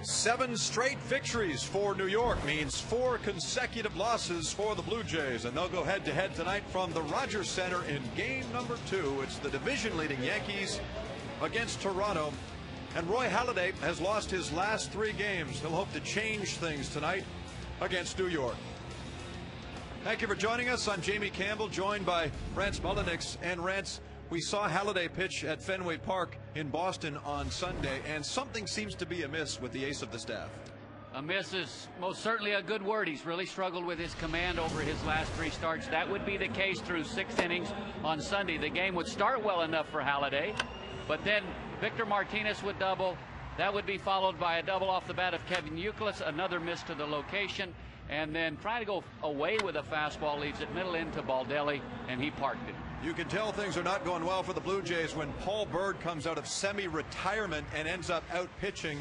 7 straight victories for New York means 4 consecutive losses for the Blue Jays, and they'll go head-to-head tonight from the Rogers Center in game number 2. It's the division-leading Yankees against Toronto, and Roy Halladay has lost his last 3 games. He'll hope to change things tonight against New York. Thank you for joining us. I'm Jamie Campbell, joined by Rance Mullenix. And Rance, we saw Halladay pitch at Fenway Park in Boston on Sunday, and something seems to be amiss with the ace of the staff. Amiss is most certainly a good word. He's really struggled with his command over his last 3 starts. That would be the case through 6 innings on Sunday. The game would start well enough for Halladay, but then Victor Martinez would double. That would be followed by a double off the bat of Kevin Youkilis, another miss to the location, and then trying to go away with a fastball leaves it middle into Baldelli, and he parked it. You can tell things are not going well for the Blue Jays when Paul Bird comes out of semi-retirement and ends up out-pitching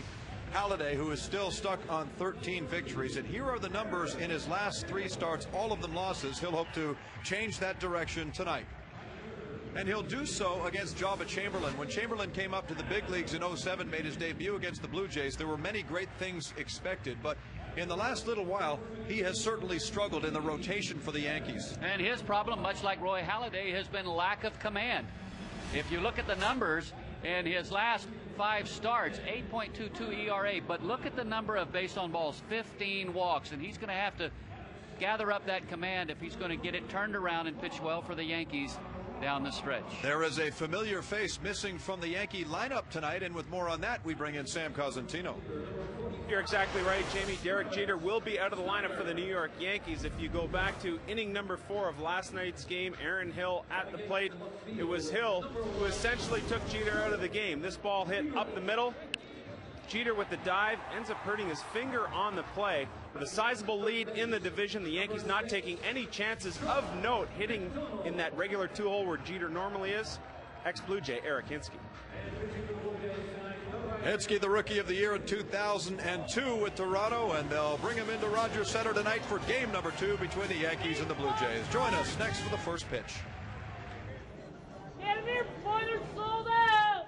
Halladay, who is still stuck on 13 victories. And here are the numbers in his last 3 starts, all of them losses. He'll hope to change that direction tonight. And he'll do so against Jabba Chamberlain. When Chamberlain came up to the big leagues in '07, made his debut against the Blue Jays, there were many great things expected, but in the last little while, he has certainly struggled in the rotation for the Yankees. And his problem, much like Roy Halladay, has been lack of command. If you look at the numbers in his last 5 starts, 8.22 ERA, but look at the number of base on balls, 15 walks, and he's going to have to gather up that command if he's going to get it turned around and pitch well for the Yankees down the stretch. There is a familiar face missing from the Yankee lineup tonight, and with more on that, we bring in Sam Cosentino. You're exactly right, Jamie. Derek Jeter will be out of the lineup for the New York Yankees. If you go back to inning number 4 of last night's game, Aaron Hill at the plate. It was Hill who essentially took Jeter out of the game. This ball hit up the middle. Jeter with the dive ends up hurting his finger on the play. With a sizable lead in the division, the Yankees not taking any chances of note, hitting in that regular 2-hole where Jeter normally is. Ex-Blue Jay Eric Hinske. Hinske, the Rookie of the Year in 2002 with Toronto, and they'll bring him into Rogers Center tonight for game number 2 between the Yankees and the Blue Jays. Join us next for the first pitch. Get him here before they're sold out!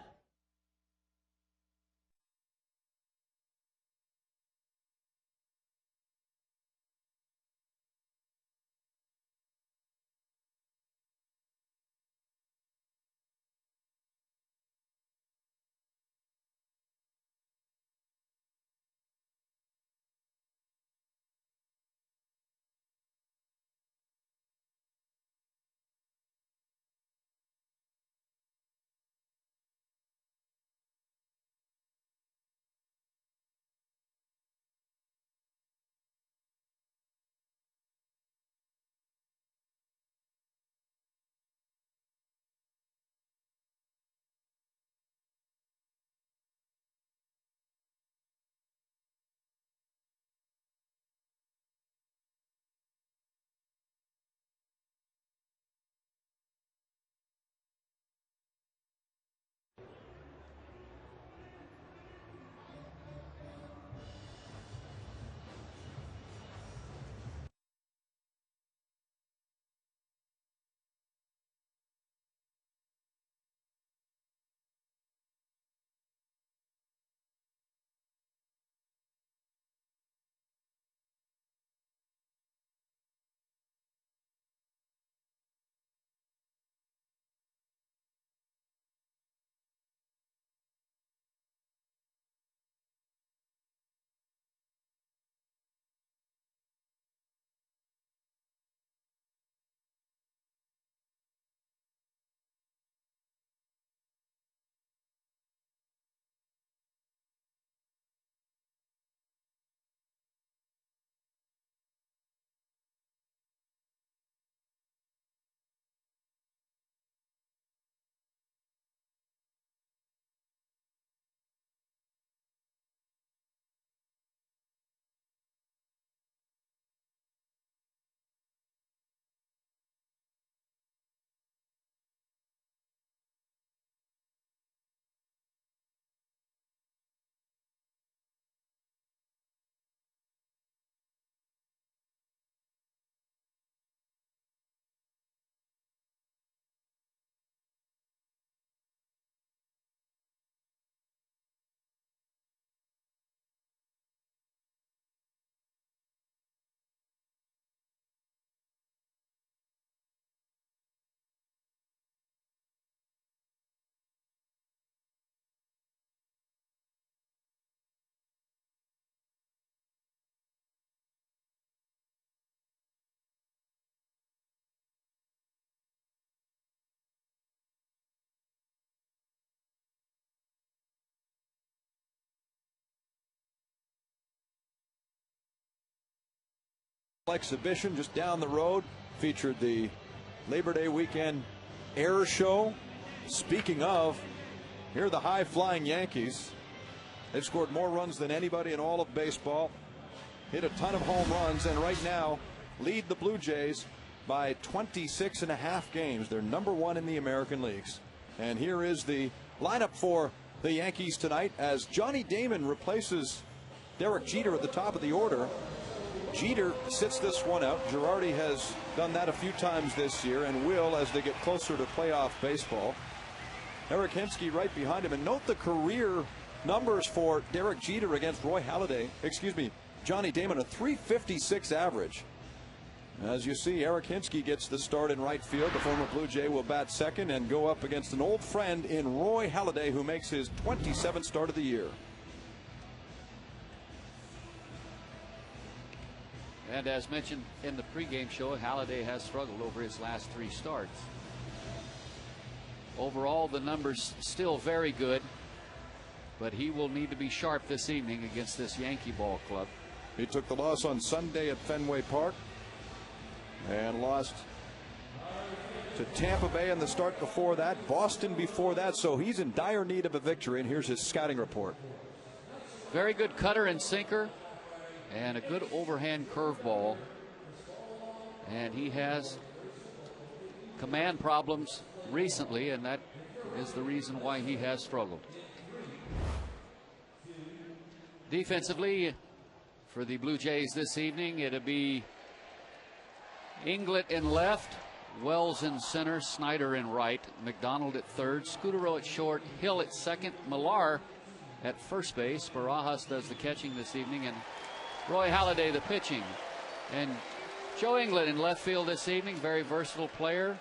exhibition just down the road. Featured the Labor Day weekend air show. Speaking of, here are the high-flying Yankees. They've scored more runs than anybody in all of baseball. Hit a ton of home runs, and right now lead the Blue Jays by 26.5 games. They're #1 in the American leagues. And here is the lineup for the Yankees tonight as Johnny Damon replaces Derek Jeter at the top of the order. Jeter sits this one out. Girardi has done that a few times this year and will as they get closer to playoff baseball. Eric Hinske right behind him. And note the career numbers for Derek Jeter against Johnny Damon, a .356 average. As you see, Eric Hinske gets the start in right field. The former Blue Jay will bat second and go up against an old friend in Roy Halladay, who makes his 27th start of the year. And as mentioned in the pregame show, Halladay has struggled over his last 3 starts. Overall, the numbers still very good, but he will need to be sharp this evening against this Yankee ball club. He took the loss on Sunday at Fenway Park and lost to Tampa Bay in the start before that, Boston before that, so he's in dire need of a victory, and here's his scouting report. Very good cutter and sinker, and a good overhand curveball. And he has command problems recently, and that is the reason why he has struggled. Defensively, for the Blue Jays this evening, it'll be Inglet in left, Wells in center, Snyder in right, McDonald at third, Scutaro at short, Hill at second, Millar at first base. Barajas does the catching this evening, and Roy Halladay the pitching. And Joe Inglet in left field this evening, very versatile player,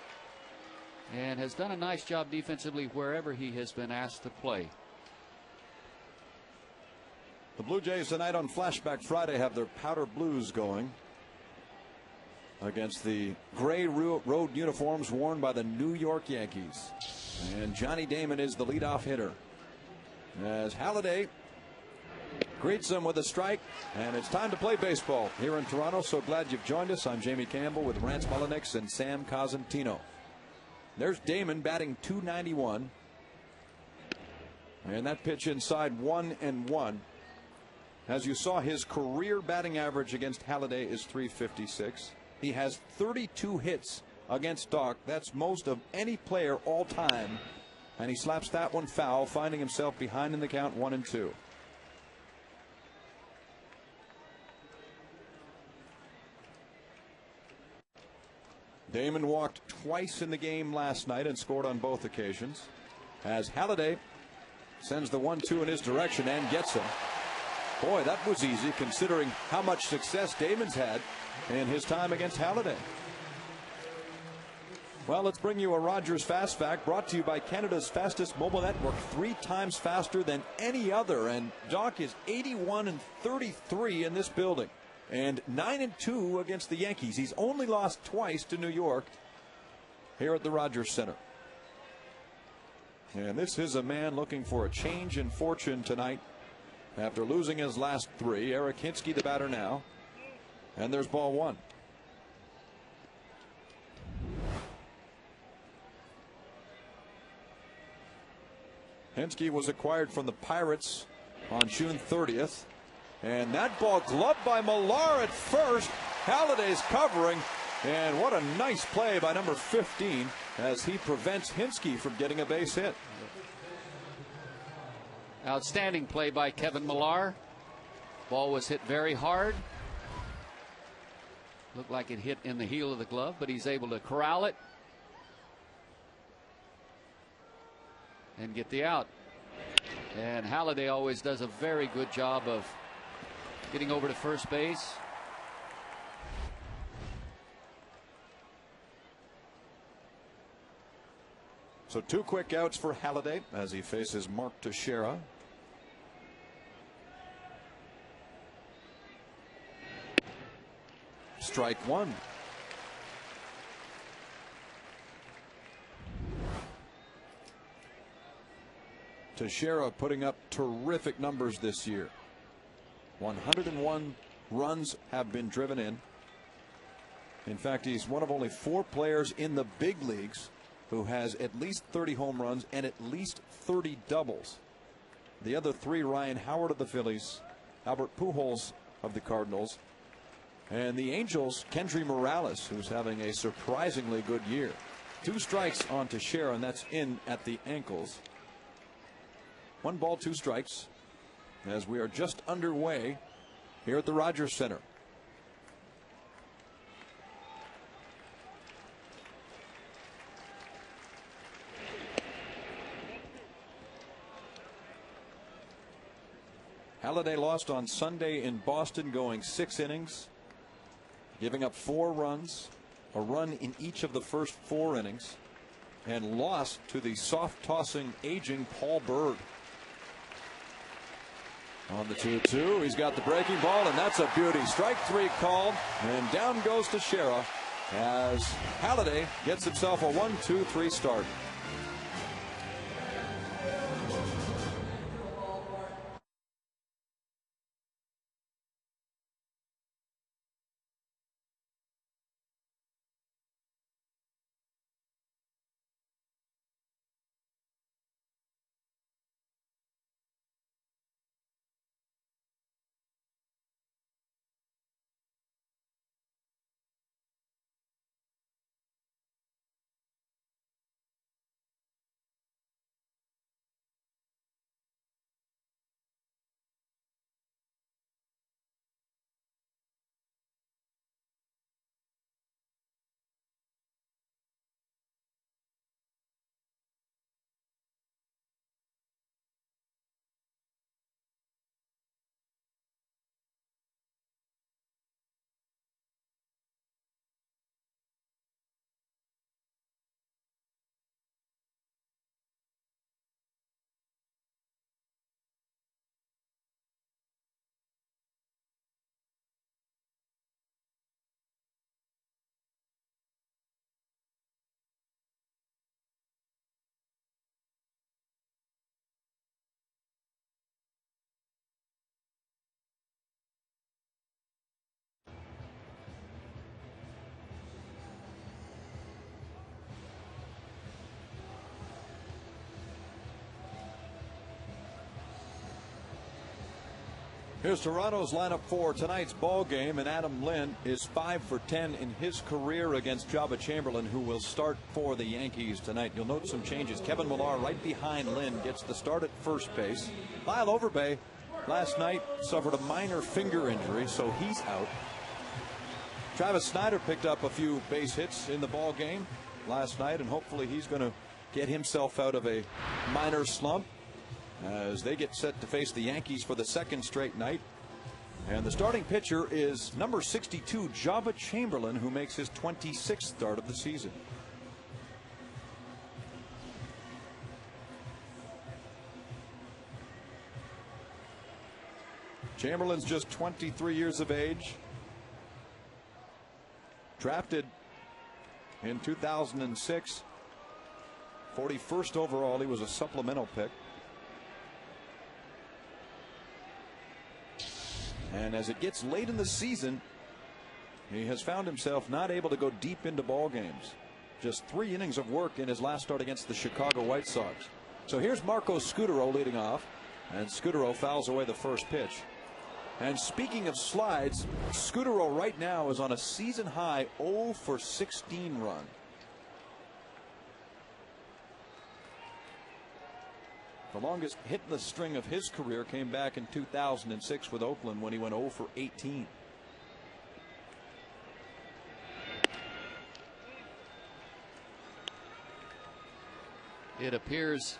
and has done a nice job defensively wherever he has been asked to play. The Blue Jays tonight on Flashback Friday have their powder blues going against the gray road uniforms worn by the New York Yankees. And Johnny Damon is the leadoff hitter as Halladay greets him with a strike, and it's time to play baseball here in Toronto. So glad you've joined us. I'm Jamie Campbell with Rance Mulliniks and Sam Cosentino. There's Damon batting .291, and that pitch inside 1-1. As you saw, his career batting average against Halladay is .356. He has 32 hits against Doc. That's most of any player all time. And he slaps that one foul, finding himself behind in the count 1-2. Damon walked twice in the game last night and scored on both occasions, as Halladay sends the 1-2 in his direction and gets him. Boy, that was easy considering how much success Damon's had in his time against Halladay. Well, let's bring you a Rogers Fast Fact brought to you by Canada's fastest mobile network, 3 times faster than any other. And Doc is 81-33 in this building and 9-2 against the Yankees. He's only lost twice to New York here at the Rogers Center. And this is a man looking for a change in fortune tonight after losing his last 3. Eric Hinske, the batter now. And there's ball 1. Hinske was acquired from the Pirates on June 30th. And that ball gloved by Millar at first. Halladay's covering. And what a nice play by number 15 as he prevents Hinske from getting a base hit. Outstanding play by Kevin Millar. Ball was hit very hard. Looked like it hit in the heel of the glove, but he's able to corral it and get the out. And Halladay always does a very good job of getting over to first base. So 2 quick outs for Halladay as he faces Mark Teixeira. Strike 1. Teixeira putting up terrific numbers this year. 101 runs have been driven in. In fact, he's one of only 4 players in the big leagues who has at least 30 home runs and at least 30 doubles. The other 3, Ryan Howard of the Phillies, Albert Pujols of the Cardinals, and the Angels, Kendry Morales, who's having a surprisingly good year. 2 strikes on Teixeira, and that's in at the ankles. 1 ball, 2 strikes, as we are just underway here at the Rogers Center. Halladay lost on Sunday in Boston, going 6 innings, giving up 4 runs, a run in each of the first 4 innings, and lost to the soft-tossing, aging Paul Berg. On the 2-2, he's got the breaking ball, and that's a beauty. Strike 3 called, and down goes Teixeira as Halladay gets himself a 1-2-3 start. Here's Toronto's lineup for tonight's ball game, and Adam Lind is 5 for 10 in his career against Jabba Chamberlain, who will start for the Yankees tonight. You'll note some changes. Kevin Millar right behind Lind gets the start at first base. Lyle Overbay last night suffered a minor finger injury, so he's out. Travis Snyder picked up a few base hits in the ball game last night, and hopefully he's going to get himself out of a minor slump as they get set to face the Yankees for the 2nd straight night. And the starting pitcher is number 62, Jabba Chamberlain, who makes his 26th start of the season. Chamberlain's just 23 years of age. Drafted in 2006. 41st overall. He was a supplemental pick. And as it gets late in the season, he has found himself not able to go deep into ball games. Just 3 innings of work in his last start against the Chicago White Sox. So here's Marco Scutaro leading off, and Scutaro fouls away the first pitch. And speaking of slides, Scutaro right now is on a season high 0 for 16 run. The longest hit in the string of his career came back in 2006 with Oakland when he went 0 for 18. It appears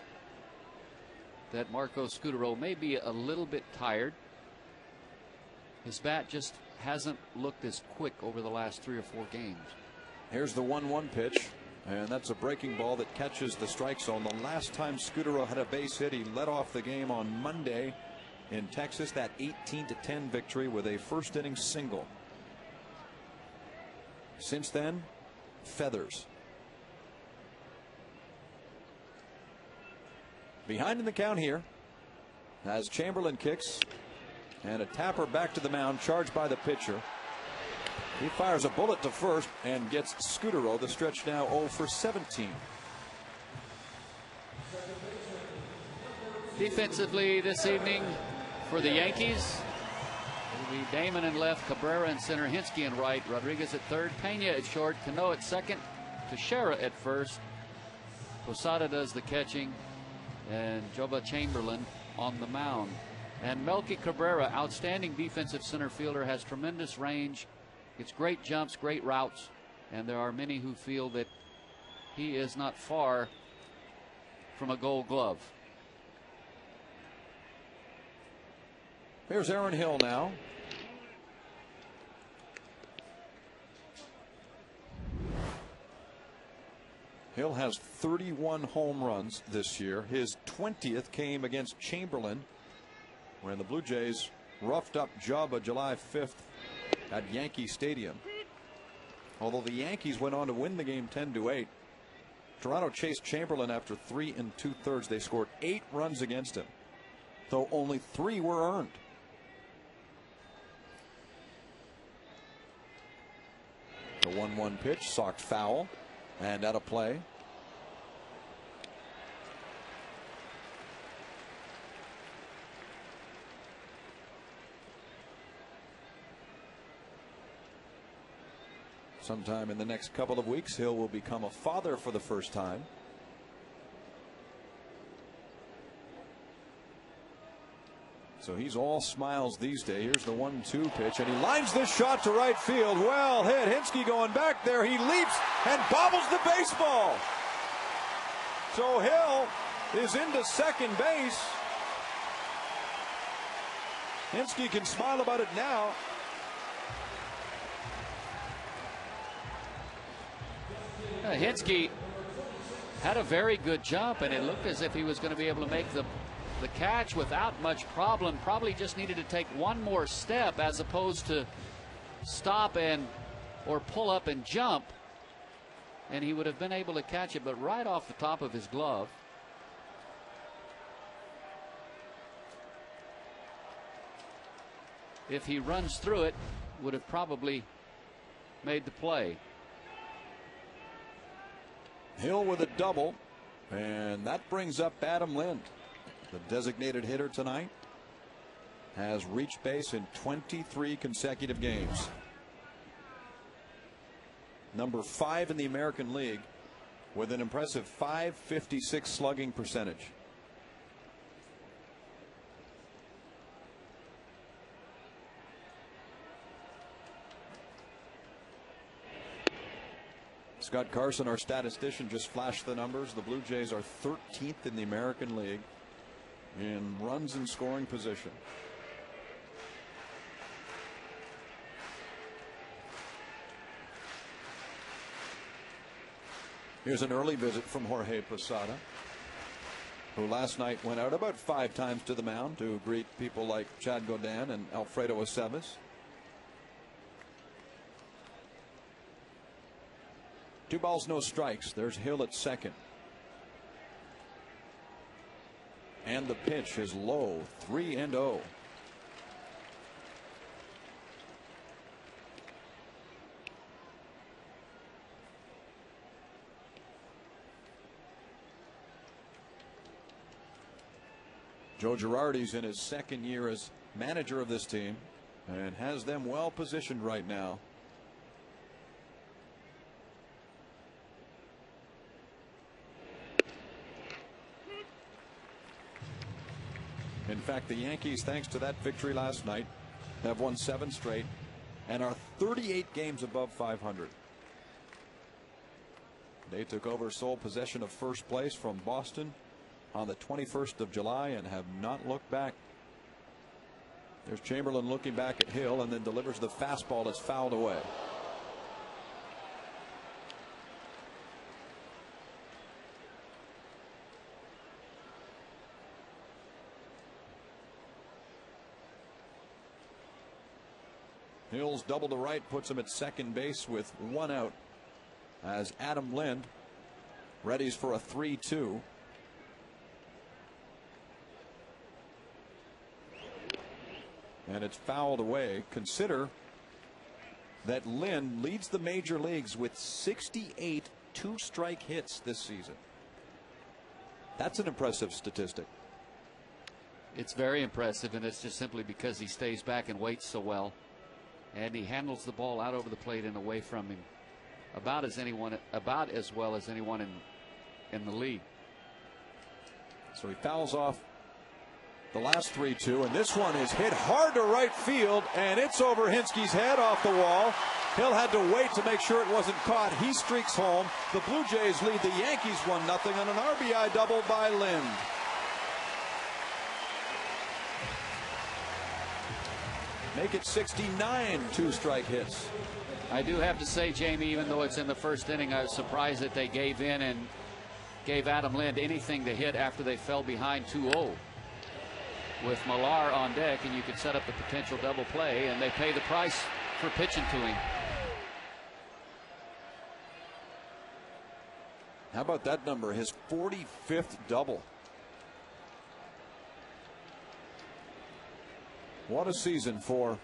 that Marco Scutaro may be a little bit tired. His bat just hasn't looked as quick over the last 3 or 4 games. Here's the 1-1 pitch. And that's a breaking ball that catches the strike zone. The last time Scutaro had a base hit, he led off the game on Monday in Texas, that 18-10 victory with a first inning single. Since then, feathers. Behind in the count here as Chamberlain kicks, and a tapper back to the mound, charged by the pitcher. He fires a bullet to first and gets Scutaro. The stretch now 0 for 17. Defensively this evening for the Yankees, it'll be Damon in left, Cabrera in center, Hinsky in right, Rodriguez at third, Pena at short, Cano at second, Teixeira at first. Posada does the catching, and Joba Chamberlain on the mound. And Melky Cabrera, outstanding defensive center fielder, has tremendous range. It's great jumps, great routes, and there are many who feel that he is not far from a Gold Glove. Here's Aaron Hill now. Hill has 31 home runs this year. His 20th came against Chamberlain when the Blue Jays roughed up Joba July 5th at Yankee Stadium. Although the Yankees went on to win the game 10-8, Toronto chased Chamberlain after 3 2/3. They scored 8 runs against him, though only 3 were earned. The 1-1 pitch socked foul and out of play. Sometime in the next couple of weeks, Hill will become a father for the first time. So he's all smiles these days. Here's the 1-2 pitch, and he lines this shot to right field. Well hit. Hinsky going back there. He leaps and bobbles the baseball. So Hill is into second base. Hinsky can smile about it now. Hinsky had a very good jump, and it looked as if he was going to be able to make the catch without much problem. Probably just needed to take one more step as opposed to stop or pull up and jump, and he would have been able to catch it, but right off the top of his glove. If he runs through it, would have probably made the play. Hill with a double, and that brings up Adam Lind. The designated hitter tonight has reached base in 23 consecutive games. Number 5 in the American League with an impressive .556 slugging percentage. Scott Carson, our statistician, just flashed the numbers. The Blue Jays are 13th in the American League in runs in scoring position. Here's an early visit from Jorge Posada, who last night went out about 5 times to the mound to greet people like Chad Godin and Alfredo Aceves. 2 balls, no strikes. There's Hill at second. And the pitch is low, 3-0. Joe Girardi's in his second year as manager of this team and has them well positioned right now. In fact, the Yankees, thanks to that victory last night, have won 7 straight and are 38 games above 500. They took over sole possession of first place from Boston on the 21st of July and have not looked back. There's Chamberlain looking back at Hill and then delivers the fastball that's fouled away. Hill's double to right puts him at second base with 1 out as Adam Lind readies for a 3-2. And it's fouled away. Consider that Lind leads the major leagues with 68 two-strike hits this season. That's an impressive statistic. It's very impressive, and it's just simply because he stays back and waits so well. And he handles the ball out over the plate and away from him about as well as anyone in the league. So he fouls off the last 3-2, and this one is hit hard to right field, and it's over Hinsky's head off the wall. Hill had to wait to make sure it wasn't caught. He streaks home. The Blue Jays lead the Yankees 1-0 on an RBI double by Lind. Make it 69 two-strike hits. I do have to say, Jamie, even though it's in the first inning, I was surprised that they gave in and gave Adam Lind anything to hit after they fell behind 2-0 with Millar on deck, and you could set up the potential double play, and they pay the price for pitching to him. How about that number? His 45th double. What a season for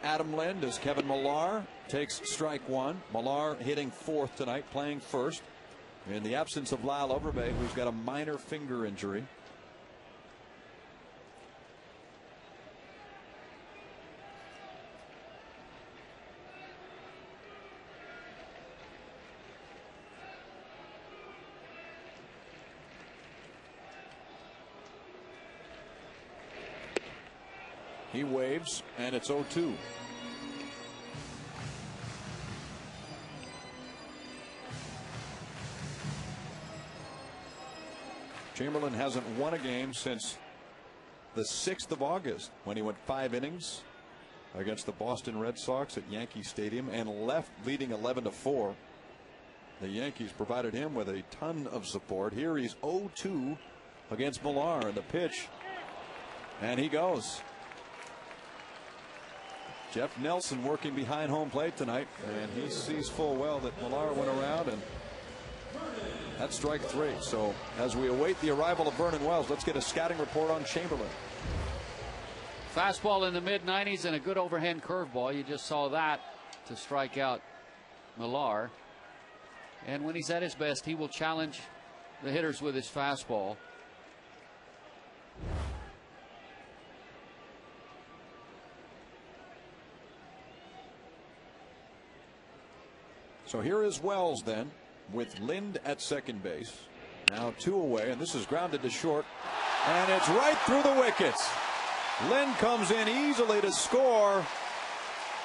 Adam Lind as Kevin Millar takes strike one. Millar hitting fourth tonight, playing first in the absence of Lyle Overbay, who's got a minor finger injury. He waves, and it's 0-2. Chamberlain hasn't won a game since the 6th of August when he went 5 innings against the Boston Red Sox at Yankee Stadium and left leading 11-4. The Yankees provided him with a ton of support. Here he's 0-2 against Millar, and the pitch, and he goes. Jeff Nelson working behind home plate tonight, and he sees full well that Millar went around, and that's strike 3. So as we await the arrival of Vernon Wells, let's get a scouting report on Chamberlain. Fastball in the mid-90s and a good overhand curveball. You just saw that to strike out Millar. And when he's at his best, he will challenge the hitters with his fastball. So here is Wells then, with Lind at second base. Now 2 away, and this is grounded to short, and it's right through the wickets. Lind comes in easily to score,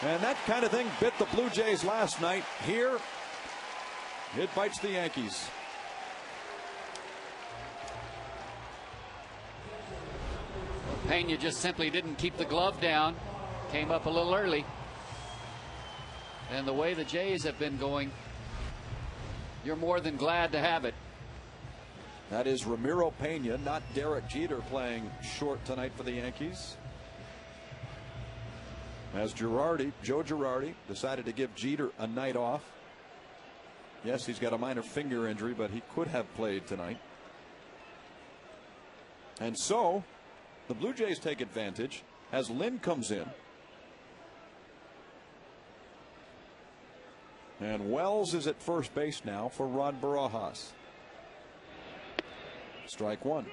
and that kind of thing bit the Blue Jays last night. Here, it bites the Yankees. Pena just simply didn't keep the glove down, came up a little early. And the way the Jays have been going, you're more than glad to have it. That is Ramiro Pena, not Derek Jeter, playing short tonight for the Yankees. As Joe Girardi, decided to give Jeter a night off. Yes, he's got a minor finger injury, but he could have played tonight. And so, the Blue Jays take advantage as Lind comes in. And Wells is at first base now for Rod Barajas. Strike 1.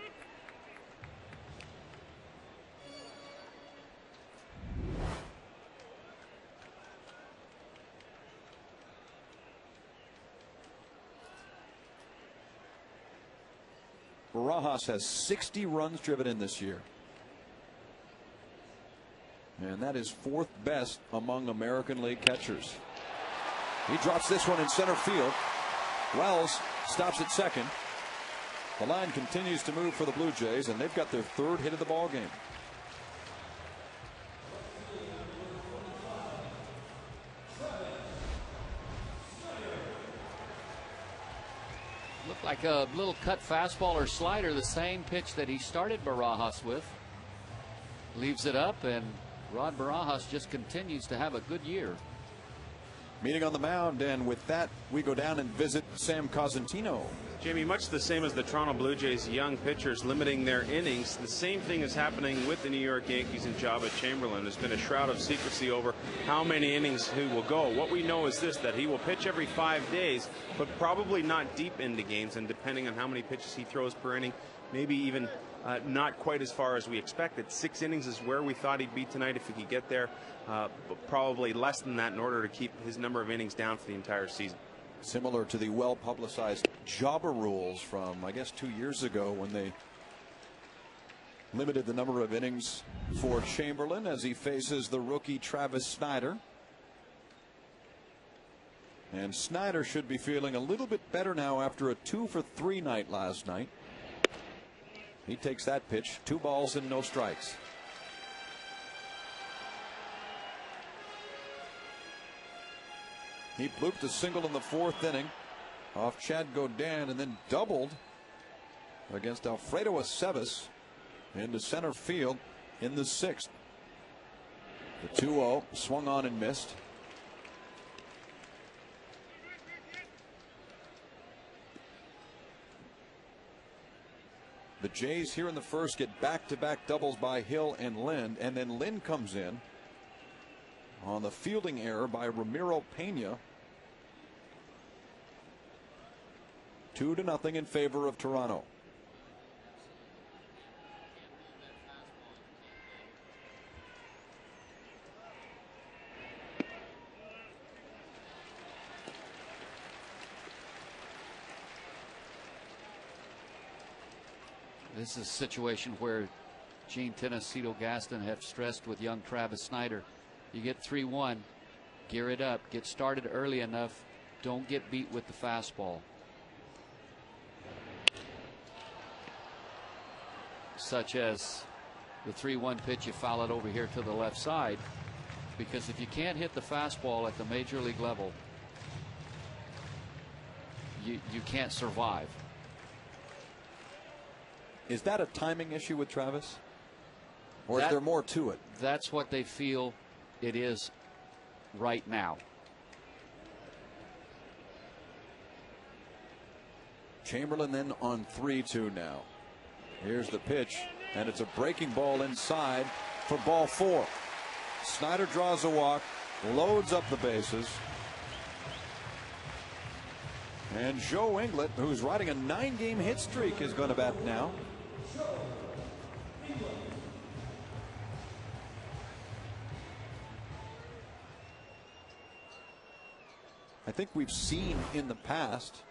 Barajas has 60 runs driven in this year. And that is 4th best among American League catchers. He drops this one in center field. Wells stops at second. The line continues to move for the Blue Jays, and they've got their 3rd hit of the ball game. Looked like a little cut fastball or slider, the same pitch that he started Barajas with. Leaves it up, and Rod Barajas just continues to have a good year. meeting on the mound. And with that, we go down and visit Sam Cosentino. Jamie, much the same as the Toronto Blue Jays young pitchers limiting their innings, the same thing is happening with the New York Yankees and Jabba Chamberlain. There's been a shroud of secrecy over how many innings he will go. What we know is this, that he will pitch every 5 days, but probably not deep into games, and depending on how many pitches he throws per inning, maybe even not quite as far as we expected. 6 innings is where we thought he'd be tonight if he could get there, but probably less than that in order to keep his number of innings down for the entire season. Similar to the well-publicized Jabba rules from, I guess, 2 years ago when they limited the number of innings for Chamberlain as he faces the rookie Travis Snider. And Snider should be feeling a little bit better now after a 2-for-3 night last night. He takes that pitch, 2 balls and no strikes. He blooped a single in the 4th inning off Chad Godin and then doubled against Alfredo Aceves into center field in the 6th. The 2-0 swung on and missed. The Jays here in the 1st get back-to-back doubles by Hill and Lind, and then Lind comes in on the fielding error by Ramiro Pena. 2-0 in favor of Toronto. This is a situation where Gene Tennis, Cito Gaston have stressed with young Travis Snider. You get 3-1, gear it up, get started early enough, don't get beat with the fastball. Such as the 3-1 pitch, you foul it over here to the left side, because if you can't hit the fastball at the major league level, you can't survive. Is that a timing issue with Travis? Or is there more to it? That's what they feel it is right now. Chamberlain then on 3-2 now. Here's the pitch, and it's a breaking ball inside for ball 4. Snider draws a walk, loads up the bases. And Joe Inglet, who's riding a 9-game hit streak, is going to bat now. I think we've seen in the past,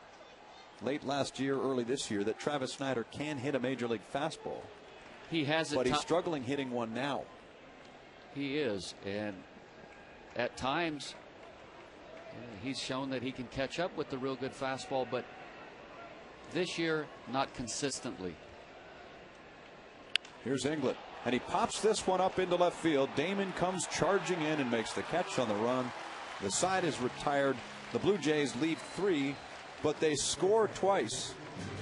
late last year, early this year, that Travis Snider can hit a major league fastball. He has it, but he's struggling hitting one now. He is, and at times he's shown that he can catch up with the real good fastball, but this year not consistently. Here's Inglet, and he pops this one up into left field. Damon comes charging in and makes the catch on the run. The side is retired. The Blue Jays lead 3, but they score twice,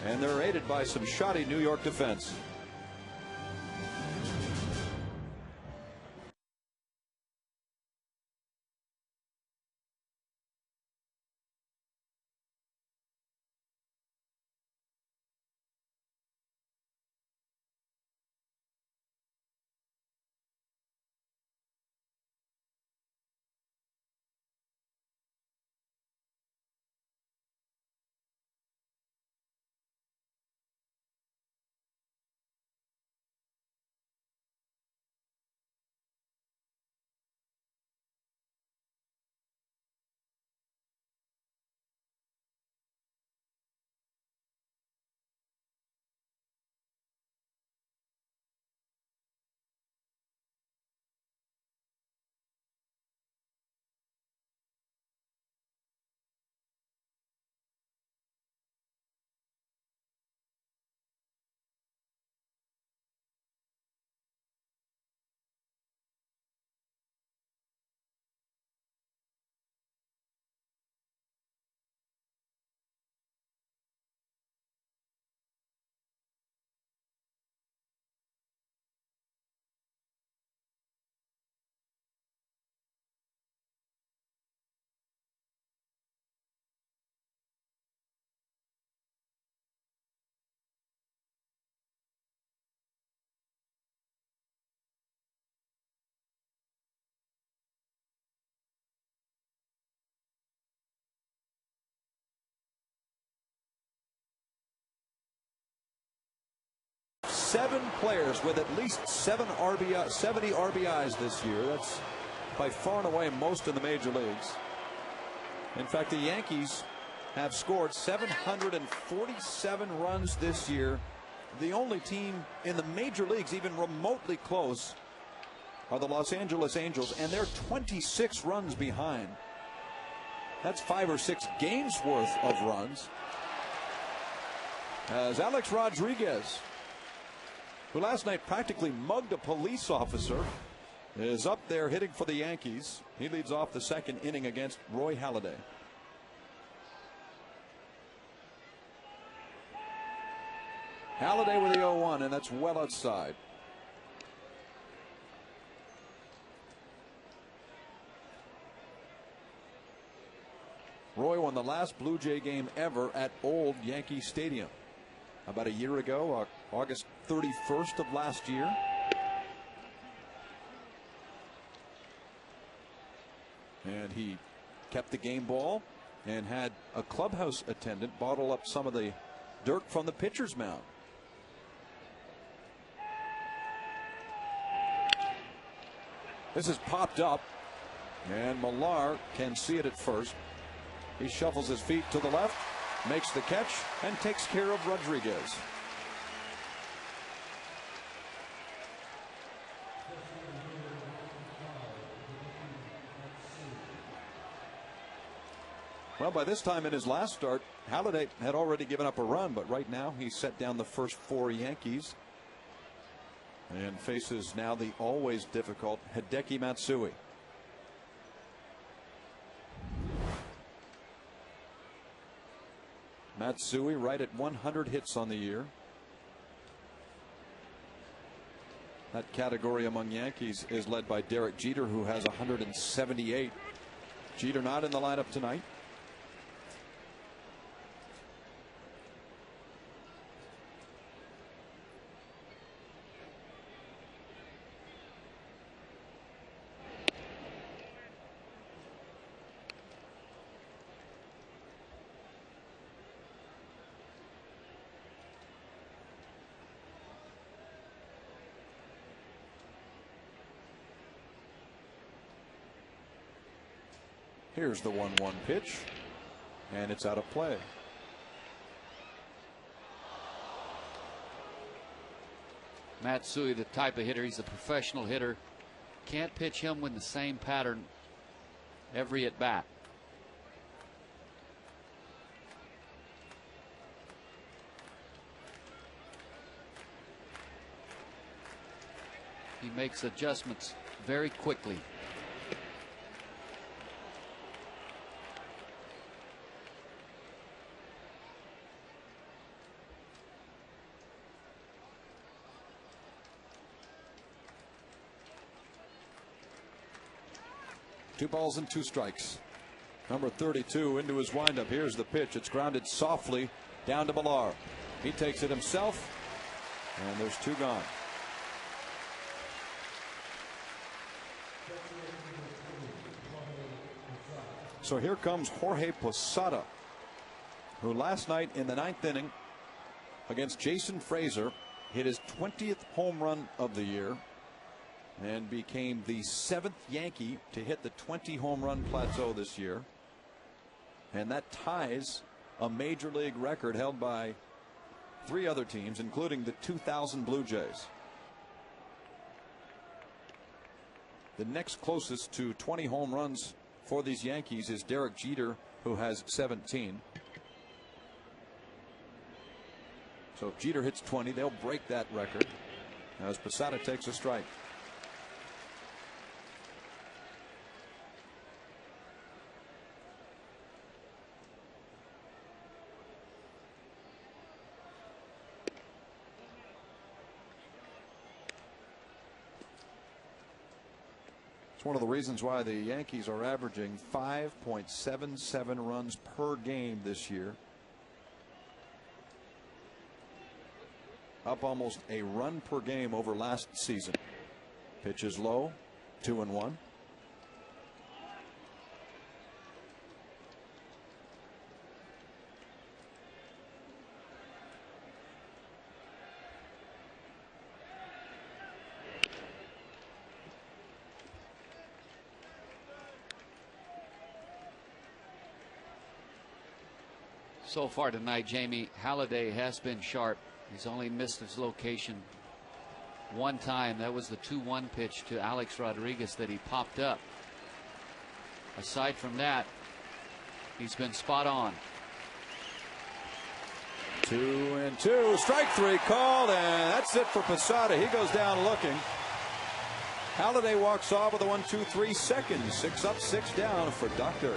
and they're aided by some shoddy New York defense. 7 players with at least 70 RBIs this year. That's by far and away most in the major leagues. In fact, the Yankees have scored 747 runs this year. The only team in the major leagues even remotely close are the Los Angeles Angels, and they're 26 runs behind. That's 5 or 6 games worth of runs. As Alex Rodriguez, who last night practically mugged a police officer, is up there hitting for the Yankees. He leads off the second inning against Roy Halladay. Halladay with the 0-1, and that's well outside. Roy won the last Blue Jay game ever at old Yankee Stadium about a year ago, August 31st of last year. And he kept the game ball and had a clubhouse attendant bottle up some of the dirt from the pitcher's mound. This is popped up, and Millar can see it at first. He shuffles his feet to the left, makes the catch, and takes care of Rodriguez. Well, by this time in his last start, Halladay had already given up a run, but right now he set down the first 4 Yankees and faces now the always difficult Hideki Matsui. Matsui right at 100 hits on the year. That category among Yankees is led by Derek Jeter, who has 178. Jeter not in the lineup tonight. Here's the 1-1 pitch, and it's out of play. Matsui, the type of hitter, he's a professional hitter. Can't pitch him with the same pattern every at bat. He makes adjustments very quickly. Two balls and 2 strikes. Number 32 into his windup. Here's the pitch. It's grounded softly down to Millar. He takes it himself, and there's 2 gone. So here comes Jorge Posada, who last night in the 9th inning against Jason Frazier hit his 20th home run of the year and became the 7th Yankee to hit the 20 home run plateau this year. And that ties a major league record held by 3 other teams, including the 2000 Blue Jays. The next closest to 20 home runs for these Yankees is Derek Jeter, who has 17. So if Jeter hits 20, they'll break that record as Posada takes a strike. It's one of the reasons why the Yankees are averaging 5.77 runs per game this year. Up almost a run per game over last season. Pitch is low, 2-1. So far tonight, Jamie, Halladay has been sharp. He's only missed his location one time. That was the 2-1 pitch to Alex Rodriguez that he popped up. Aside from that, he's been spot on. 2-2. Strike three called, and that's it for Posada. He goes down looking. Halladay walks off with a 1-2-3 seconds. 6 up, 6 down for Doctor.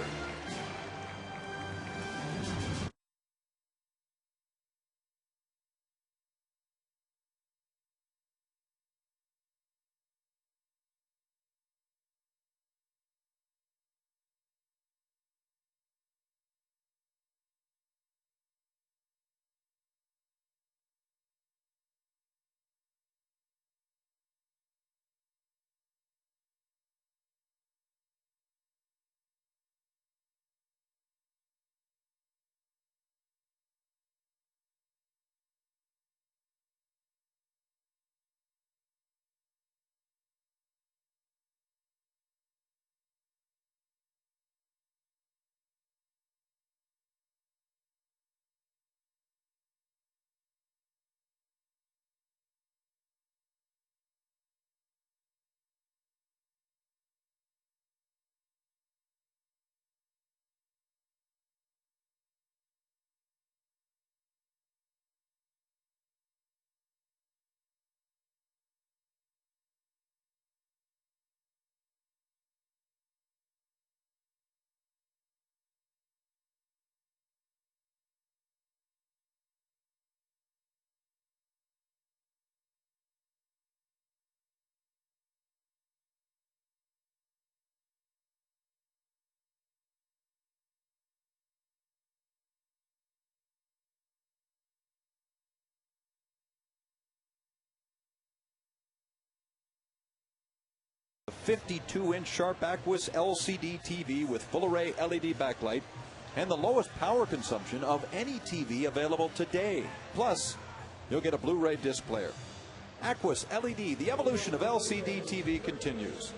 A 52-inch Sharp Aquos LCD TV with full array LED backlight and the lowest power consumption of any TV available today. Plus, you'll get a Blu-ray disc player. Aquos LED, the evolution of LCD TV continues.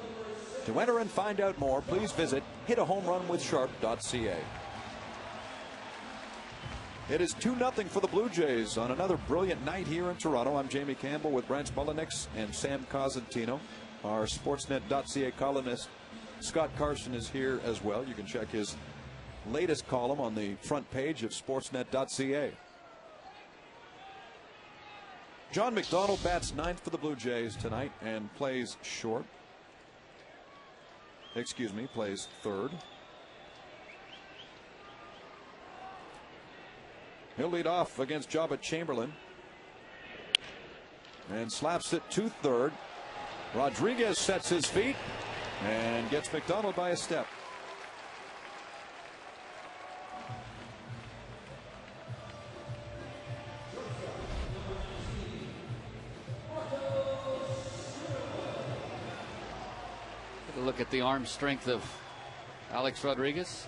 To enter and find out more, please visit hitahomerunwithsharp.ca. It is 2-0 for the Blue Jays on another brilliant night here in Toronto. I'm Jamie Campbell with Brent Mullenix and Sam Cosentino. Our Sportsnet.ca columnist Scott Carson is here as well. You can check his latest column on the front page of Sportsnet.ca. John McDonald bats ninth for the Blue Jays tonight and plays short. Plays third. He'll lead off against Jabba Chamberlain and slaps it to third. Rodriguez sets his feet and gets McDonald by a step. Take a look at the arm strength of Alex Rodriguez.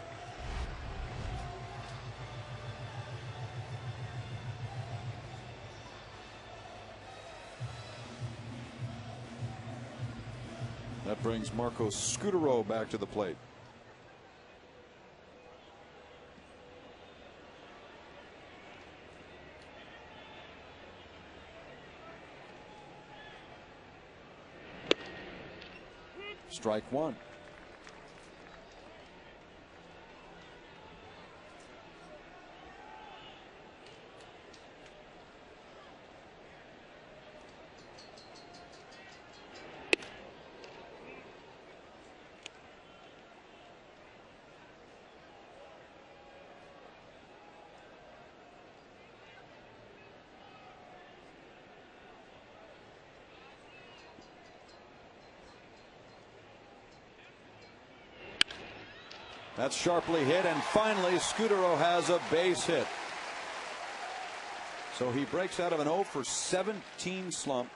That brings Marco Scutaro back to the plate. Strike one. That's sharply hit, and finally Scutaro has a base hit. So he breaks out of an 0 for 17 slump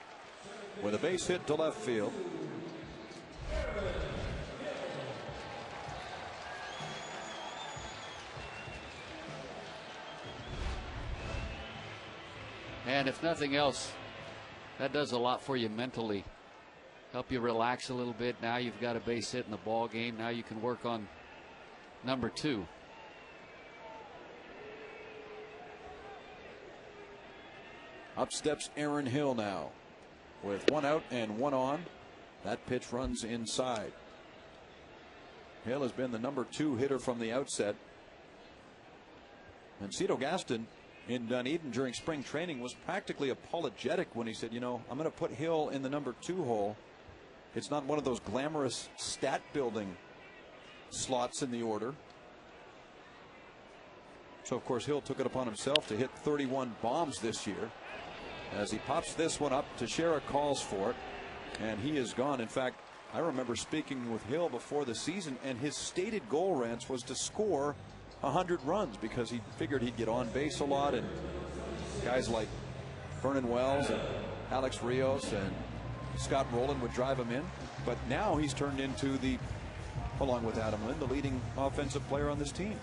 with a base hit to left field. And if nothing else, that does a lot for you mentally. Help you relax a little bit. Now you've got a base hit in the ball game. Now you can work on number 2. Up steps Aaron Hill now with 1 out and 1 on. That pitch runs inside. Hill has been the number 2 hitter from the outset. And Cito Gaston in Dunedin during spring training was practically apologetic when he said, you know, I'm going to put Hill in the number 2 hole. It's not one of those glamorous stat building slots in the order. So of course Hill took it upon himself to hit 31 bombs this year. As he pops this one up, Teixeira calls for it, and he is gone. In fact, I remember speaking with Hill before the season, and his stated goal, Rance, was to score 100 runs because he figured he'd get on base a lot, and guys like Vernon Wells and Alex Rios and Scott Rowland would drive him in. But now he's turned into the, along with Adam Lind, the leading offensive player on this team.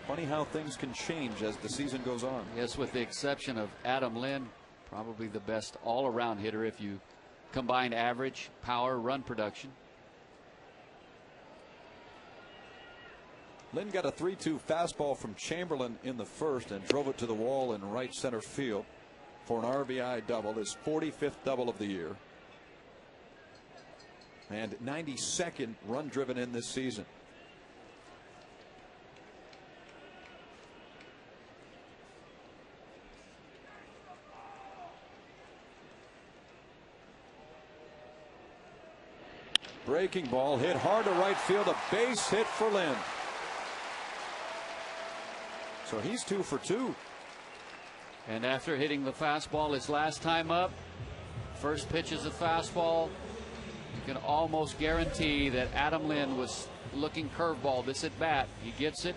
Funny how things can change as the season goes on. Yes, with the exception of Adam Lind, probably the best all-around hitter if you combine average, power, run production. Lind got a 3-2 fastball from Chamberlain in the first and drove it to the wall in right center field for an RBI double, his 45th double of the year, and 92nd run driven in this season. Breaking ball hit hard to right field, a base hit for Lind. So he's 2 for 2. And after hitting the fastball his last time up, first pitch is a fastball. You can almost guarantee that Adam Lind was looking curveball this at bat. He gets it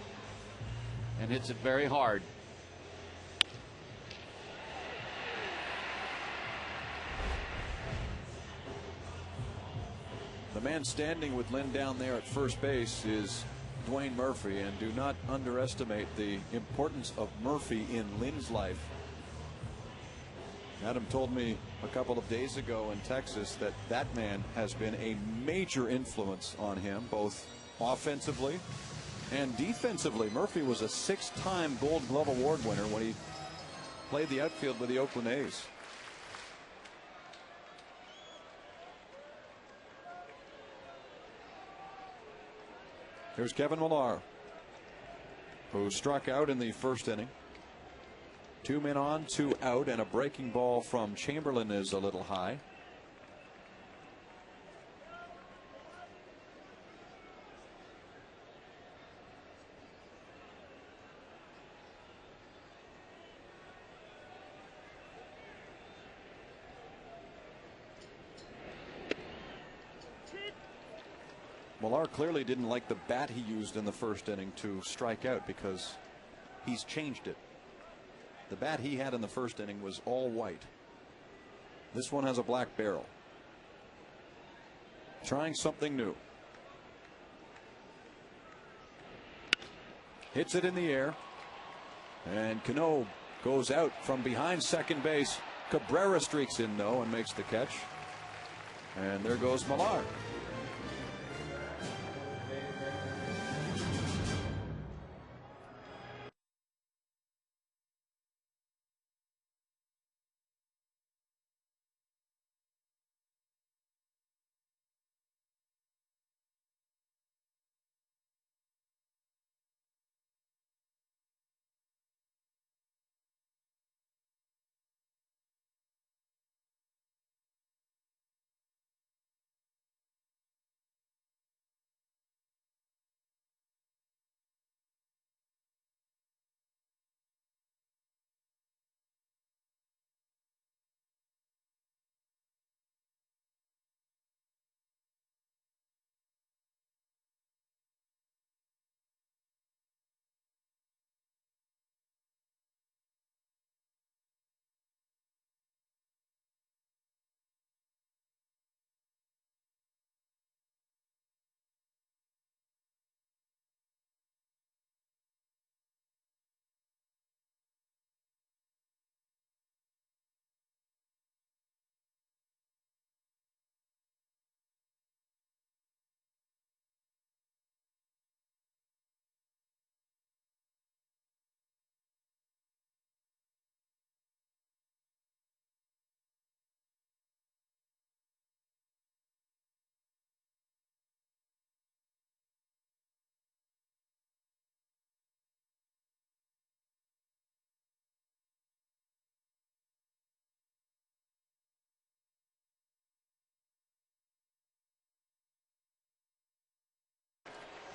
and hits it very hard. The man standing with Lind down there at first base is Dwayne Murphy, and do not underestimate the importance of Murphy in Lind's life. Adam told me a couple of days ago in Texas that that man has been a major influence on him, both offensively and defensively. Murphy was a 6-time Gold Glove Award winner when he played the outfield with the Oakland A's. Here's Kevin Millar, who struck out in the first inning. 2 men on, 2 out, and a breaking ball from Chamberlain is a little high. Millar clearly didn't like the bat he used in the first inning to strike out because he's changed it. The bat he had in the first inning was all white. This one has a black barrel. Trying something new. Hits it in the air. And Cano goes out from behind second base. Cabrera streaks in though and makes the catch. And there goes Millar.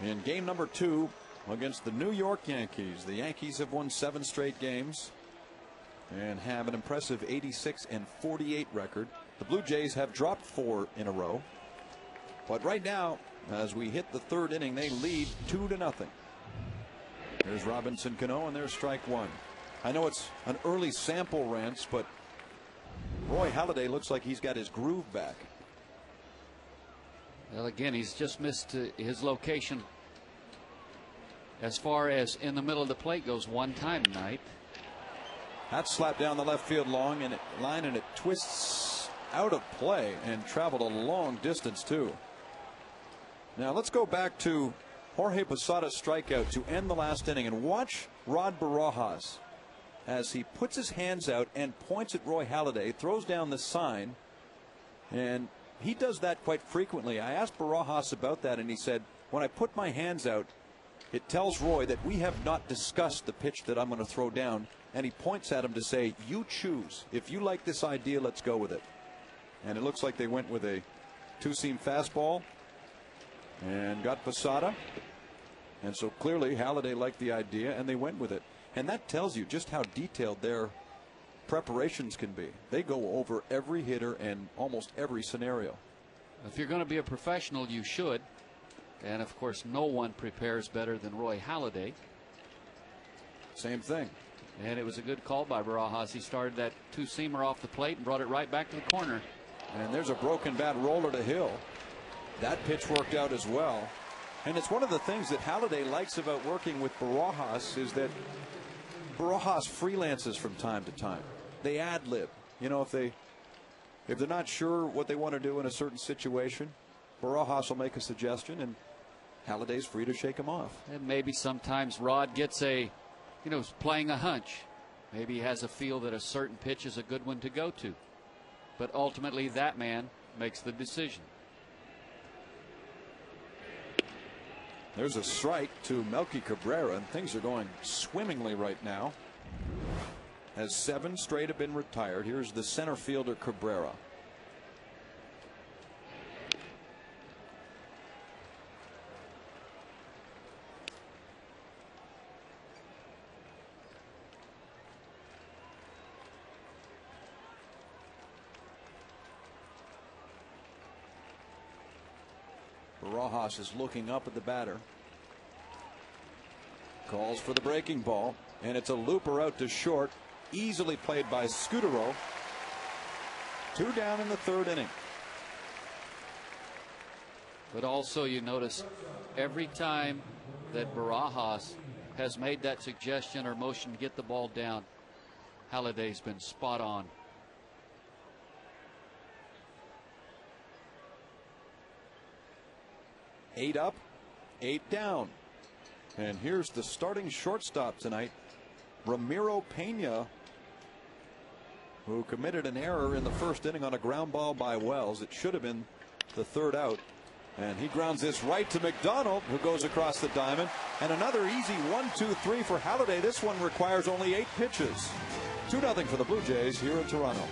in game number 2 against the New York Yankees. The Yankees have won 7 straight games and have an impressive 86-48 record. The Blue Jays have dropped 4 in a row. But right now, as we hit the 3rd inning, they lead 2-0. There's Robinson Cano, and there's strike 1. I know it's an early sample, Rance, but Roy Halladay looks like he's got his groove back. Well, again, he's just missed his location as far as in the middle of the plate goes one time tonight. That's slapped down the left field line, and it twists out of play and traveled a long distance too. Now let's go back to Jorge Posada's strikeout to end the last inning, and watch Rod Barajas as he puts his hands out and points at Roy Halladay, throws down the sign, and he does that quite frequently. I asked Barajas about that, and he said, when I put my hands out, it tells Roy that we have not discussed the pitch that I'm going to throw down, and he points at him to say, you choose. If you like this idea, let's go with it. And it looks like they went with a 2-seam fastball and got Posada. And so clearly Halladay liked the idea and they went with it. And that tells you just how detailed their preparations can be. They go over every hitter and almost every scenario. If you're going to be a professional, you should. And of course, no one prepares better than Roy Halladay. Same thing. And it was a good call by Barajas. He started that 2-seamer off the plate and brought it right back to the corner. And there's a broken bat roller to Hill. That pitch worked out as well. And it's one of the things that Halladay likes about working with Barajas is that Barajas freelances from time to time. They ad-lib. You know, if they're not sure what they want to do in a certain situation, Barajas will make a suggestion and Halladay's free to shake him off. And maybe sometimes Rod gets playing a hunch. Maybe he has a feel that a certain pitch is a good one to go to. But ultimately that man makes the decision. There's a strike to Melky Cabrera, and things are going swimmingly right now, as 7 straight have been retired. Here's the center fielder Cabrera. Barajas is looking up at the batter. Calls for the breaking ball, and it's a looper out to short. Easily played by Scudero. 2 down in the 3rd inning. But also you notice every time that Barajas has made that suggestion or motion to get the ball down, Halladay's been spot on. Eight up, 8 down. And here's the starting shortstop tonight, Ramiro Pena, who committed an error in the 1st inning on a ground ball by Wells. It should have been the 3rd out. And he grounds this right to McDonald, who goes across the diamond. And another easy 1-2-3 for Halladay. This one requires only 8 pitches. 2-0 for the Blue Jays here in Toronto.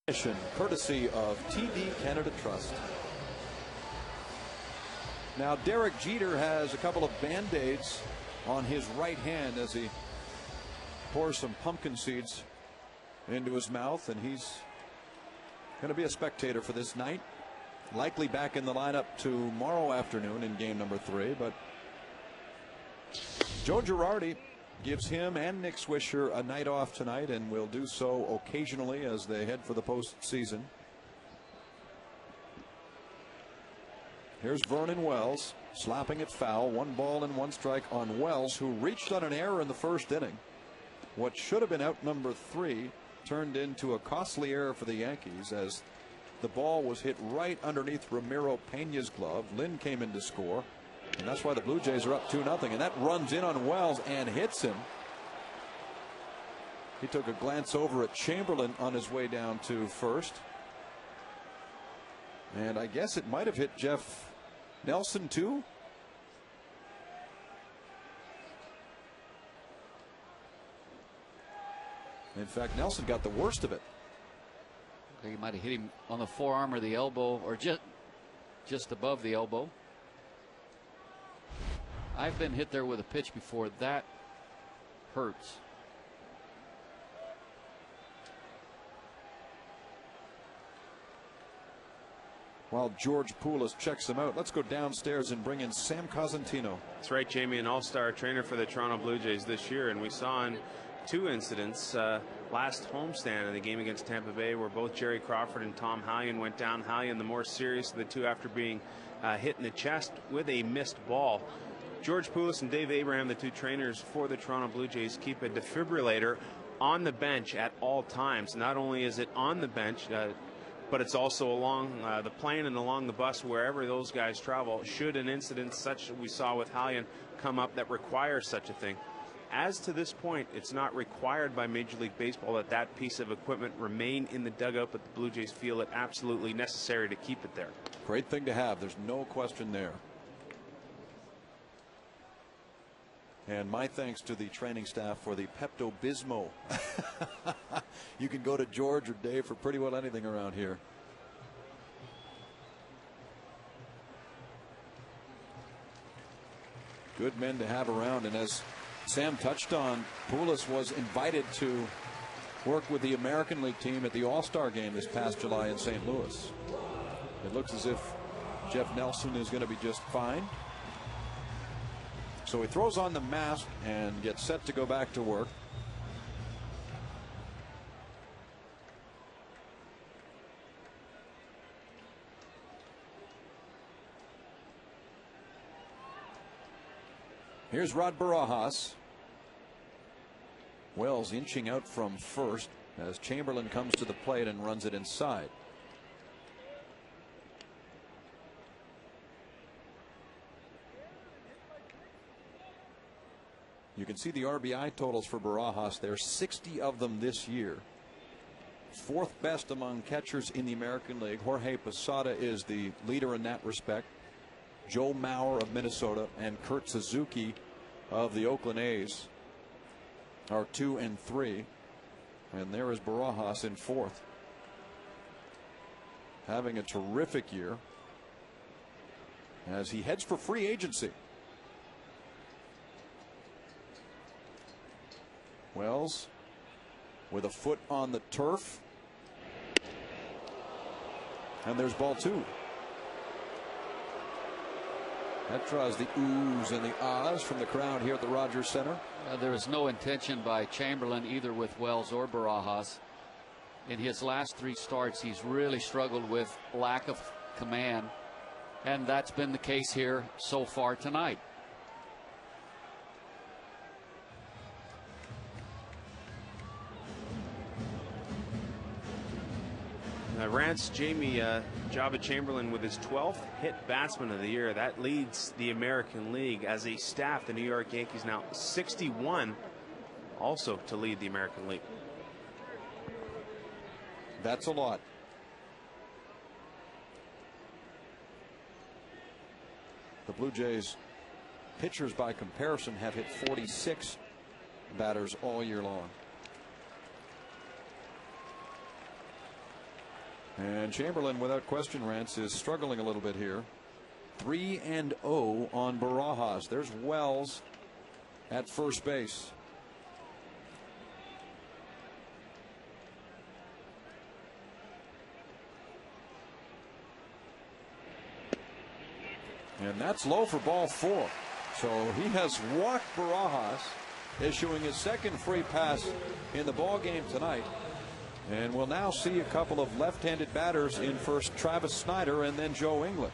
Courtesy of TD Canada Trust. Now Derek Jeter has a couple of band-aids on his right hand as he pours some pumpkin seeds into his mouth, and he's going to be a spectator for this night. Likely back in the lineup tomorrow afternoon in game number 3, but Joe Girardi gives him and Nick Swisher a night off tonight, and will do so occasionally as they head for the postseason. Here's Vernon Wells slapping it foul. 1 ball and 1 strike on Wells, who reached on an error in the first inning. What should have been out number 3 turned into a costly error for the Yankees as the ball was hit right underneath Ramiro Pena's glove. Lynn came in to score, and that's why the Blue Jays are up 2-0. And that runs in on Wells and hits him. He took a glance over at Chamberlain on his way down to first, and I guess it might have hit Jeff Nelson too. In fact, Nelson got the worst of it. He might have hit him on the forearm or the elbow, or just above the elbow. I've been hit there with a pitch before. That hurts. While George Poulos checks him out, let's go downstairs and bring in Sam Cosentino. That's right, Jamie, an all-star trainer for the Toronto Blue Jays this year, and we saw in 2 incidents last homestand in the game against Tampa Bay where both Jerry Crawford and Tom Hallion went down. Hallion the more serious of the 2 after being hit in the chest with a missed ball. George Poulos and Dave Abraham, the 2 trainers for the Toronto Blue Jays, keep a defibrillator on the bench at all times. Not only is it on the bench, but it's also along the plane and along the bus wherever those guys travel, should an incident such as we saw with Hallion come up that requires such a thing. As to this point, it's not required by Major League Baseball that that piece of equipment remain in the dugout, but the Blue Jays feel it absolutely necessary to keep it there. Great thing to have. There's no question there. And my thanks to the training staff for the Pepto-Bismol. You can go to George or Dave for pretty well anything around here. Good men to have around, and as Sam touched on, Poulos was invited to work with the American League team at the All-Star game this past July in St. Louis. It looks as if Jeff Nelson is going to be just fine. So he throws on the mask and gets set to go back to work. Here's Rod Barajas. Wells inching out from first as Chamberlain comes to the plate and runs it inside. You can see the RBI totals for Barajas. There's 60 of them this year. 4th best among catchers in the American League. Jorge Posada is the leader in that respect. Joe Mauer of Minnesota and Kurt Suzuki of the Oakland A's are 2 and 3. And there is Barajas in 4th. Having a terrific year as he heads for free agency. Wells with a foot on the turf. And there's ball 2. That draws the oohs and the ahs from the crowd here at the Rogers Center. There was no intention by Chamberlain either with Wells or Barajas. In his last 3 starts, he's really struggled with lack of command, and that's been the case here so far tonight. Rants Jamie Jabba Chamberlain with his 12th hit batsman of the year. That leads the American League. As a staff, the New York Yankees now 61 also to lead the American League. That's a lot. The Blue Jays pitchers by comparison have hit 46 batters all year long. And Chamberlain, without question, Rance, is struggling a little bit here. 3-0 on Barajas. There's Wells at first base. And that's low for ball 4. So he has walked Barajas, issuing his second free pass in the ball game tonight. And we'll now see a couple of left-handed batters in first Travis Snyder and then Joe Inglet.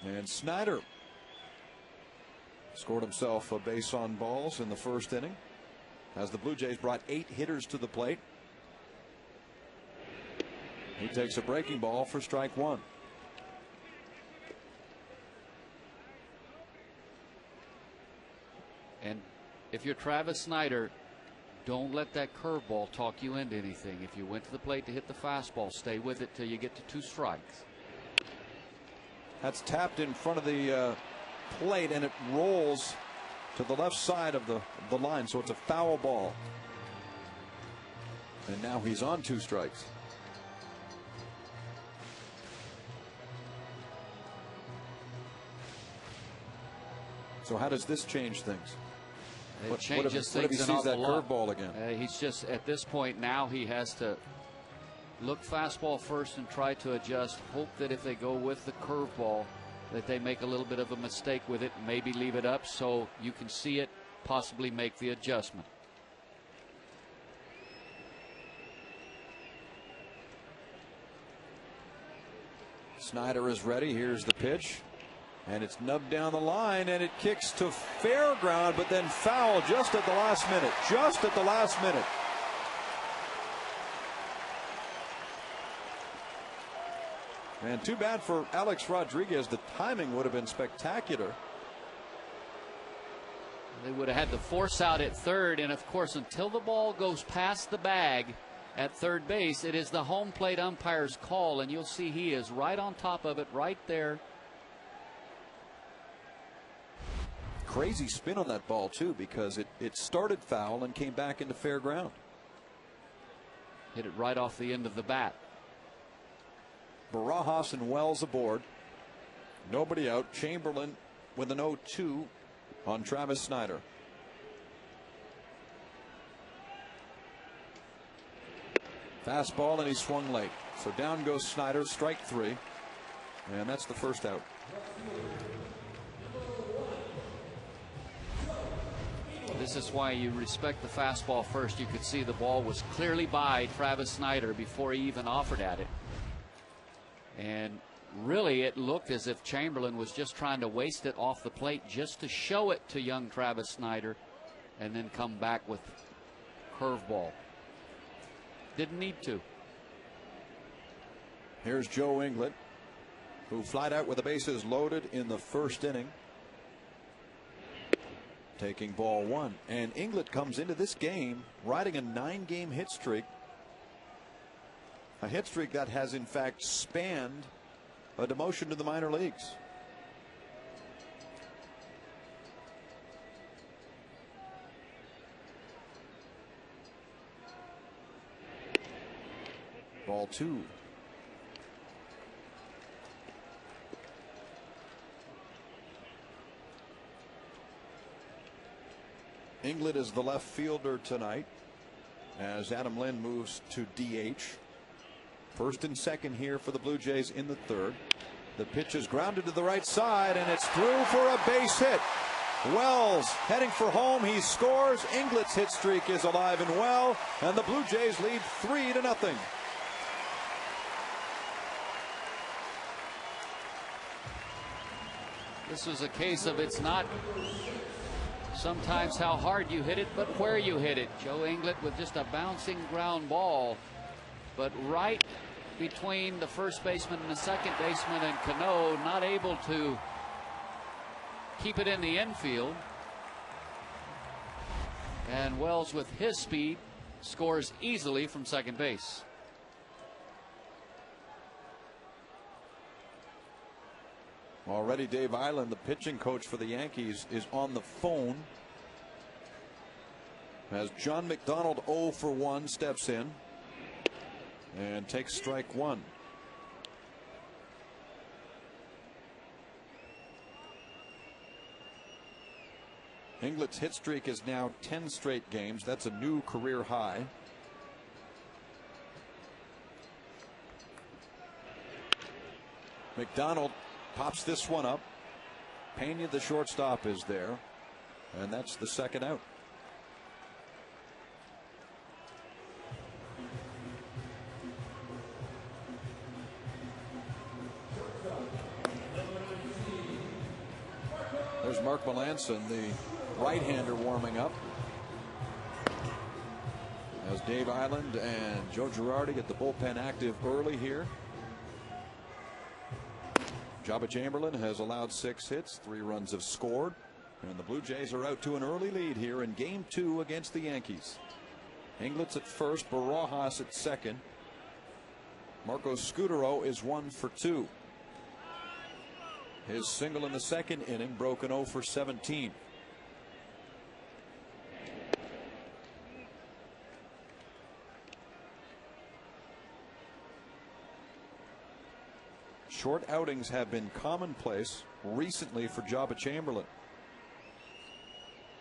And Snyder scored himself a base on balls in the first inning as the Blue Jays brought 8 hitters to the plate. He takes a breaking ball for strike 1. And if you're Travis Snyder, don't let that curveball talk you into anything. If you went to the plate to hit the fastball, stay with it till you get to 2 strikes. That's tapped in front of the plate, and it rolls to the left side of the line, so it's a foul ball. And now he's on 2 strikes. So how does this change things? It changes things. What if he sees that curveball again? He's just, at this point now, he has to look fastball first and try to adjust. Hope that if they go with the curveball, that they make a little bit of a mistake with it, maybe leave it up so you can see it, possibly make the adjustment. Snyder is ready. Here's the pitch. And it's nubbed down the line, and it kicks to fair ground, but then foul just at the last minute. Just at the last minute. And too bad for Alex Rodriguez. The timing would have been spectacular. They would have had to force out at third, and of course, until the ball goes past the bag at third base, it is the home plate umpire's call, and you'll see he is right on top of it, right there. Crazy spin on that ball, too, because it started foul and came back into fair ground. Hit it right off the end of the bat. Barajas and Wells aboard. Nobody out. Chamberlain with an 0-2 on Travis Snyder. Fastball, and he swung late. So down goes Snyder, strike 3. And that's the first out. This is why you respect the fastball first. You could see the ball was clearly by Travis Snyder before he even offered at it. And really, it looked as if Chamberlain was just trying to waste it off the plate just to show it to young Travis Snyder and then come back with curveball. Didn't need to. Here's Joe Inglet, who flied out with the bases loaded in the first inning. Taking ball 1. And Inglet comes into this game riding a 9-game hit streak. A hit streak that has in fact spanned a demotion to the minor leagues. Ball 2. Inglet is the left fielder tonight as Adam Lynn moves to DH. First and second here for the Blue Jays in the third. The pitch is grounded to the right side, and it's through for a base hit. Wells heading for home. He scores. Inglet's hit streak is alive and well, and the Blue Jays lead 3-0. This was a case of it's not sometimes how hard you hit it, but where you hit it. Joe Inglet with just a bouncing ground ball, but right between the first baseman and the second baseman, and Cano not able to keep it in the infield. And Wells, with his speed, scores easily from second base. Already Dave Island, the pitching coach for the Yankees, is on the phone as John McDonald 0 for 1 steps in and takes strike one. Inglet's hit streak is now 10 straight games. That's a new career high. McDonald pops this one up. Pena, the shortstop, is there, and that's the second out. There's Mark Melanson, the right-hander, warming up as Dave Island and Joe Girardi get the bullpen active early here. Jabba Chamberlain has allowed 6 hits, 3 runs have scored, and the Blue Jays are out to an early lead here in Game 2 against the Yankees. Inglet's at first, Barajas at second. Marco Scutaro is 1 for 2. His single in the second inning broke an 0 for 17. Short outings have been commonplace recently for Jabba Chamberlain.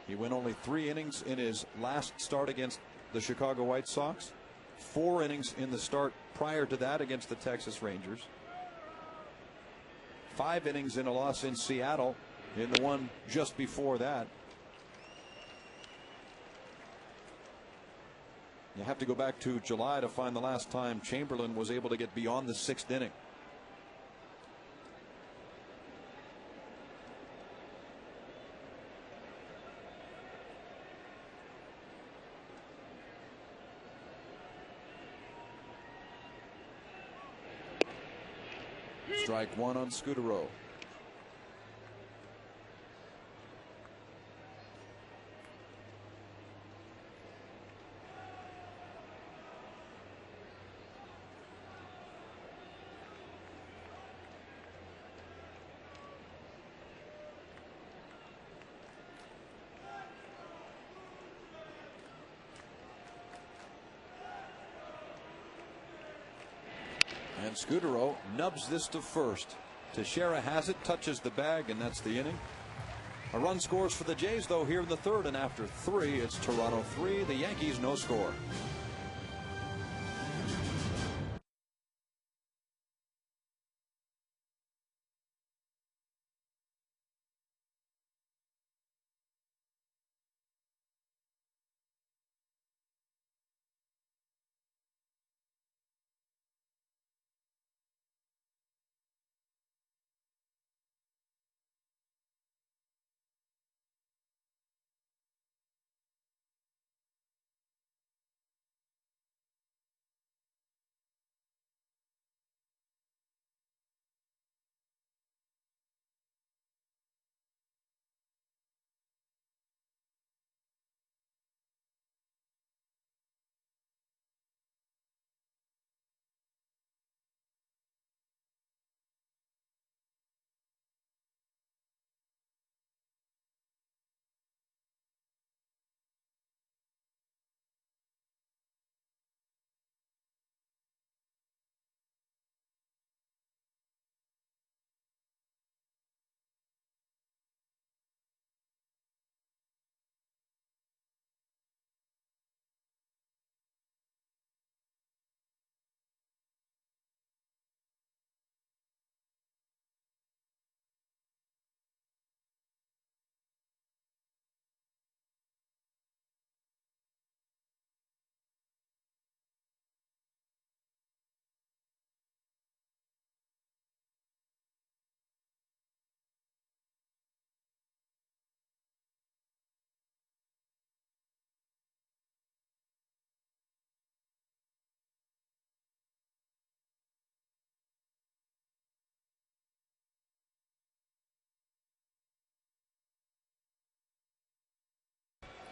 He went only 3 innings in his last start against the Chicago White Sox, 4 innings in the start prior to that against the Texas Rangers, 5 innings in a loss in Seattle in the one just before that. You have to go back to July to find the last time Chamberlain was able to get beyond the 6th inning. Strike one on Scutaro. And Scutaro nubs this to first. Teixeira has it, touches the bag, and that's the inning. A run scores for the Jays, though, here in the third, and after 3, it's Toronto 3, the Yankees no score.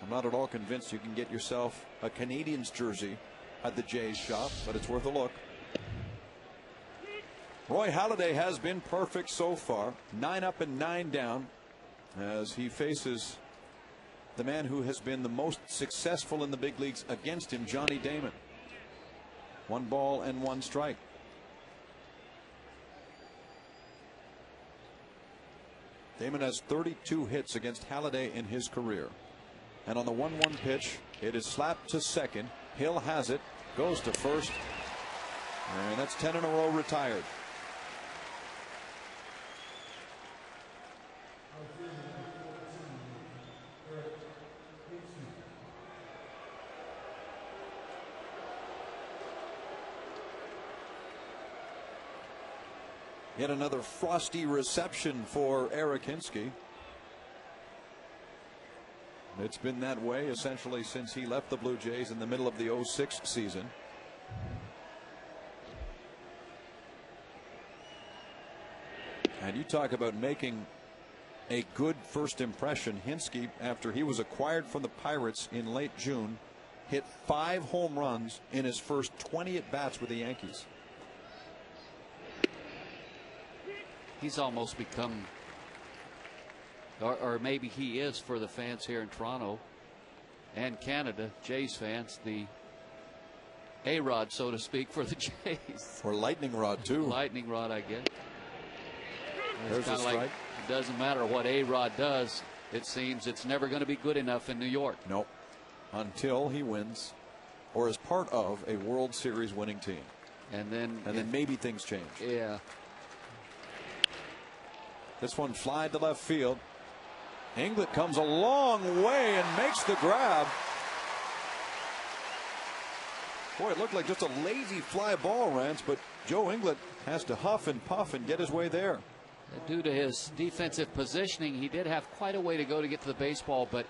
I'm not at all convinced you can get yourself a Canadiens jersey at the Jays shop, but it's worth a look. Roy Halladay has been perfect so far. 9 up and 9 down as he faces the man who has been the most successful in the big leagues against him, Johnny Damon. 1 ball and 1 strike. Damon has 32 hits against Halladay in his career. And on the 1-1 pitch, it is slapped to second. Hill has it, goes to first, and that's 10 in a row retired. Yet another frosty reception for Eric Hinske. It's been that way essentially since he left the Blue Jays in the middle of the 06 season. And you talk about making a good first impression. Hinske, after he was acquired from the Pirates in late June, hit 5 home runs in his first 20 at-bats with the Yankees. He's almost become, or maybe he is for the fans here in Toronto and Canada, Jays fans, the A-Rod, so to speak, for the Jays. Or lightning rod, too. Lightning rod, I guess. There's a strike. Like, it doesn't matter what A-Rod does. It seems it's never going to be good enough in New York. Nope. Until he wins or is part of a World Series winning team. And then maybe things change. Yeah. This one flied to left field. Inglet comes a long way and makes the grab. Boy, it looked like just a lazy fly ball, Rance, but Joe Inglet has to huff and puff and get his way there. Due to his defensive positioning, he did have quite a way to go to get to the baseball, but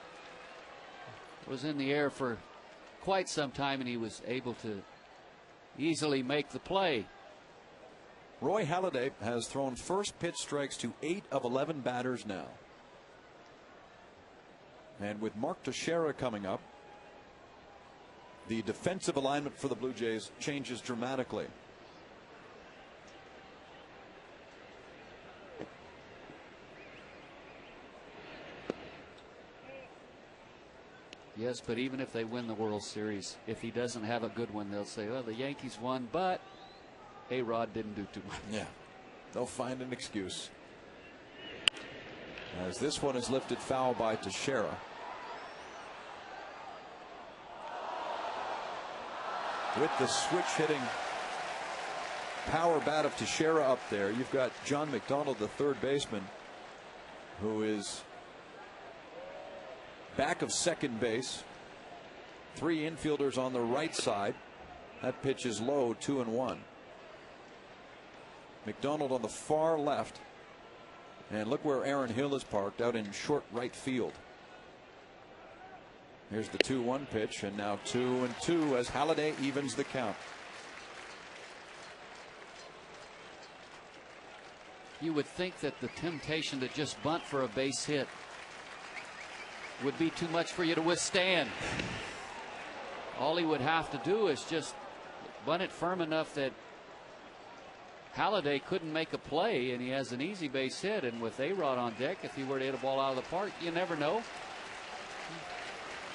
was in the air for quite some time, and he was able to easily make the play. Roy Halladay has thrown first pitch strikes to 8 of 11 batters now. And with Mark Teixeira coming up, the defensive alignment for the Blue Jays changes dramatically. Yes, but even if they win the World Series, if he doesn't have a good one, they'll say, well, the Yankees won, but A-Rod didn't do too much. Yeah, they'll find an excuse. As this one is lifted foul by Teixeira. With the switch hitting power bat of Teixeira up there, you've got John McDonald, the third baseman, who is back of second base. 3 infielders on the right side. That pitch is low, 2-1. McDonald on the far left. And look where Aaron Hill is parked, out in short right field. Here's the 2-1 pitch, and now 2-2 as Halladay evens the count. You would think that the temptation to just bunt for a base hit would be too much for you to withstand. All he would have to do is just bunt it firm enough that Halladay couldn't make a play, and he has an easy base hit. And with A-Rod on deck, if he were to hit a ball out of the park, you never know.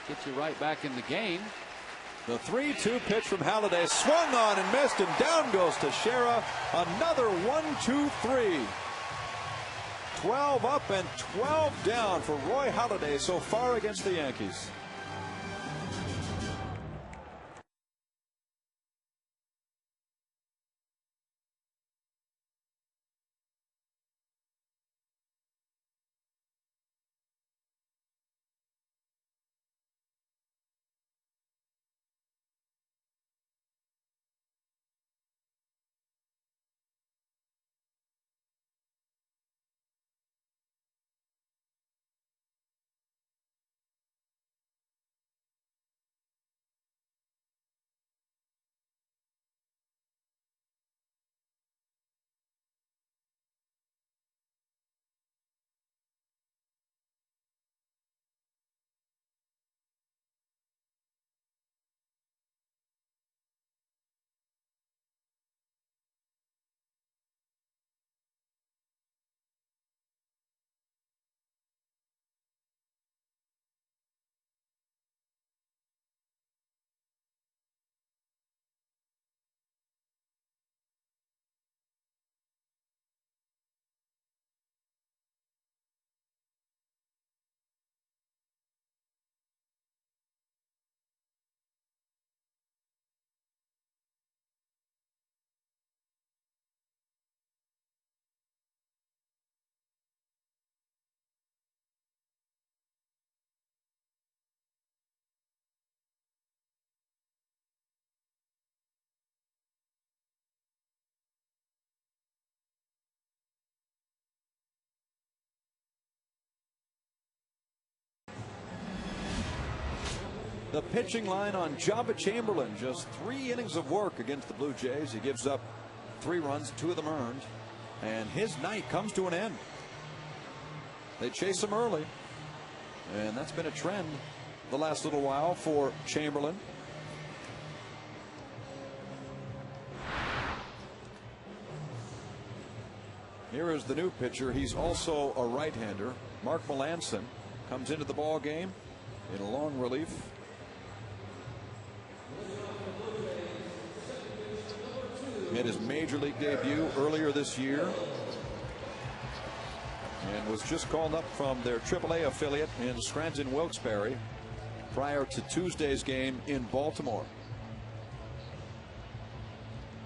Get you right back in the game. The 3-2 pitch from Halladay, swung on and missed, and down goes Teixeira. Another 1-2-3. 12 up and 12 down for Roy Halladay so far against the Yankees. The pitching line on Java Chamberlain. Just 3 innings of work against the Blue Jays. He gives up 3 runs, 2 of them earned. And his night comes to an end. They chase him early. And that's been a trend the last little while for Chamberlain. Here is the new pitcher. He's also a right-hander. Mark Melanson comes into the ball game in a long relief. Made his major league debut earlier this year and was just called up from their AAA affiliate in Scranton Wilkes-Barre prior to Tuesday's game in Baltimore.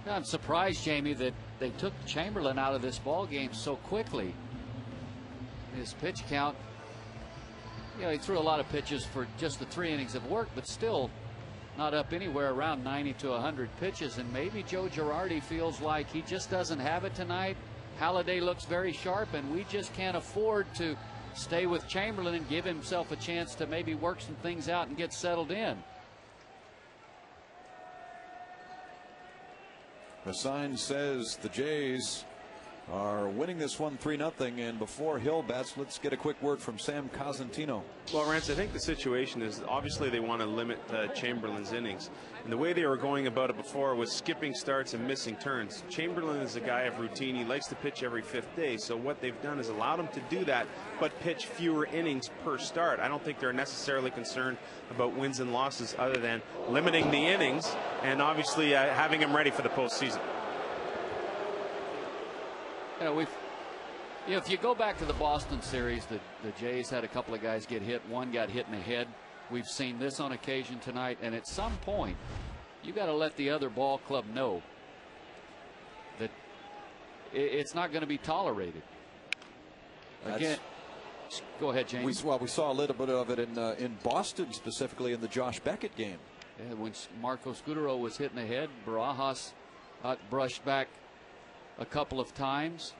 I'm surprised, Jamie, that they took Chamberlain out of this ball game so quickly. His pitch count, he threw a lot of pitches for just the 3 innings of work, but still not up anywhere around 90 to 100 pitches. And maybe Joe Girardi feels like he just doesn't have it tonight. Halladay looks very sharp, and we just can't afford to stay with Chamberlain and give himself a chance to maybe work some things out and get settled in. The sign says the Jays are winning this one 3-0. And before Hill bats, let's get a quick word from Sam Cosentino. Well, Rance, I think the situation is obviously they want to limit Chamberlain's innings. And the way they were going about it before was skipping starts and missing turns. Chamberlain is a guy of routine. He likes to pitch every 5th day. So what they've done is allowed him to do that, but pitch fewer innings per start. I don't think they're necessarily concerned about wins and losses other than limiting the innings and obviously having him ready for the postseason. If you go back to the Boston series, the Jays had a couple of guys get hit. One got hit in the head. We've seen this on occasion tonight, and at some point you got to let the other ball club know that it's not going to be tolerated. Again, go ahead, James. We saw a little bit of it in Boston, specifically in the Josh Beckett game. Yeah, when Marco Scudero was hit in the head, Barajas brushed back a couple of times.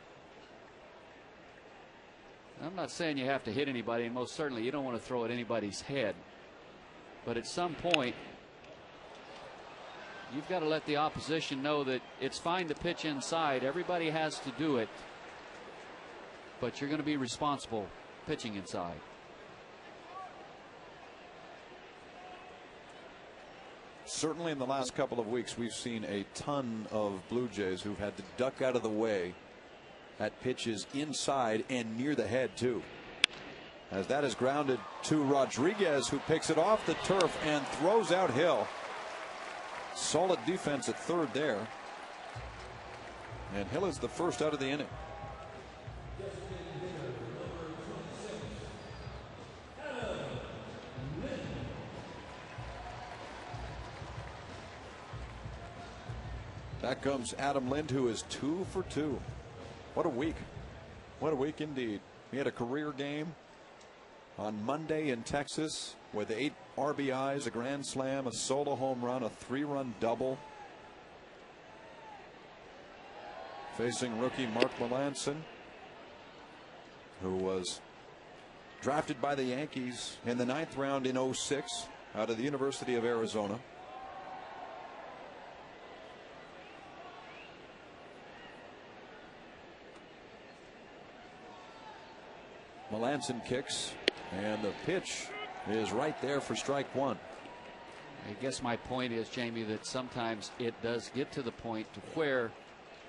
I'm not saying you have to hit anybody, and most certainly you don't want to throw at anybody's head. But at some point, you've got to let the opposition know that it's fine to pitch inside. Everybody has to do it. But you're going to be responsible pitching inside. Certainly in the last couple of weeks, we've seen a ton of Blue Jays who've had to duck out of the way at pitches inside and near the head, too. As that is grounded to Rodriguez, who picks it off the turf and throws out Hill. Solid defense at third there. And Hill is the first out of the inning. Back comes Adam Lind, who is 2 for 2. What a week. What a week indeed. He had a career game on Monday in Texas with 8 RBIs, a grand slam, a solo home run, a 3-run double. Facing rookie Mark Melanson, who was drafted by the Yankees in the 9th round in 06 out of the University of Arizona. Melanson kicks, and the pitch is right there for strike 1. I guess my point is, Jamie, that sometimes it does get to the point to where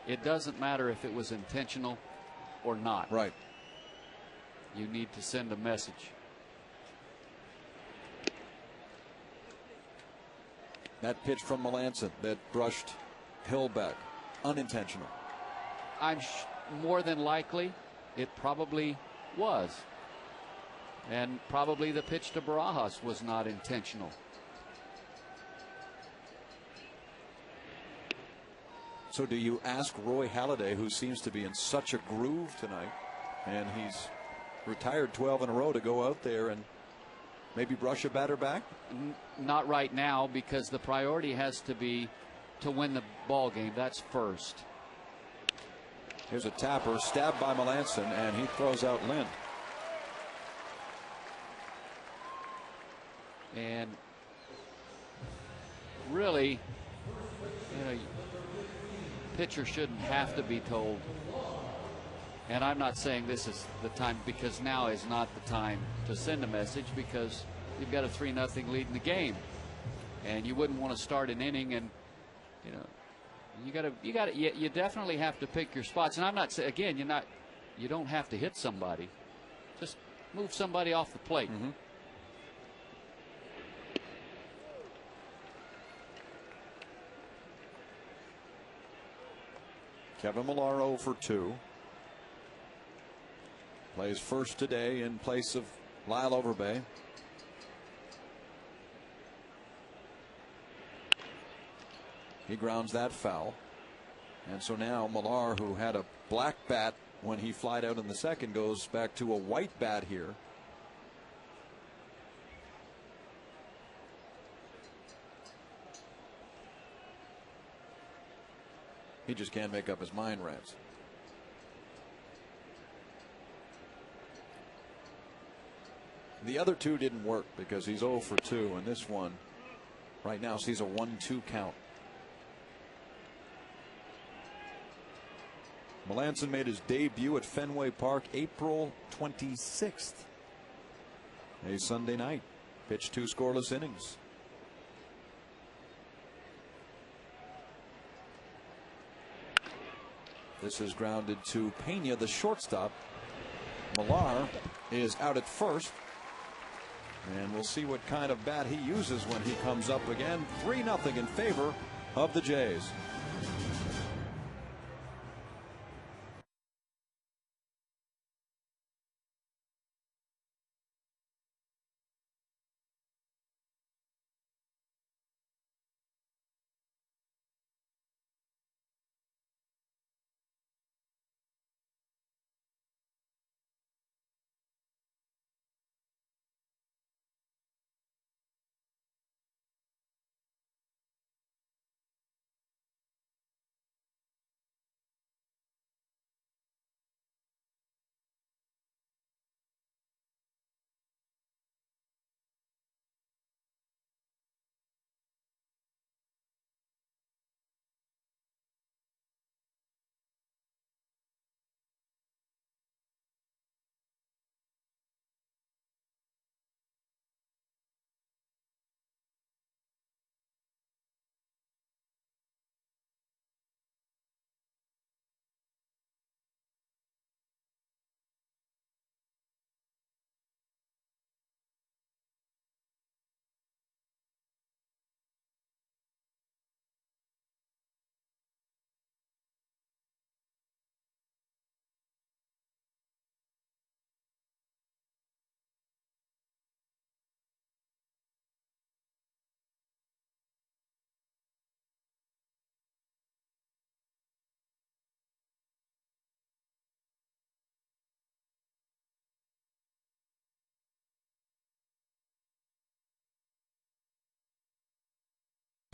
it doesn't matter if it was intentional or not. Right. You need to send a message. That pitch from Melanson that brushed Hill back, unintentional. I'm more than likely it probably was. And probably the pitch to Barajas was not intentional. So do you ask Roy Halladay, who seems to be in such a groove tonight, and he's retired 12 in a row, to go out there and maybe brush a batter back? Not right now, because the priority has to be to win the ball game. That's first. Here's a tapper, stabbed by Melanson, and he throws out Lind. And really, pitcher shouldn't have to be told. And I'm not saying this is the time, because now is not the time to send a message, because you've got a 3-0 lead in the game, and you wouldn't want to start an inning, and you definitely have to pick your spots. And I'm not saying, again, you don't have to hit somebody, just move somebody off the plate. Kevin Millar 0 for 2. Plays first today in place of Lyle Overbay. He grounds that foul. And so now Millar, who had a black bat when he flied out in the second, goes back to a white bat here. He just can't make up his mind, Reds. The other two didn't work because he's 0 for 2, and this one right now sees a 1-2 count. Melanson made his debut at Fenway Park April 26th, a Sunday night. Pitched 2 scoreless innings. This is grounded to Pena, the shortstop. Millar is out at first. And we'll see what kind of bat he uses when he comes up again. 3-0 in favor of the Jays.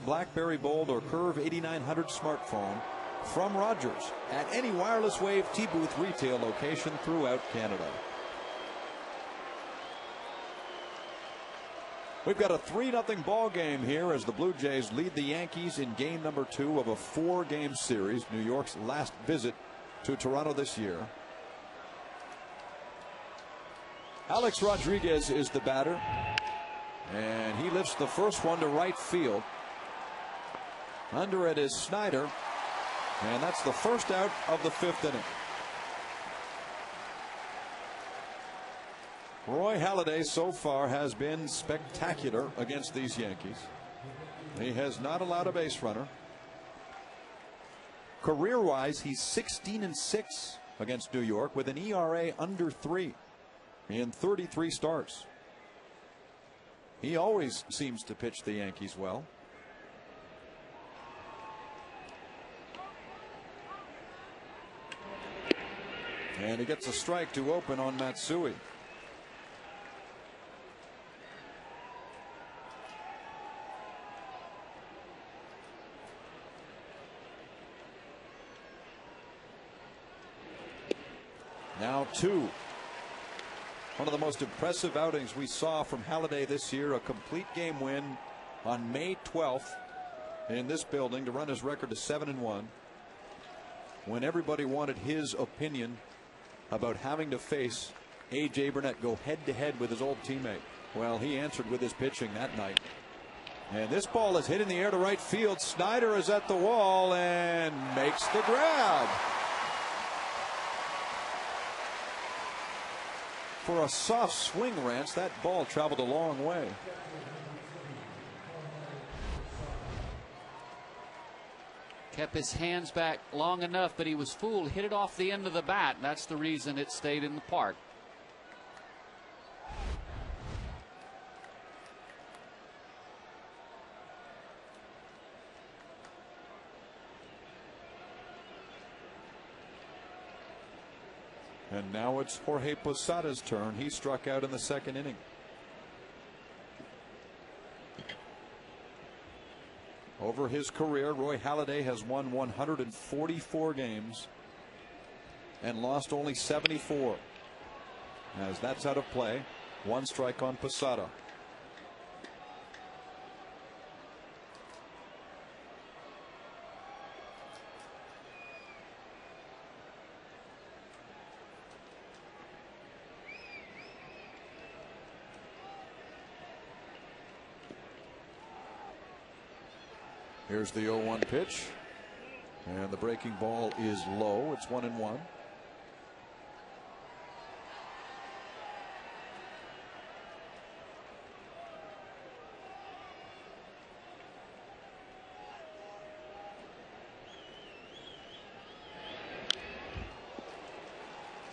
BlackBerry Bold or Curve 8900 smartphone from Rogers at any Wireless Wave T-Booth retail location throughout Canada. We've got a 3-0 ball game here as the Blue Jays lead the Yankees in game number 2 of a 4-game series, New York's last visit to Toronto this year. Alex Rodriguez is the batter, and he lifts the first one to right field. Under it is Snyder, and that's the first out of the 5th inning. Roy Halladay so far has been spectacular against these Yankees. He has not allowed a base runner. Career-wise, he's 16-6 against New York with an ERA under 3 in 33 starts. He always seems to pitch the Yankees well. And he gets a strike to open on Matsui. Now 2. One of the most impressive outings we saw from Halladay this year, a complete game win on May 12th in this building to run his record to 7-1 when everybody wanted his opinion about having to face A.J. Burnett, go head-to-head with his old teammate. Well, he answered with his pitching that night. And this ball is hit in the air to right field. Snyder is at the wall and makes the grab. For a soft swing, Rance, that ball traveled a long way. Kept his hands back long enough, but he was fooled. Hit it off the end of the bat. That's the reason it stayed in the park. And now it's Jorge Posada's turn. He struck out in the second inning. Over his career, Roy Halladay has won 144 games and lost only 74. As that's out of play, one strike on Posada. Here's the 0-1 pitch, and the breaking ball is low. It's 1-1.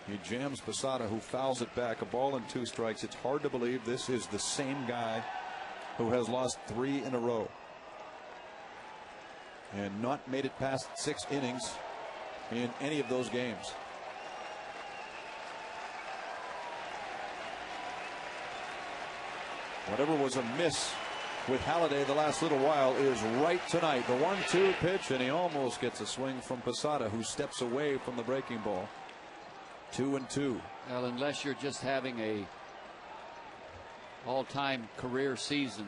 He jams Posada, who fouls it back. A ball and 2 strikes. It's hard to believe this is the same guy who has lost 3 in a row and not made it past 6 innings in any of those games. Whatever was amiss with Halladay the last little while is right tonight. The 1-2 pitch, and he almost gets a swing from Posada, who steps away from the breaking ball. 2-2. Well, unless you're just having a all-time career season,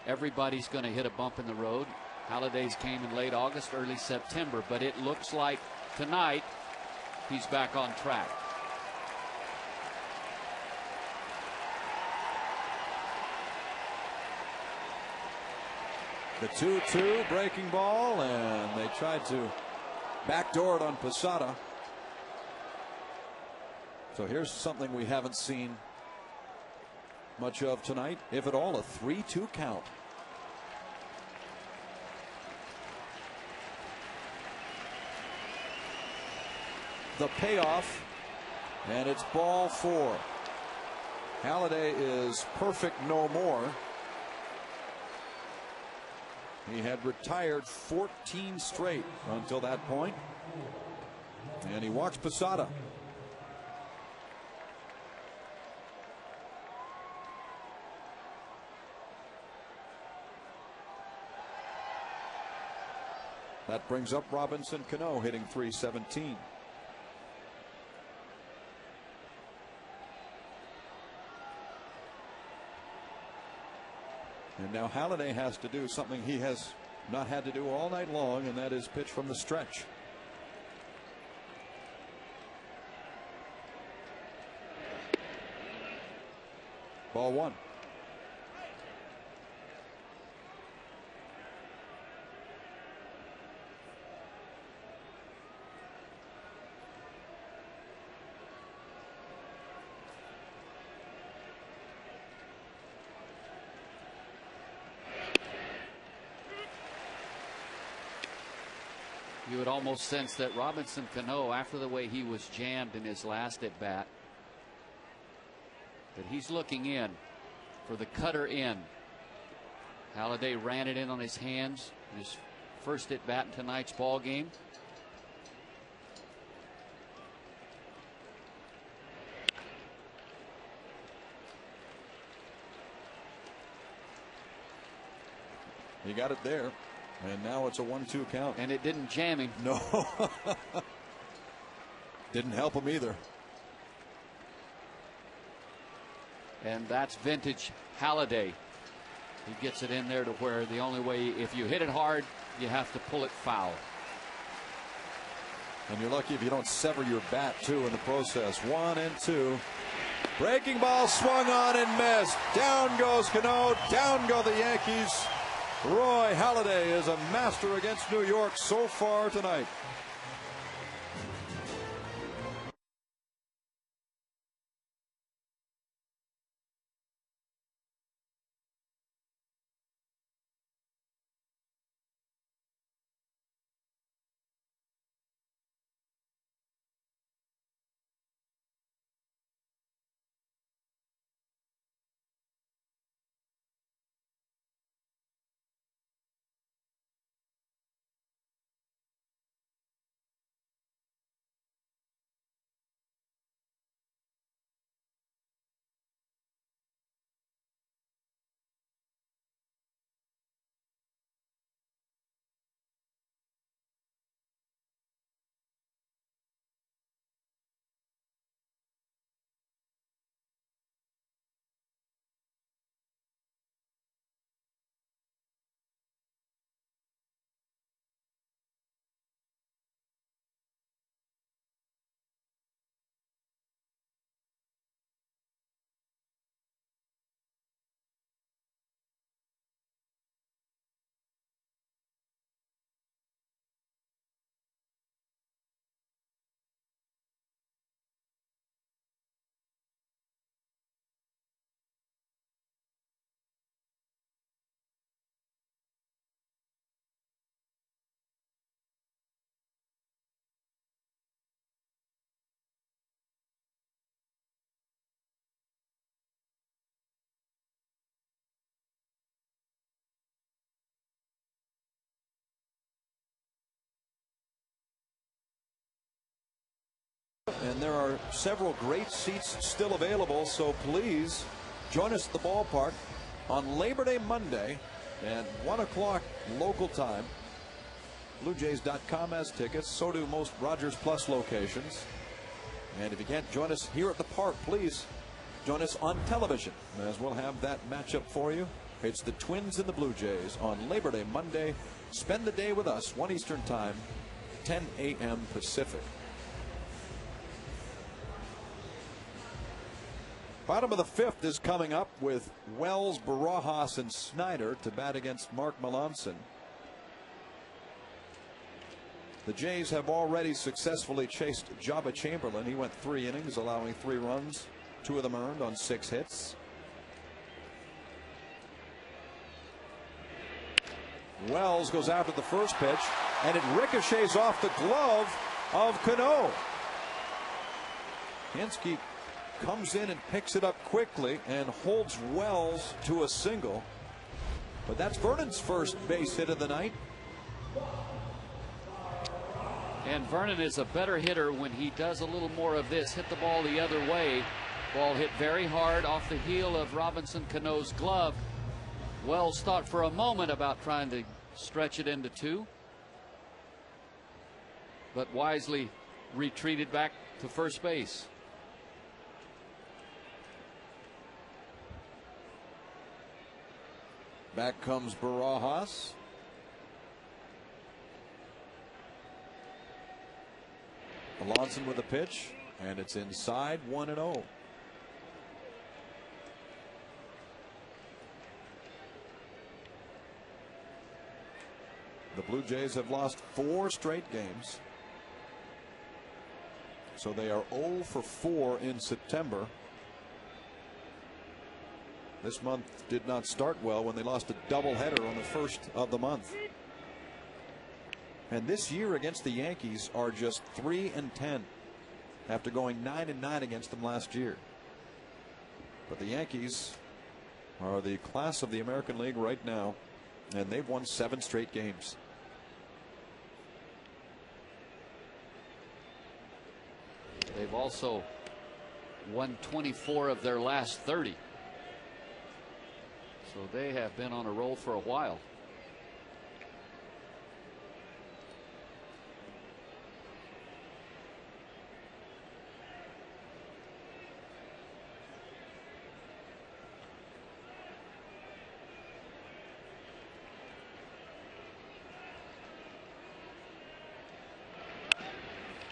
everybody's going to hit a bump in the road. Halladay's came in late August, early September, but it looks like tonight he's back on track. The 2-2 breaking ball, and they tried to backdoor it on Posada. So here's something we haven't seen much of tonight, if at all. A 3-2 count. The payoff, and it's ball 4. Halladay is perfect no more. He had retired 14 straight until that point, and he walks Posada. That brings up Robinson Cano, hitting .317. And now Halladay has to do something he has not had to do all night long, and that is pitch from the stretch. Ball 1. You would almost sense that Robinson Cano, after the way he was jammed in his last at bat, that he's looking in for the cutter in. Halladay ran it in on his hands in his first at bat in tonight's ball game. He got it there. And now it's a 1-2 count. And it didn't jam him. No. Didn't help him either. And that's vintage Halladay. He gets it in there to where the only way, if you hit it hard, you have to pull it foul. And you're lucky if you don't sever your bat, too, in the process. 1-2. Breaking ball swung on and missed. Down goes Cano. Down go the Yankees. Roy Halladay is a master against New York so far tonight. And there are several great seats still available, so please join us at the ballpark on Labor Day Monday at 1 o'clock local time. BlueJays.com has tickets. So do most Rogers Plus locations. And if you can't join us here at the park, please join us on television, as we'll have that matchup for you. It's the Twins and the Blue Jays on Labor Day Monday. Spend the day with us, 1 Eastern Time, 10 a.m. Pacific. Bottom of the fifth is coming up with Wells, Barajas, and Snyder to bat against Mark Melanson. The Jays have already successfully chased Jabba Chamberlain. He went 3 innings, allowing 3 runs, 2 of them earned on 6 hits. Wells goes after the first pitch, and it ricochets off the glove of Cano. Hensky comes in and picks it up quickly and holds Wells to a single. But that's Vernon's first base hit of the night. And Vernon is a better hitter when he does a little more of this. Hit the ball the other way. Ball hit very hard off the heel of Robinson Cano's glove. Wells thought for a moment about trying to stretch it into 2, but wisely retreated back to first base. Back comes Barajas. Melanson with a pitch, and it's inside, 1-0. The Blue Jays have lost 4 straight games, so they are 0 for 4 in September. This month did not start well when they lost a doubleheader on the first of the month. And this year against the Yankees are just 3-10 after going 9-9 against them last year. But the Yankees are the class of the American League right now, and they've won 7 straight games. They've also won 24 of their last 30. So they have been on a roll for a while.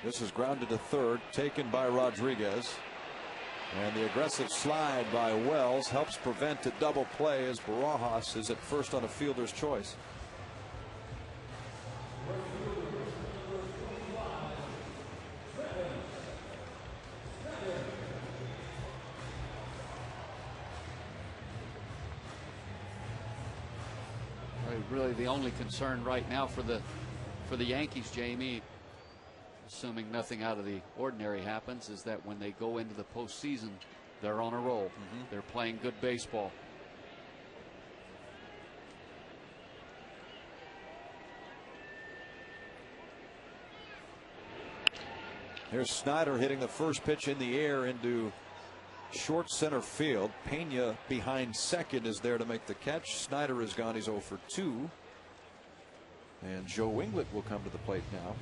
This is grounded to third, taken by Rodriguez. And the aggressive slide by Wells helps prevent a double play as Barajas is at first on a fielder's choice. Really the only concern right now for the Yankees, Jamie, assuming nothing out of the ordinary happens, is that when they go into the postseason, they're on a roll. They're playing good baseball. Here's Snyder hitting the first pitch in the air into short center field. Pena behind second is there to make the catch. Snyder is gone. He's 0 for 2. And Joe Inglet will come to the plate now.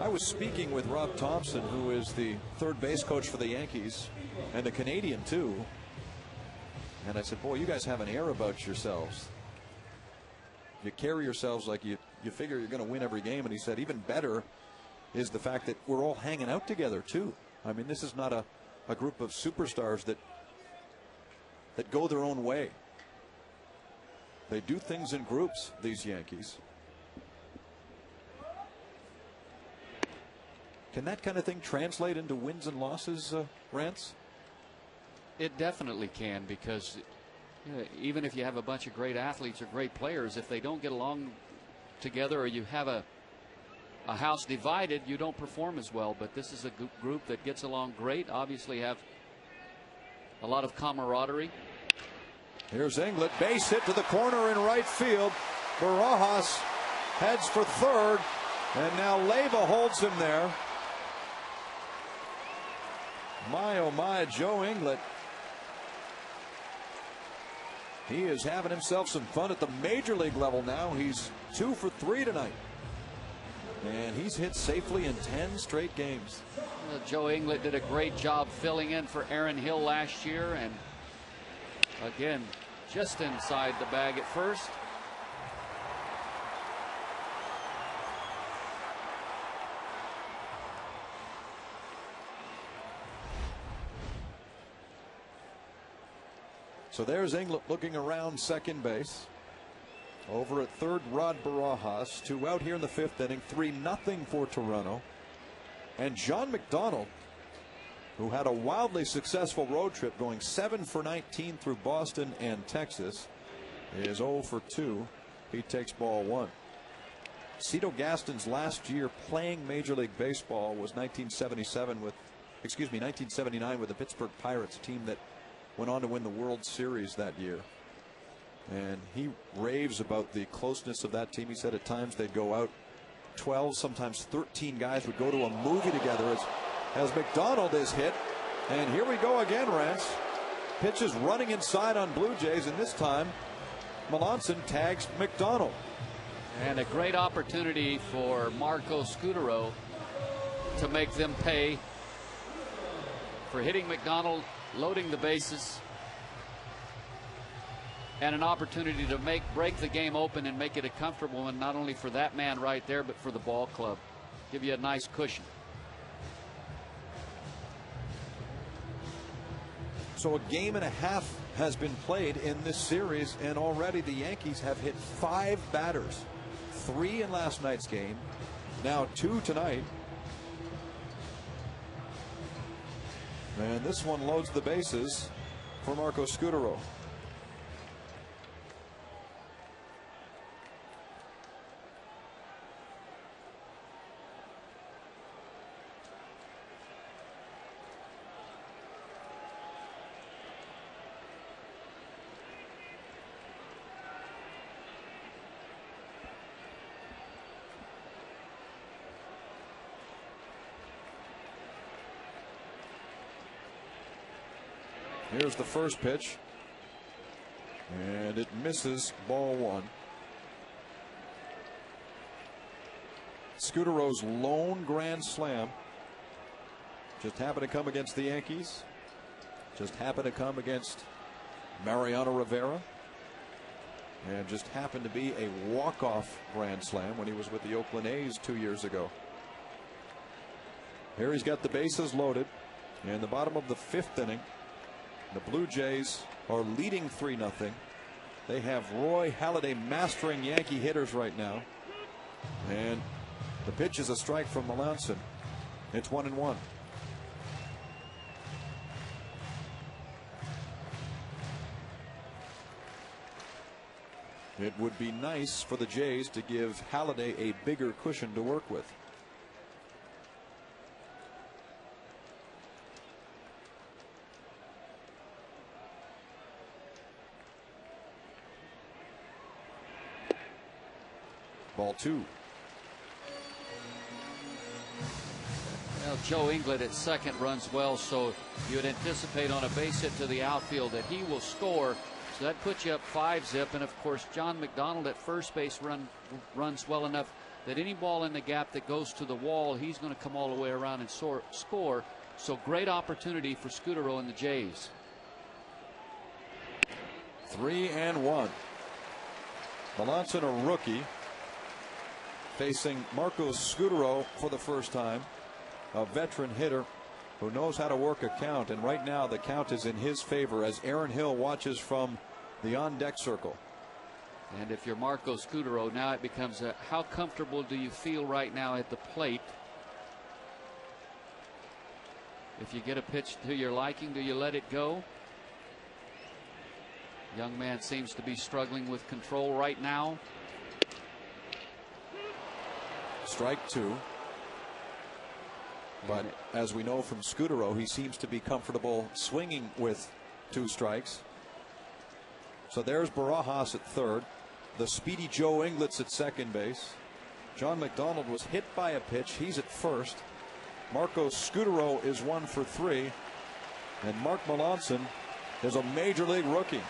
I was speaking with Rob Thompson, who is the third base coach for the Yankees and a Canadian too. And I said, boy, you guys have an air about yourselves. You carry yourselves like you figure you're going to win every game. And he said even better is the fact that we're all hanging out together too. I mean, this is not a group of superstars that go their own way. They do things in groups, these Yankees. Can that kind of thing translate into wins and losses, Rance? It definitely can, because even if you have a bunch of great athletes or great players, if they don't get along together, or you have a house divided, you don't perform as well. But this is a group that gets along great, obviously have a lot of camaraderie. Here's Inglet, base hit to the corner in right field. Barajas heads for third, and now Leyva holds him there. My, oh my, Joe Inglet. He is having himself some fun at the major league level now. He's 2 for 3 tonight. And he's hit safely in 10 straight games. Joe Inglet did a great job filling in for Aaron Hill last year, and again, just inside the bag at first. So there's Inglet looking around second base. Over at third, Rod Barajas. 2 out here in the 5th inning. 3-0 for Toronto. And John McDonald, who had a wildly successful road trip going 7 for 19 through Boston and Texas, is 0 for 2. He takes ball 1. Cito Gaston's last year playing Major League Baseball was 1979 with the Pittsburgh Pirates, a team that went on to win the World Series that year. And he raves about the closeness of that team. He said at times they'd go out 12, sometimes 13 guys would go to a movie together as McDonald is hit. And here we go again, Rance. Pitches running inside on Blue Jays, and this time Melanson tags McDonald. And a great opportunity for Marco Scutaro to make them pay for hitting McDonald, loading the bases, and an opportunity to break the game open and make it a comfortable one, not only for that man right there, but for the ball club. Give you a nice cushion. So a game and a half has been played in this series, and already the Yankees have hit 5 batters. 3 in last night's game, now 2 tonight. And this one loads the bases for Marco Scutaro. Here's the first pitch, and it misses, ball 1. Scutaro's lone grand slam just happened to come against the Yankees, just happened to come against Mariano Rivera, and just happened to be a walk-off grand slam when he was with the Oakland A's 2 years ago. Here he's got the bases loaded in the bottom of the 5th inning. The Blue Jays are leading 3-0. They have Roy Halladay mastering Yankee hitters right now. And the pitch is a strike from Melanson. It's 1-1. It would be nice for the Jays to give Halladay a bigger cushion to work with. Ball 2. Well, Joe Inglet at second runs well, so you'd anticipate on a base hit to the outfield that he will score. So that puts you up 5-zip, and of course John McDonald at first base runs well enough that any ball in the gap that goes to the wall, he's going to come all the way around and score. So great opportunity for Scutaro and the Jays. 3-1. Melanson, a rookie, facing Marcos Scutaro for the first time, a veteran hitter who knows how to work a count, and right now the count is in his favor as Aaron Hill watches from the on-deck circle. And if you're Marcos Scutaro, now it becomes how comfortable do you feel right now at the plate? If you get a pitch to your liking, do you let it go? Young man seems to be struggling with control right now. Strike 2. But as we know from Scutaro, he seems to be comfortable swinging with 2 strikes. So there's Barajas at third. The speedy Joe Inglet's at second base. John McDonald was hit by a pitch. He's at first. Marcos Scutaro is 1 for 3. And Mark Melanson is a major league rookie.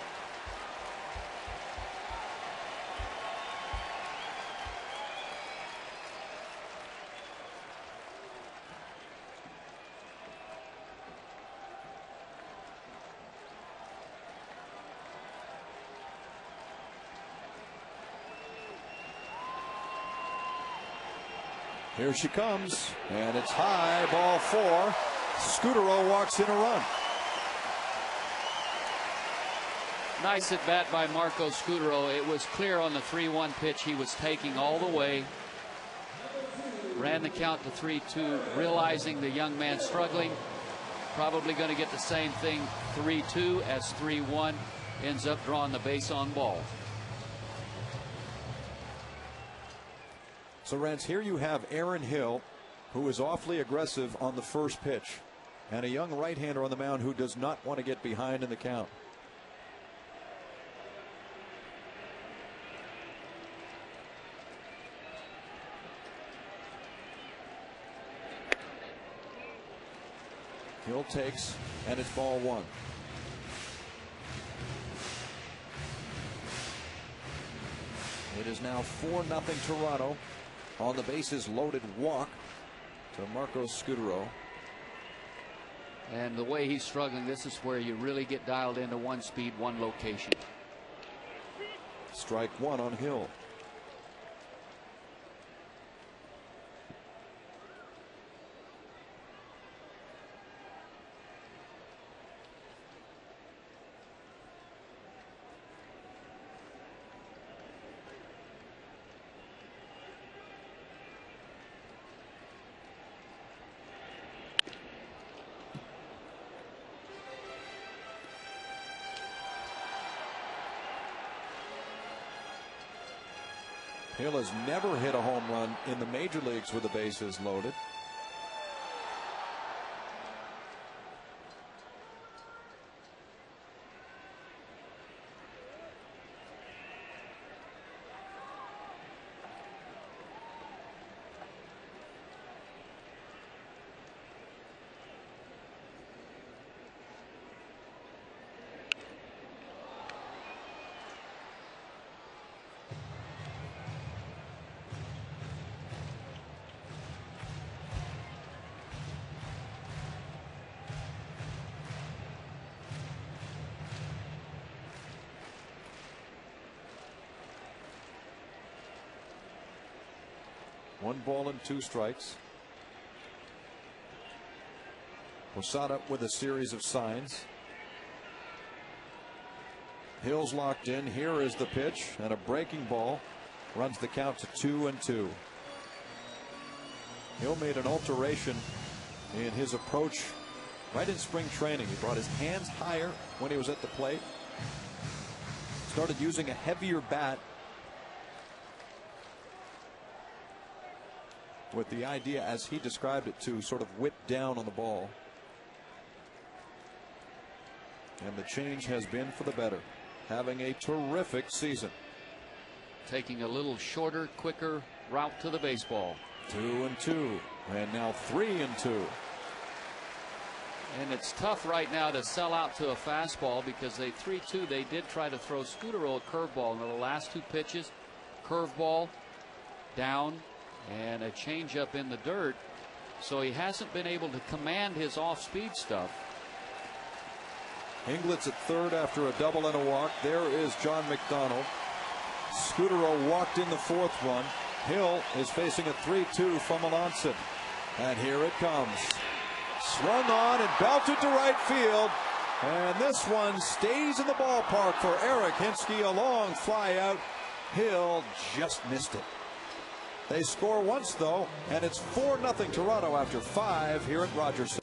Here she comes, and it's high, ball 4. Scutaro walks in a run. Nice at bat by Marcos Scutaro. It was clear on the 3-1 pitch he was taking all the way. Ran the count to 3-2, realizing the young man struggling. Probably going to get the same thing 3-2 as 3-1. Ends up drawing the base on ball. So, Rance, here you have Aaron Hill, who is awfully aggressive on the first pitch, and a young right-hander on the mound who does not want to get behind in the count. Hill takes, and it's ball 1. It is now 4-0 Toronto. On the bases loaded walk to Marcos Scutaro. And the way he's struggling, this is where you really get dialed into one speed, one location. Strike 1 on Hill. Hill has never hit a home run in the major leagues with the bases loaded. One ball and 2 strikes. Posada with a series of signs. Hill's locked in. Here is the pitch, and a breaking ball runs the count to 2-2. Hill made an alteration in his approach right in spring training. He brought his hands higher when he was at the plate. Started using a heavier bat with the idea, as he described it, to sort of whip down on the ball. And the change has been for the better. Having a terrific season. Taking a little shorter, quicker route to the baseball. 2-2, and now 3-2. And it's tough right now to sell out to a fastball because they 3-2. They did try to throw Scudero a curveball in the last two pitches. Curveball down and a changeup in the dirt. So he hasn't been able to command his off-speed stuff. Inglett's at third after a double and a walk. There is John McDonald. Scudero walked in the fourth run. Hill is facing a 3-2 from Melanson. And here it comes. Swung on and belted to right field. And this one stays in the ballpark for Eric Hinsky. A long fly out. Hill just missed it. They score once, though, and it's 4-0 Toronto after 5 here at Rogers Center.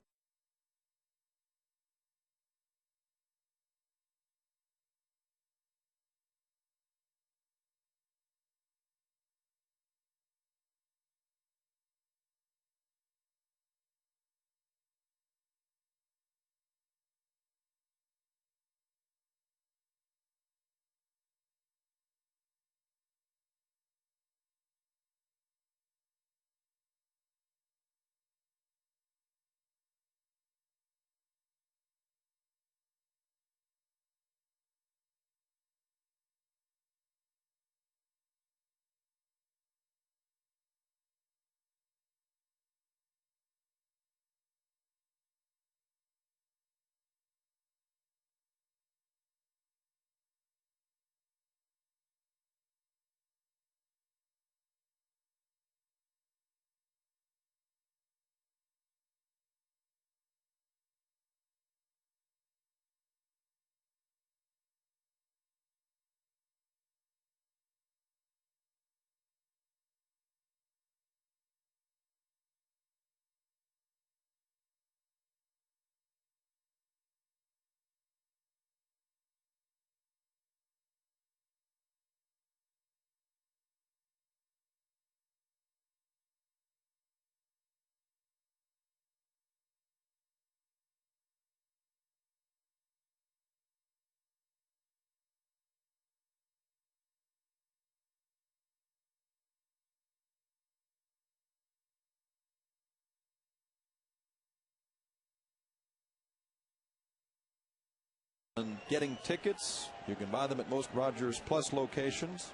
And getting tickets, you can buy them at most Rogers Plus locations.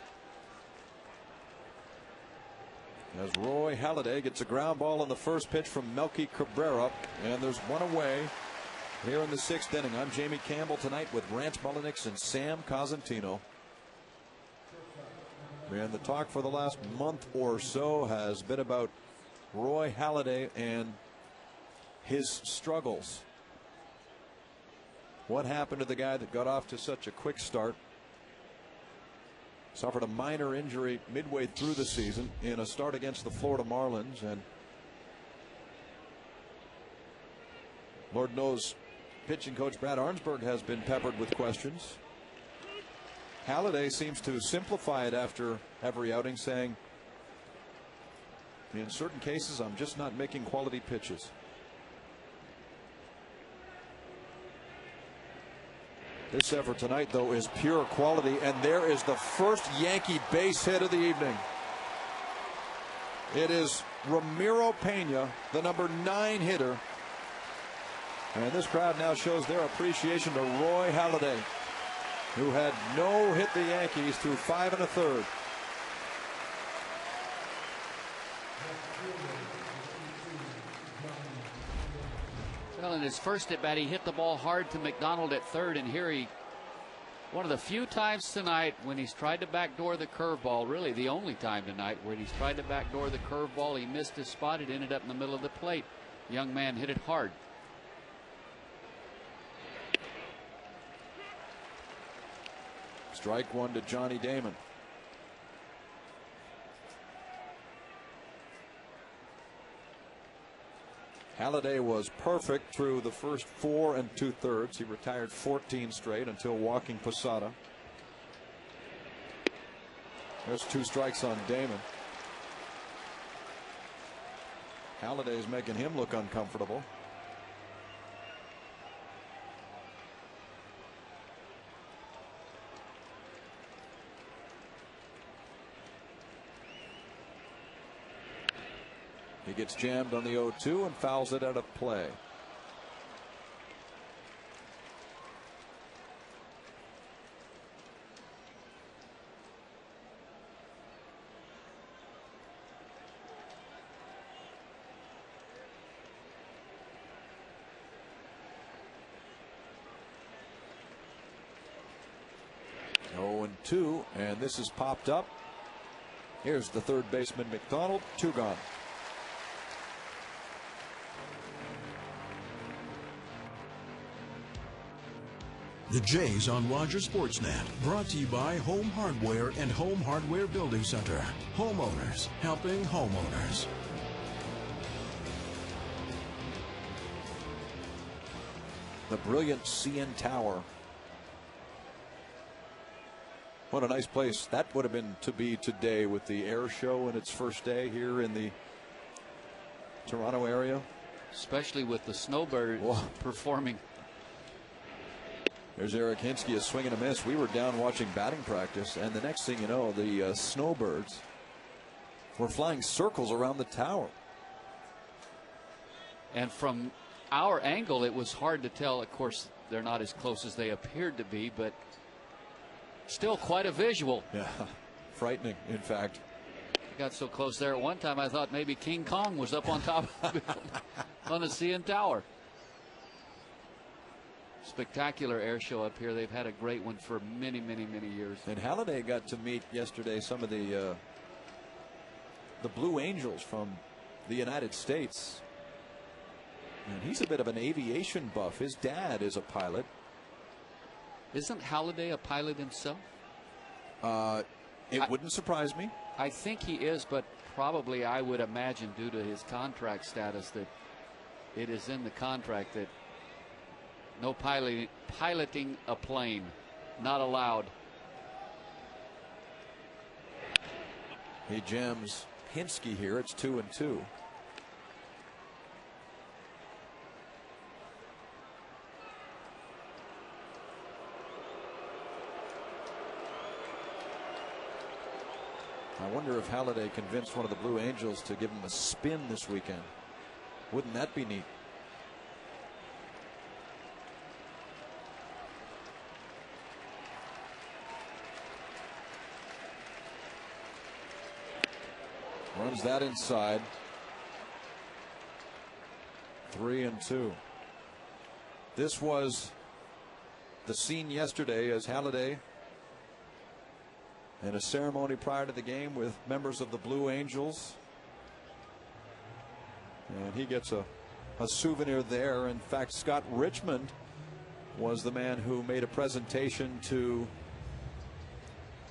As Roy Halladay gets a ground ball on the first pitch from Melky Cabrera, and there's one away here in the 6th inning. I'm Jamie Campbell tonight with Rance Mullenix and Sam Cosentino. And the talk for the last month or so has been about Roy Halladay and his struggles. What happened to the guy that got off to such a quick start? Suffered a minor injury midway through the season in a start against the Florida Marlins, and Lord knows pitching coach Brad Arnsberg has been peppered with questions. Halladay seems to simplify it after every outing, saying, in certain cases, I'm just not making quality pitches. This effort tonight, though, is pure quality, and there is the first Yankee base hit of the evening. It is Ramiro Pena, the number 9 hitter. And this crowd now shows their appreciation to Roy Halladay, who had no-hit the Yankees through 5 1/3. Well, in his first at bat, he hit the ball hard to McDonald at third, and here he, one of the few times tonight when he's tried to backdoor the curveball, really the only time tonight where he's tried to backdoor the curveball, he missed his spot. It ended up in the middle of the plate. The young man hit it hard. Strike one to Johnny Damon. Halladay was perfect through the first 4 2/3. He retired 14 straight until walking Posada. There's 2 strikes on Damon. Halladay's making him look uncomfortable. He gets jammed on the 0-2 and fouls it out of play. Oh, and 2, and this is popped up. Here's the third baseman, McDonald. 2 gone. The Jays on Rogers Sportsnet, brought to you by Home Hardware and Home Hardware Building Center. Homeowners helping homeowners. The brilliant CN Tower. What a nice place that would have been to be today with the air show in its first day here in the Toronto area. Especially with the Snowbirds performing. There's Eric Hinsky, a swing and a miss. We were down watching batting practice, and the next thing you know, the Snowbirds were flying circles around the tower. And from our angle, it was hard to tell. Of course, they're not as close as they appeared to be, but still quite a visual. Yeah, frightening, in fact. I got so close there at one time, I thought maybe King Kong was up on top of it on the CN Tower. Spectacular air show up here. They've had a great one for many, many, many years. And Halladay got to meet yesterday some of the Blue Angels from the United States. And he's a bit of an aviation buff. His dad is a pilot. Isn't Halladay a pilot himself? It wouldn't surprise me. I think he is, but probably I would imagine due to his contract status that it is in the contract that no piloting a plane, not allowed. He jams Hinsky here. It's 2-2. I wonder if Halladay convinced one of the Blue Angels to give him a spin this weekend. Wouldn't that be neat? Runs that inside. 3-2. This was the scene yesterday as Halladay, in a ceremony prior to the game with members of the Blue Angels. And he gets a souvenir there. In fact, Scott Richmond was the man who made a presentation to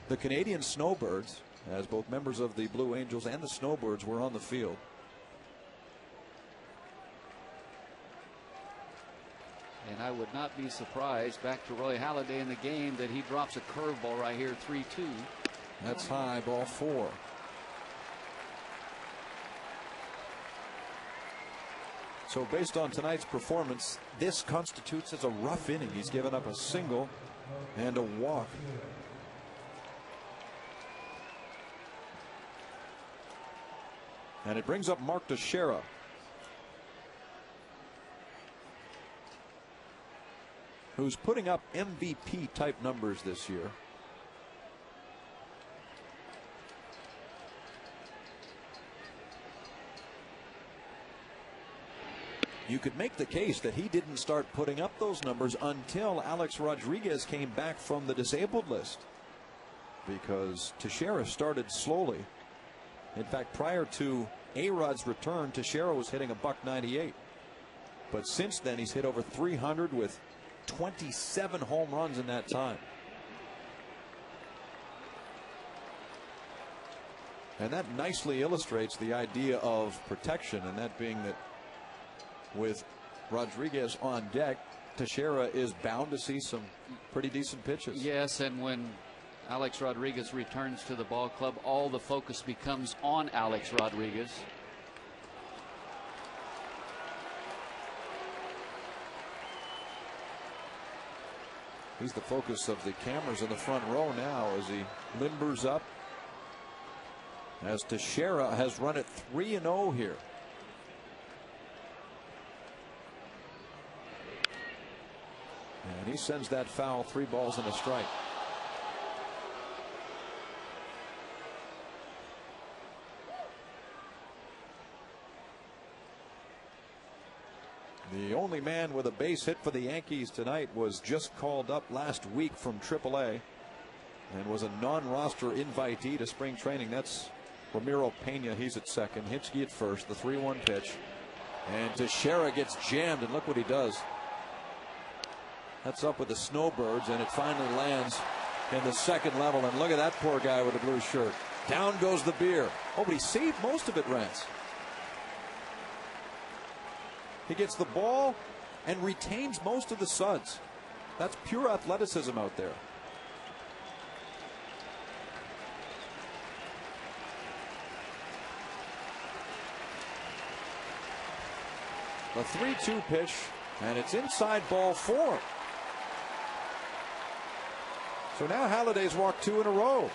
the Canadian Snowbirds, as both members of the Blue Angels and the Snowbirds were on the field. And I would not be surprised, back to Roy Halladay in the game, that he drops a curveball right here, 3-2. That's high, ball 4. So based on tonight's performance, this constitutes as a rough inning. He's given up a single and a walk. And it brings up Mark Teixeira. Who's putting up MVP type numbers this year. You could make the case that he didn't start putting up those numbers until Alex Rodriguez came back from the disabled list, because Teixeira started slowly. In fact, prior to A-Rod's return, Teixeira was hitting $198. But since then, he's hit over 300 with 27 home runs in that time. And that nicely illustrates the idea of protection, and that being that with Rodriguez on deck, Teixeira is bound to see some pretty decent pitches. Yes, and when Alex Rodriguez returns to the ball club, all the focus becomes on Alex Rodriguez. He's the focus of the cameras in the front row now as he limbers up. As Teixeira has run it 3-0 here. And he sends that foul, 3 balls and a strike. The only man with a base hit for the Yankees tonight was just called up last week from AAA and was a non-roster invitee to spring training. That's Ramiro Pena. He's at second. Hinsky at first. The 3-1 pitch. And Teixeira gets jammed, and look what he does. That's up with the Snowbirds, and it finally lands in the second level. And look at that poor guy with the blue shirt. Down goes the beer. Oh, but he saved most of it, Rance. He gets the ball and retains most of the suds. That's pure athleticism out there. The 3-2 pitch, and it's inside ball 4. So now Halliday's walked 2 in a row.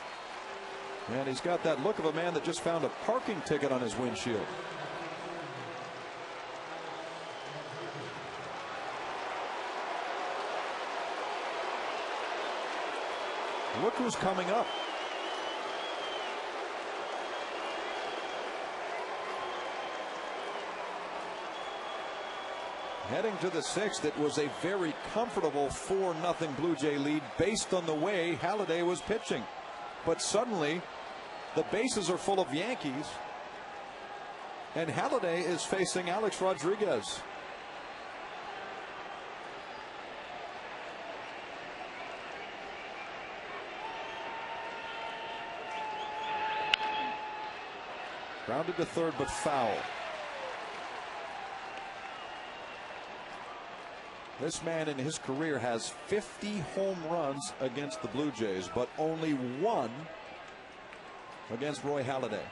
And he's got that look of a man that just found a parking ticket on his windshield. Look who's coming up. Heading to the 6th, it was a very comfortable 4-0 Blue Jay lead based on the way Halladay was pitching. But suddenly, the bases are full of Yankees, and Halladay is facing Alex Rodriguez. Grounded to third, but foul. This man in his career has 50 home runs against the Blue Jays, but only 1 against Roy Halladay.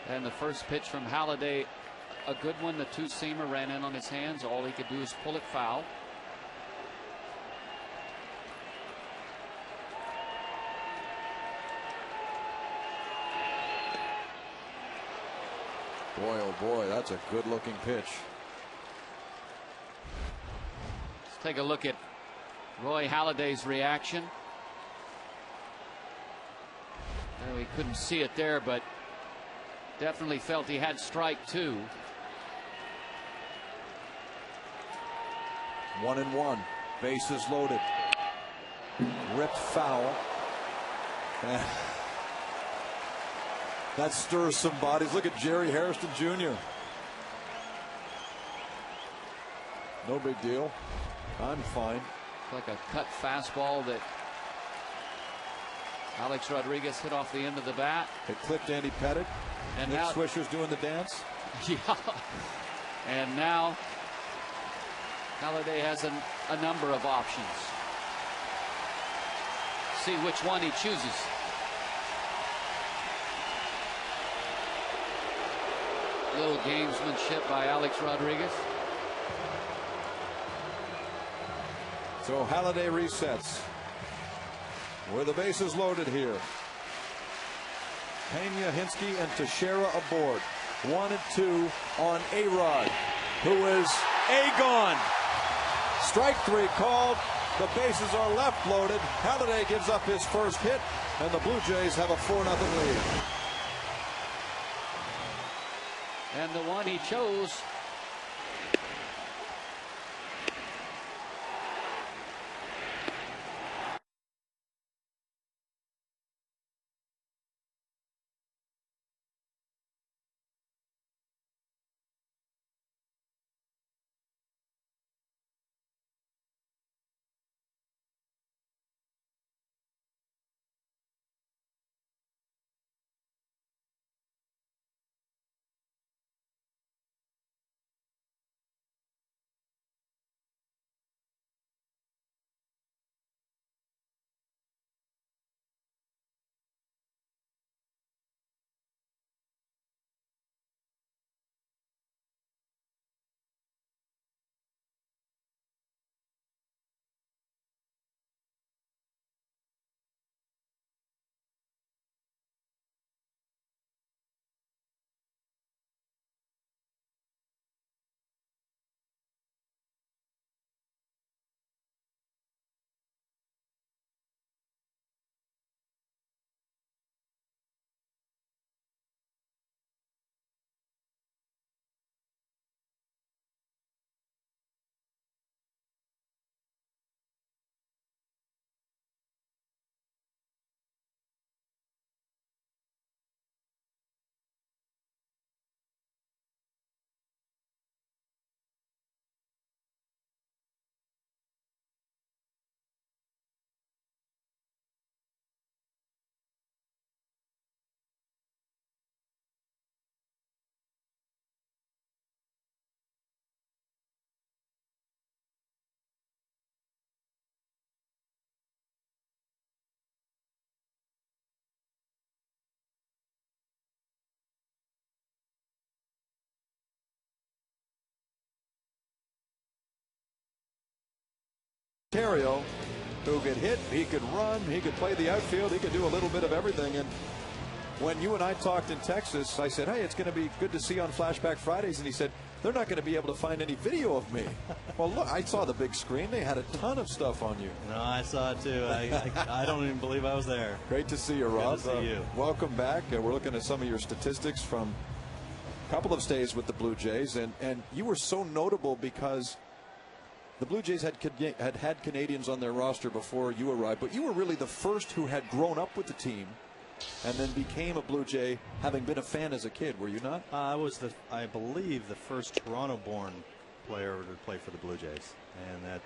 And the first pitch from Halladay, a good one. The 2-seamer ran in on his hands. All he could do is pull it foul. Boy, oh boy, that's a good looking pitch. Let's take a look at Roy Halladay's reaction. Well, we couldn't see it there, but definitely felt he had strike 2. 1-1. Bases loaded. Ripped foul. That stirs some bodies. Look at Jerry Hairston Jr. No big deal. I'm fine. Like a cut fastball that Alex Rodriguez hit off the end of the bat. It clipped Andy Pettit. And Nick now Swisher's doing the dance. Yeah. And now Halladay has a number of options. See which one he chooses. Little gamesmanship by Alex Rodriguez. So Halladay resets. With the bases loaded here. Pena, Hinsky, and Teixeira aboard. 1-2 on A-Rod, who is A-gone. Strike 3 called. The bases are left loaded. Halladay gives up his first hit, and the Blue Jays have a 4-0 lead. And the one he chose Ontario, who could hit, he could run, he could play the outfield, he could do a little bit of everything. And when you and I talked in Texas, I said, hey, it's going to be good to see on Flashback Fridays. And he said, they're not going to be able to find any video of me. Well, look, I saw the big screen. They had a ton of stuff on you. No, I saw it too. I don't even believe I was there. Great to see you, Rob. Good to see you. Welcome back. We're looking at some of your statistics from a couple of stays with the Blue Jays. And you were so notable because the Blue Jays had Canadians on their roster before you arrived, but you were really the first who had grown up with the team and then became a Blue Jay, having been a fan as a kid, were you not? I was, I believe, the first Toronto-born player to play for the Blue Jays, and that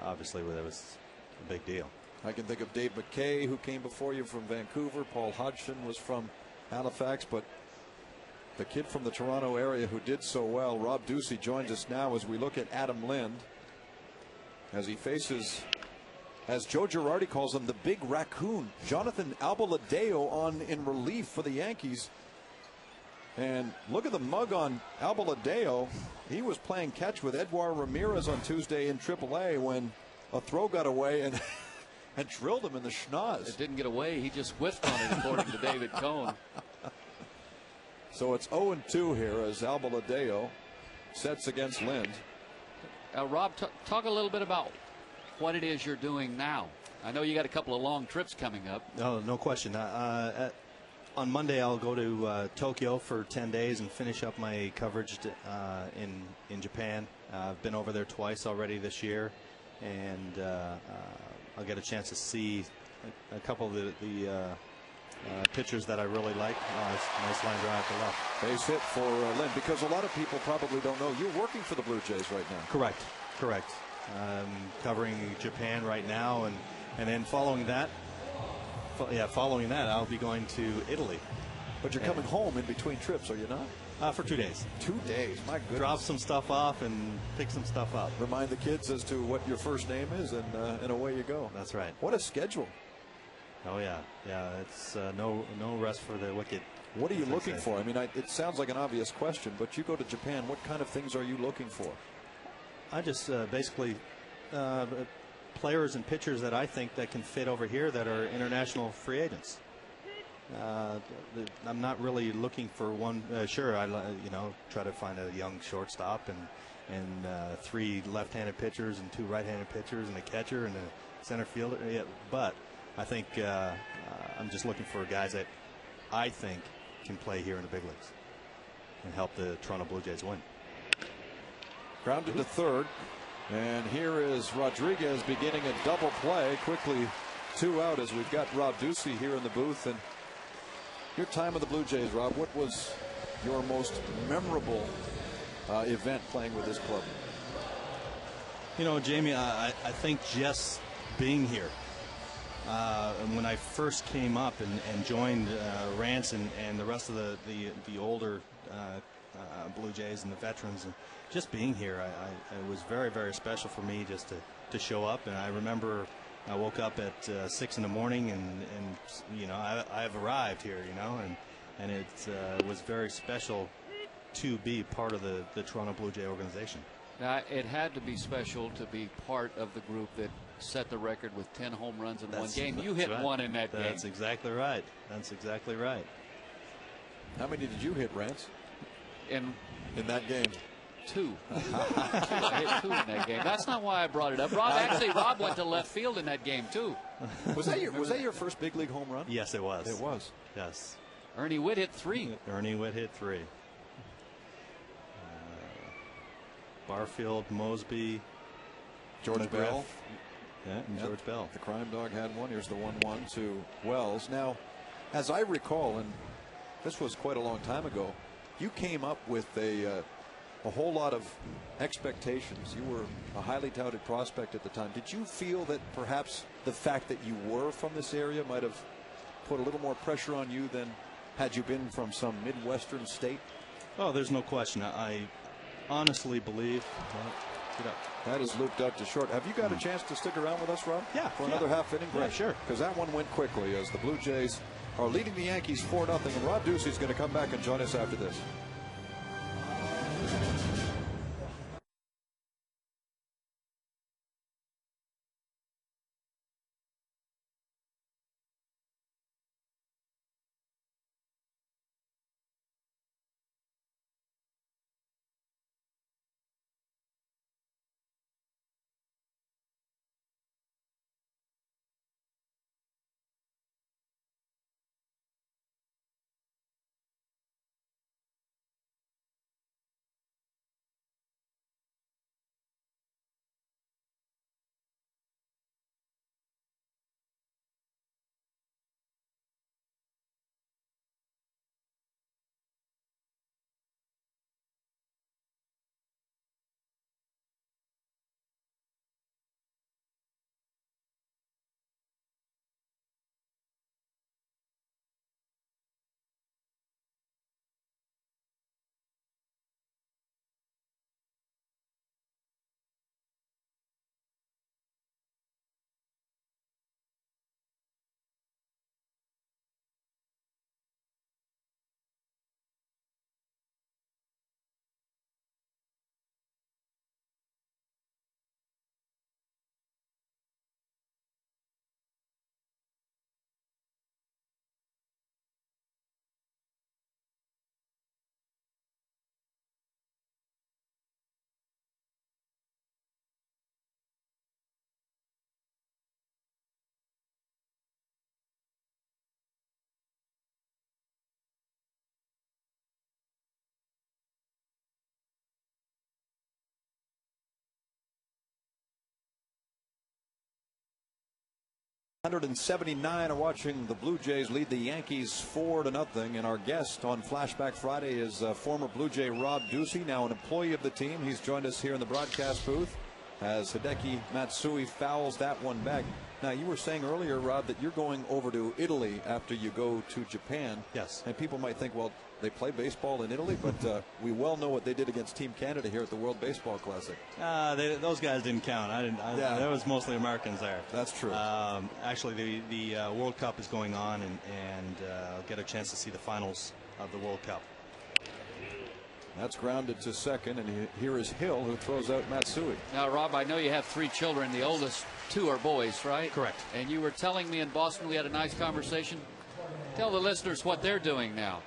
obviously that was a big deal. I can think of Dave McKay, who came before you from Vancouver. Paul Hodgson was from Halifax, but the kid from the Toronto area who did so well, Rob Ducey, joins us now as we look at Adam Lind as he faces, as Joe Girardi calls him, the big raccoon, Jonathan Albaladeo, on in relief for the Yankees. And look at the mug on Albaladeo. He was playing catch with Edouard Ramirez on Tuesday in AAA when a throw got away and drilled him in the schnoz. It didn't get away. He just whiffed on it, according to David Cohn. So it's 0-2 here as Albaladeo sets against Lind. Rob, talk a little bit about what it is you're doing now. I know you got a couple of long trips coming up. No question. On Monday, I'll go to Tokyo for 10 days and finish up my coverage in Japan. I've been over there twice already this year, and I'll get a chance to see a couple of the pitchers that I really like. Nice line drive to left. Base hit for Lind, because a lot of people probably don't know you're working for the Blue Jays right now. Correct. Covering Japan right now, and then following that, I'll be going to Italy. But you're coming home in between trips, are you not? For 2 days. 2 days, my goodness. Drop some stuff off and pick some stuff up. Remind the kids as to what your first name is, and away you go. That's right. What a schedule. Oh yeah. It's no rest for the wicked. What are you looking for? I mean, it sounds like an obvious question, but you go to Japan. What kind of things are you looking for? I just basically players and pitchers that I think that can fit over here that are international free agents. I'm not really looking for one. Sure, I try to find a young shortstop and 3 left-handed pitchers and 2 right-handed pitchers and a catcher and a center fielder. Yeah, but I think I'm just looking for guys that I think can play here in the big leagues and help the Toronto Blue Jays win. Grounded to third, and here is Rodriguez beginning a double play. Quickly 2 out as we've got Rob Ducey here in the booth. And your time with the Blue Jays, Rob, what was your most memorable event playing with this club? You know, Jamie, I think just being here. When I first came up and joined Rance and the rest of the older Blue Jays and the veterans, and just being here, it was very, very special for me just to show up. And I remember I woke up at 6 in the morning, and I've arrived here, and it was very special to be part of the Toronto Blue Jay organization. Now, it had to be special to be part of the group that set the record with 10 home runs in one game. You hit right. 1 in that game. That's exactly right. That's exactly right. How many did you hit, Rance? In that game? 2. I hit 2 in that game. That's not why I brought it up. Rob went to left field in that game too. Was that your first big league home run? Yes, it was. It was. Yes. Ernie Witt hit 3. Ernie Witt hit 3. Barfield, Mosby, George Bell. Yeah, and George Bell. The Crime Dog had one. Here's the 1-1 to Wells. Now, as I recall, and this was quite a long time ago, you came up with a whole lot of expectations. You were a highly touted prospect at the time. Did you feel that perhaps the fact that you were from this area might have put a little more pressure on you than had you been from some Midwestern state? Oh, there's no question. I honestly believe. That is looped up to short. Have you got a chance to stick around with us, Rob? Yeah. For another half inning? Yeah, sure. Because that one went quickly as the Blue Jays are leading the Yankees 4-0. And Rob Ducey is going to come back and join us after this. 179 are watching the Blue Jays lead the Yankees 4-0. And our guest on Flashback Friday is former Blue Jay Rob Ducey, now an employee of the team. He's joined us here in the broadcast booth as Hideki Matsui fouls that one back. Now, you were saying earlier, Rob, that you're going over to Italy after you go to Japan. Yes. And people might think, well, they play baseball in Italy, but we well know what they did against Team Canada here at the World Baseball Classic. Those guys didn't count. There was mostly Americans there. That's true. Actually, the World Cup is going on, and I'll get a chance to see the finals of the World Cup. That's grounded to second, and here is Hill, who throws out Matsui. Now, Rob, I know you have 3 children. The oldest 2 are boys, right? Correct. And you were telling me in Boston we had a nice conversation. Tell the listeners what they're doing now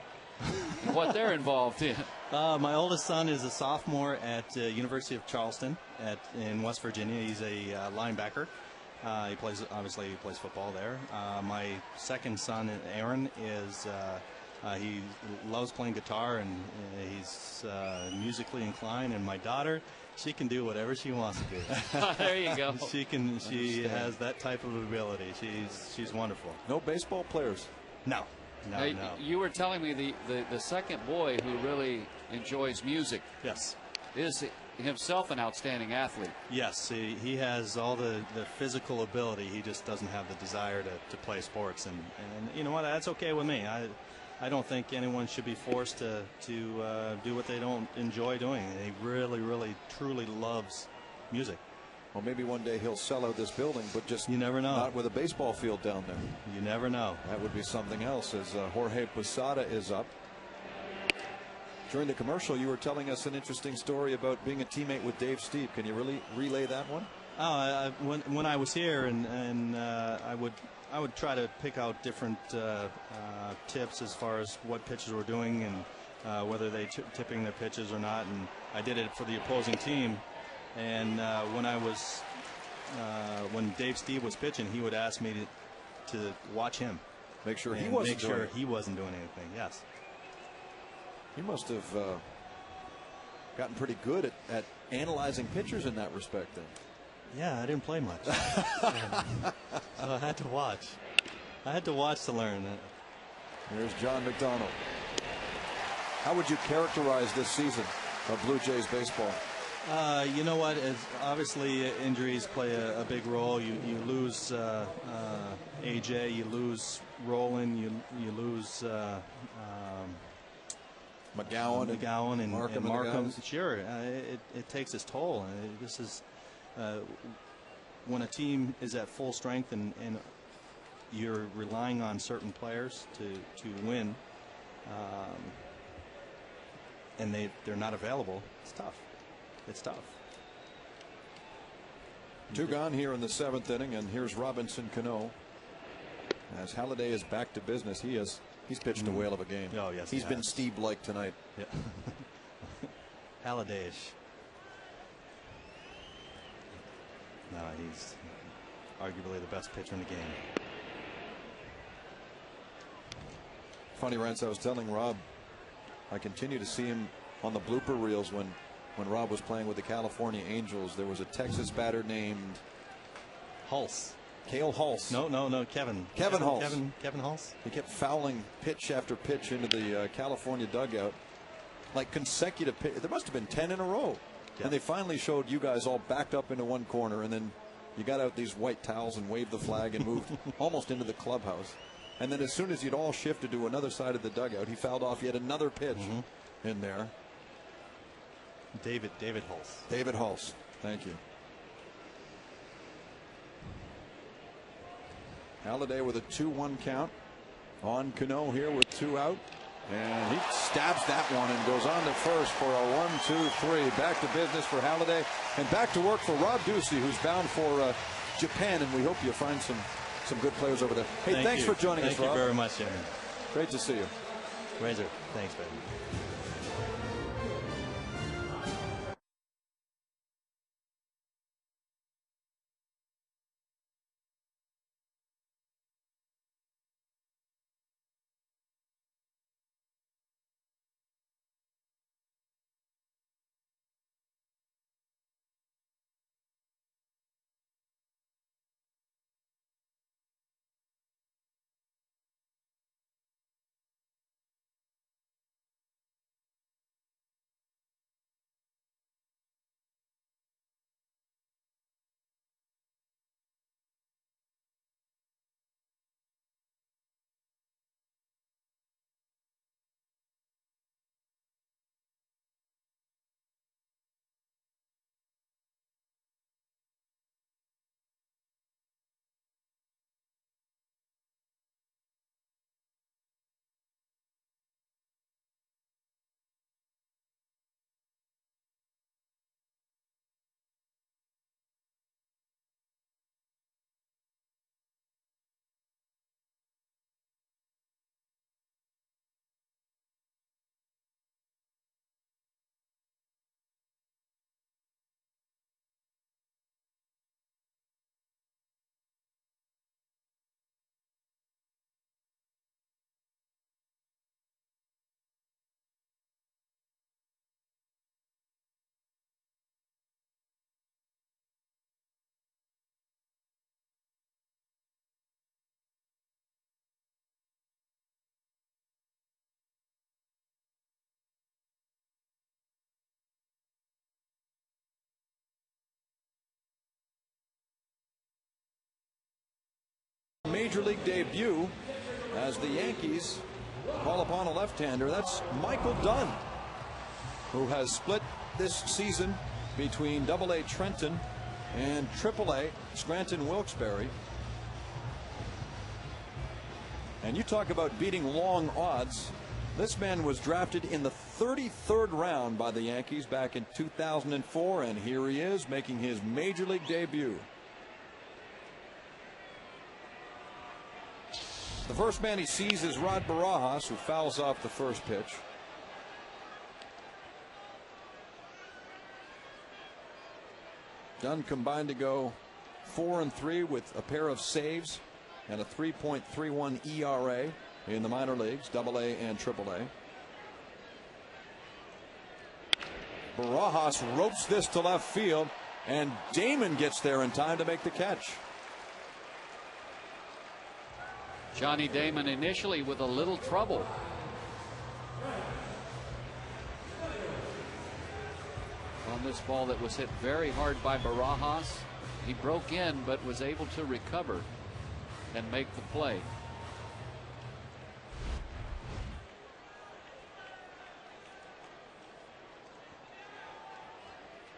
and what they're involved in. My oldest son is a sophomore at University of Charleston in West Virginia. He's a linebacker. He plays football there. My second son, Aaron, is he loves playing guitar, and he's musically inclined. And my daughter, she can do whatever she wants to do. There you go. She has that type of ability. She's wonderful. No baseball players. No. Now, you were telling me the second boy who really enjoys music. Yes. Is himself an outstanding athlete. Yes, he has all the physical ability. He just doesn't have the desire to play sports, and you know what? That's okay with me. I don't think anyone should be forced to do what they don't enjoy doing. He really, really, truly loves music. Well, maybe one day he'll sell out this building, but just you never know. Not with a baseball field down there. You never know. That would be something else. As Jorge Posada is up. During the commercial, you were telling us an interesting story about being a teammate with Dave Stieb. Can you really relay that one? When I was here, and I would try to pick out different tips as far as what pitchers were doing and whether they tipping their pitches or not. And I did it for the opposing team. And when Dave Stieb was pitching, he would ask me to watch him, make sure he wasn't doing anything. Yes. He must have gotten pretty good at analyzing pitchers in that respect, then. Yeah, I didn't play much, so I had to watch. I had to watch to learn. Here's John McDonald. How would you characterize this season of Blue Jays baseball? You know what? Obviously, injuries play a big role. You lose AJ, you lose Roland, you lose McGowan and Markham. Sure, it takes its toll. This is when a team is at full strength and you're relying on certain players to win, and they're not available. It's tough. It's tough. 2 gone here in the 7th inning, and here's Robinson Cano. As Halladay is back to business, he's pitched a whale of a game. Oh yes, he's been Steve-like tonight. Yeah. Halladay-ish. No, he's arguably the best pitcher in the game. Funny, Rance, I was telling Rob, I continue to see him on the blooper reels when Rob was playing with the California Angels. There was a Texas batter named Hulse. Cale Hulse. No, Kevin Hulse. Kevin Hulse. He kept fouling pitch after pitch into the California dugout, like consecutive pitch. There must have been 10 in a row. Yeah. And they finally showed you guys all backed up into one corner, and then you got out these white towels and waved the flag and moved almost into the clubhouse. And then as soon as you'd all shifted to another side of the dugout, he fouled off yet another pitch in there. David Hulse. David Hulse. Thank you. Halladay with a 2-1 count on Cano here with 2 out. And he stabs that one and goes on to first for a 1-2-3. Back to business for Halladay and back to work for Rob Ducey, who's bound for Japan. And we hope you find some good players over there. Hey, thanks for joining us, Rob. Thank you very much, Jimmy. Great to see you. Razor, thanks, baby. major league debut as the Yankees call upon a left-hander. That's Michael Dunn, who has split this season between Double-A Trenton and Triple-A Scranton Wilkes-Barre. And you talk about beating long odds. This man was drafted in the 33rd round by the Yankees back in 2004, and here he is making his major league debut. The first man he sees is Rod Barajas, who fouls off the first pitch. Dunn combined to go 4-3 with a pair of saves and a 3.31 ERA in the minor leagues, Double-A and Triple-A. Barajas ropes this to left field, and Damon gets there in time to make the catch. Johnny Damon initially with a little trouble. On this ball that was hit very hard by Barajas. He broke in but was able to recover and make the play.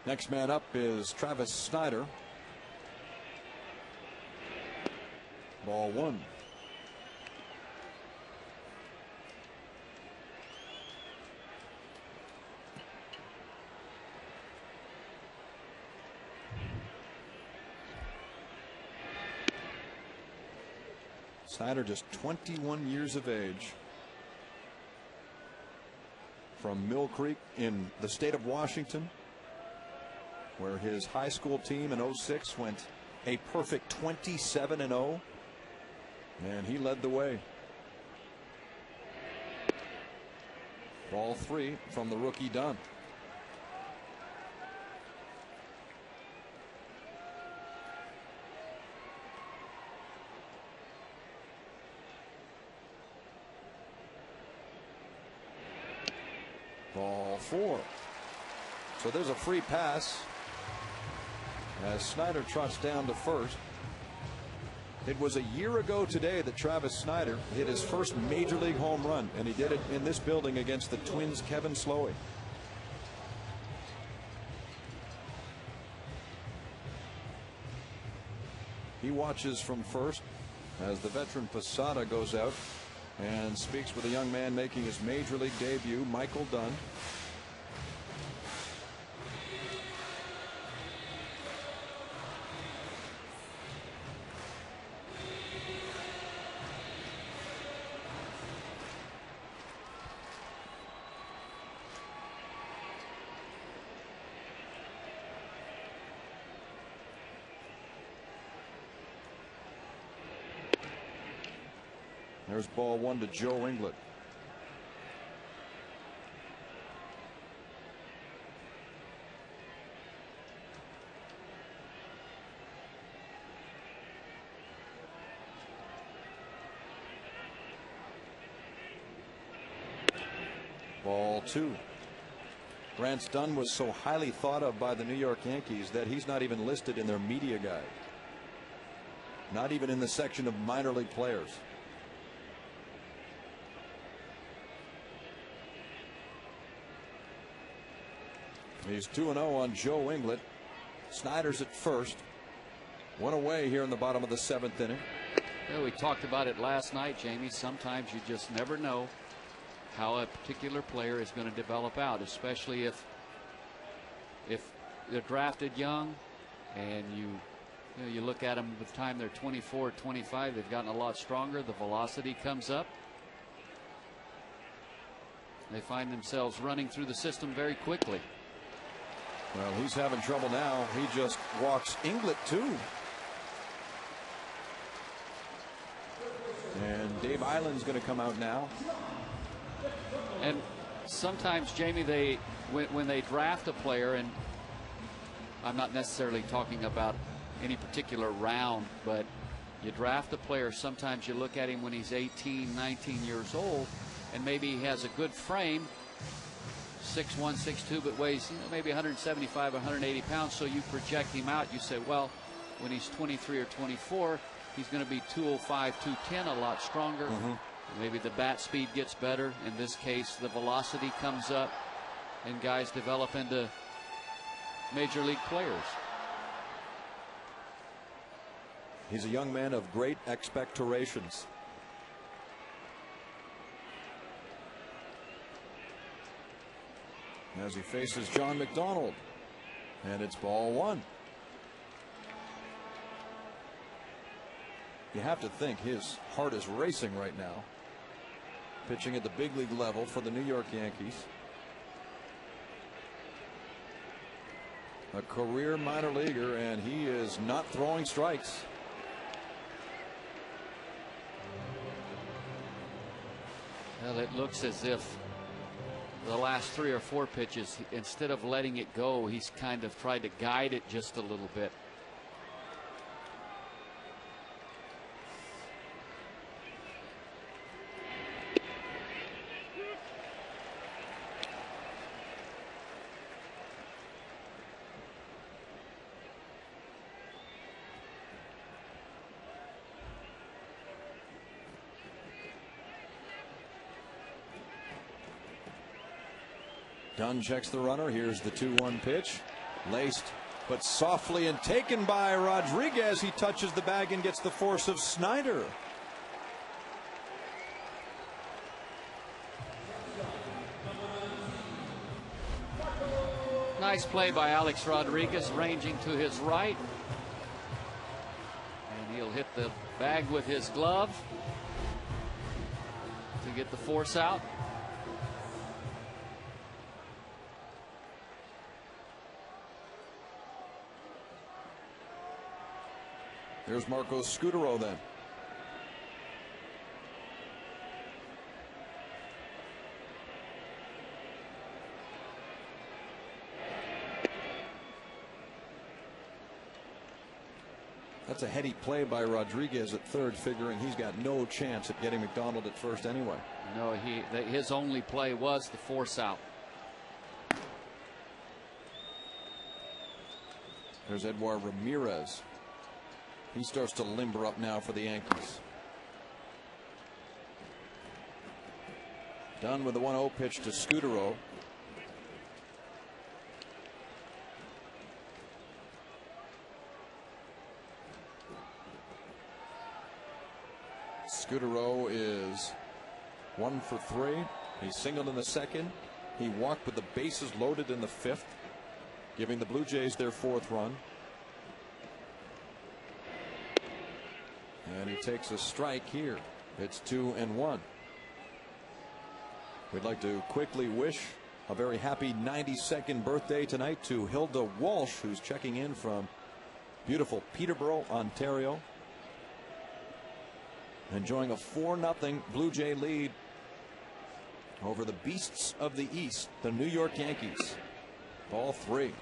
Next man up is Travis Snyder. Ball one. Snyder just 21 years of age, from Mill Creek in the state of Washington, where his high school team in '06 went a perfect 27-0, and he led the way. Ball three from the rookie Dunn. Ball four. So there's a free pass as Snyder trots down to first. It was a year ago today that Travis Snyder hit his first major league home run, and he did it in this building against the Twins' Kevin Slowey. He watches from first as the veteran Posada goes out and speaks with a young man making his major league debut, Michael Dunn. There's ball one to Joe Inglet. Ball two. Rance Dunn was so highly thought of by the New York Yankees that he's not even listed in their media guide. Not even in the section of minor league players. He's 2-0 on Joe Inglet. Snyder's at first. One away here in the bottom of the seventh inning. Yeah, we talked about it last night, Jamie. Sometimes you just never know how a particular player is going to develop out, especially if they're drafted young and you look at them by the time they're 24, 25, they've gotten a lot stronger. The velocity comes up. They find themselves running through the system very quickly. Well, he's having trouble now. He just walks Inglet too. And Dave Island's going to come out now. And sometimes, Jamie, when they draft a player, and I'm not necessarily talking about any particular round, but you draft a player, sometimes you look at him when he's 18, 19 years old, and maybe he has a good frame, 6'1", 6'2", but weighs maybe 175, 180 pounds. So you project him out. You say, well, when he's 23 or 24, he's going to be 205, 210, a lot stronger. Maybe the bat speed gets better. In this case, the velocity comes up, and guys develop into major league players. He's a young man of great expectorations. As he faces John McDonald, and it's ball one. You have to think his heart is racing right now. Pitching at the big league level for the New York Yankees. A career minor leaguer, and he is not throwing strikes. Well, it looks as if the last 3 or 4 pitches, instead of letting it go, he's kind of tried to guide it just a little bit. Dunn checks the runner. Here's the 2-1 pitch. Laced, but softly and taken by Rodriguez. He touches the bag and gets the force of Snyder. Nice play by Alex Rodriguez, ranging to his right. And he'll hit the bag with his glove to get the force out. There's Marco Scutaro then. That's a heady play by Rodriguez at third, figuring he's got no chance at getting McDonald at first anyway. No, his only play was the force out. There's Edouard Ramirez. He starts to limber up now for the Yankees. Done with the 1-0 pitch to Scutaro. Scutaro is 1 for 3. He singled in the second. He walked with the bases loaded in the 5th, giving the Blue Jays their 4th run. And he takes a strike here. It's 2-1. We'd like to quickly wish a very happy 92nd birthday tonight to Hilda Walsh, who's checking in from beautiful Peterborough, Ontario. Enjoying a 4-0 Blue Jay lead over the Beasts of the East, the New York Yankees. Ball 3.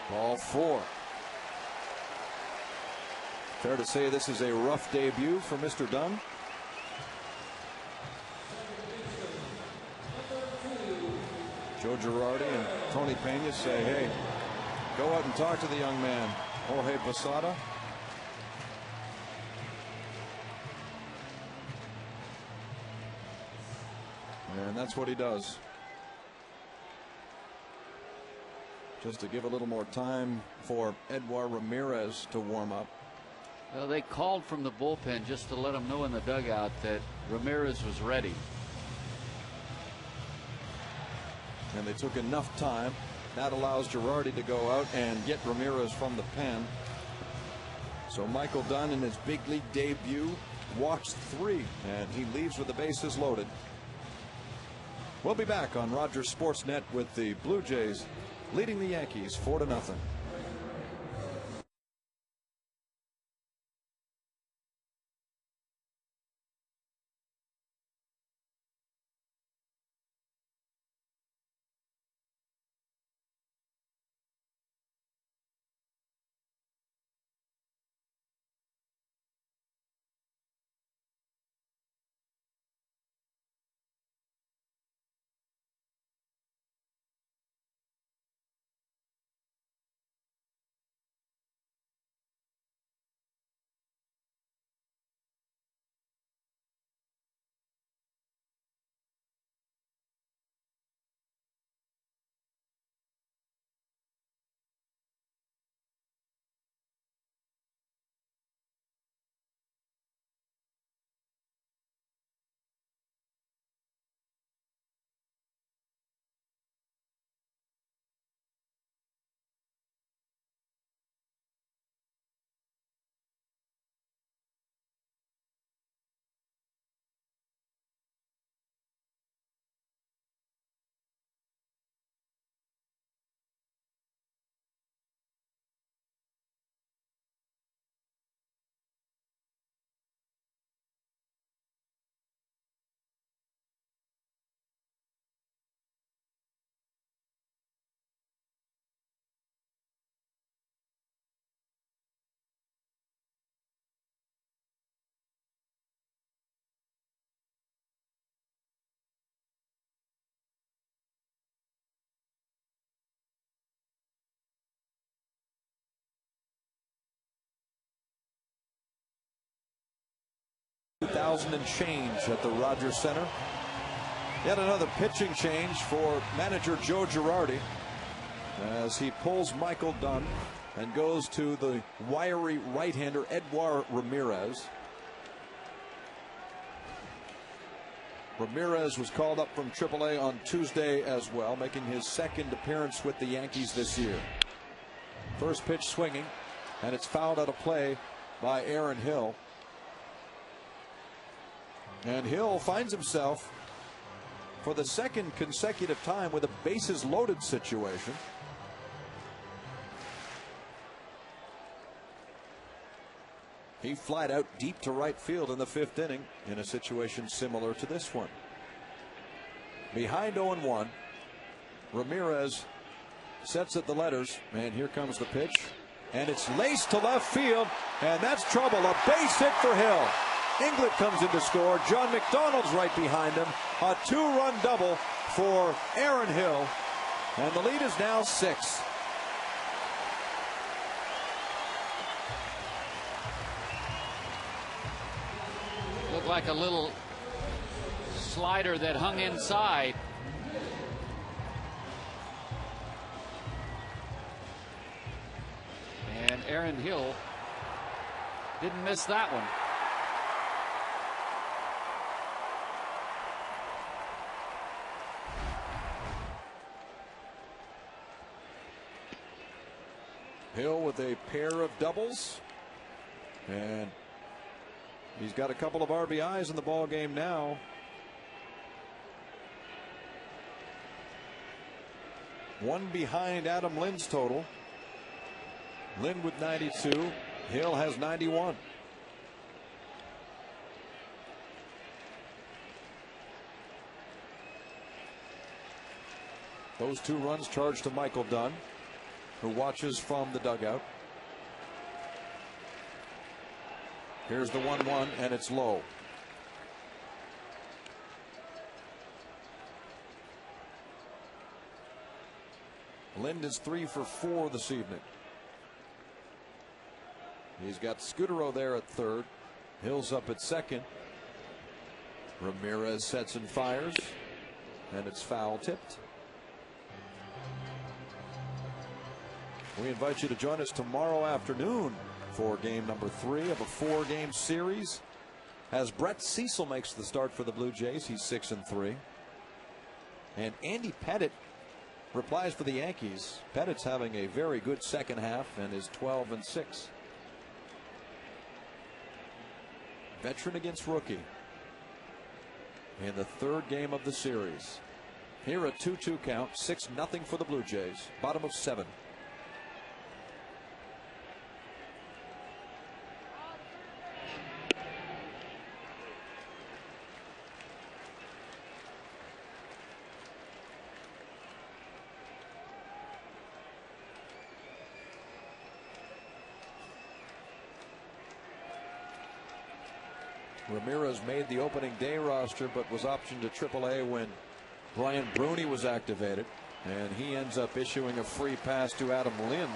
Ball 4. Fair to say this is a rough debut for Mr. Dunn. Joe Girardi and Tony Pena say, hey, go out and talk to the young man, Jorge Posada. And that's what he does. Just to give a little more time for Edouard Ramirez to warm up. Well, they called from the bullpen just to let him know in the dugout that Ramirez was ready. And they took enough time. That allows Girardi to go out and get Ramirez from the pen. So Michael Dunn in his big league debut walks 3, and he leaves with the bases loaded. We'll be back on Rogers Sportsnet with the Blue Jays leading the Yankees 4-0. 2,000 and change at the Rogers Center. Yet another pitching change for manager Joe Girardi as he pulls Michael Dunn and goes to the wiry right-hander Edouard Ramirez. Ramirez was called up from AAA on Tuesday as well, making his second appearance with the Yankees this year. First pitch swinging, and it's fouled out of play by Aaron Hill. And Hill finds himself for the second consecutive time with a bases loaded situation. He flied out deep to right field in the 5th inning in a situation similar to this one. Behind 0-1, Ramirez sets at the letters, and here comes the pitch, and it's laced to left field, and that's trouble. A base hit for Hill. Inglet comes in to score. John McDonald's right behind him. A 2-run double for Aaron Hill, and the lead is now 6. Looked like a little slider that hung inside. And Aaron Hill didn't miss that one. Hill with a pair of doubles, and he's got a couple of RBIs in the ball game now. One behind Adam Lynn's total. Lynn with 92. Hill has 91. Those 2 runs charged to Michael Dunn, who watches from the dugout. Here's the 1-1, and it's low. Lind is 3 for 4 this evening. He's got Scudero there at third. Hill's up at second. Ramirez sets and fires, and it's foul tipped. We invite you to join us tomorrow afternoon for game number 3 of a 4-game series, as Brett Cecil makes the start for the Blue Jays. He's 6-3. And Andy Pettitte replies for the Yankees. Pettitte's having a very good second half and is 12-6. Veteran against rookie in the 3rd game of the series. Here a 2-2 count, 6-0 for the Blue Jays, bottom of 7. Ramirez made the opening day roster, but was optioned to AAA when Brian Bruni was activated, and he ends up issuing a free pass to Adam Lind.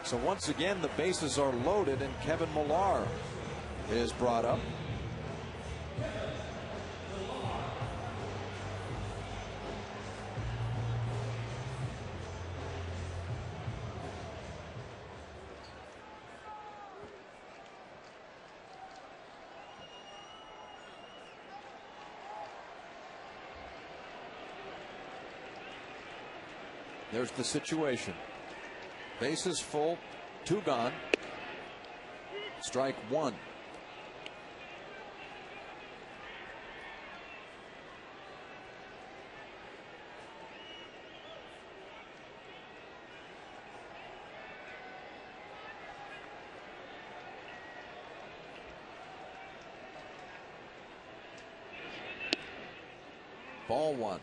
So once again the bases are loaded, and Kevin Millar is brought up. There's the situation. Bases full, 2 gone. Strike 1. Ball 1.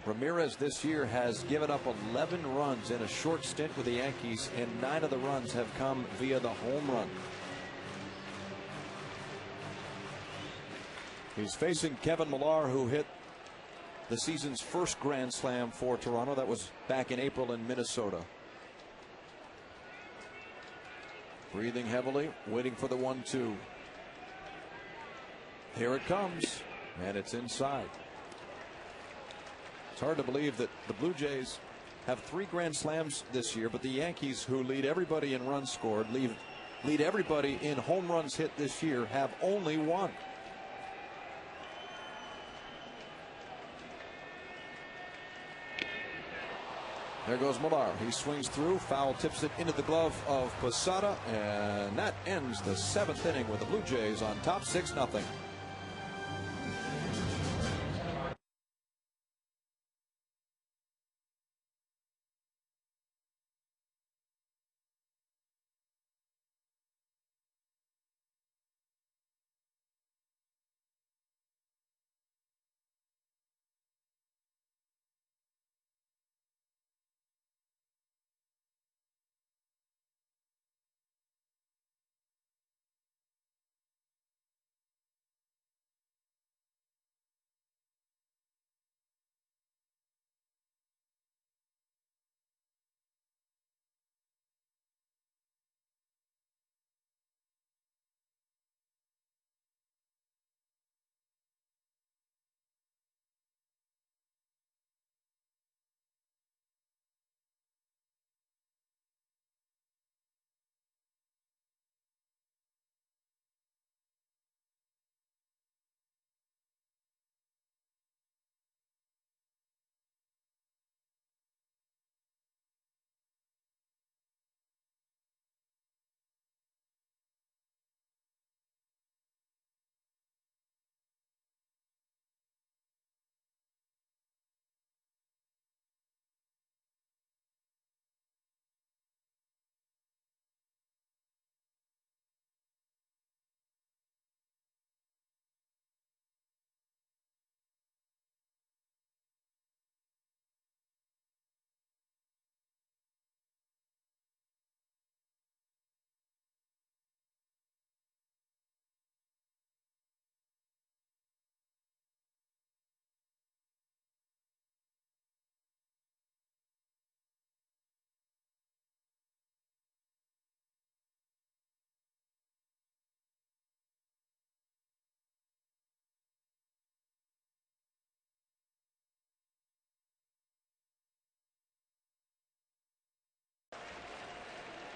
Ramirez this year has given up 11 runs in a short stint with the Yankees, and 9 of the runs have come via the home run. He's facing Kevin Millar, who hit the season's first grand slam for Toronto. That was back in April in Minnesota. Breathing heavily, waiting for the 1-2. Here it comes, and it's inside. It's hard to believe that the Blue Jays have 3 grand slams this year, but the Yankees, who lead everybody in runs scored, lead everybody in home runs hit this year, have only 1. There goes Millar. He swings through, foul tips it into the glove of Posada, and that ends the 7th inning with the Blue Jays on top 6-0.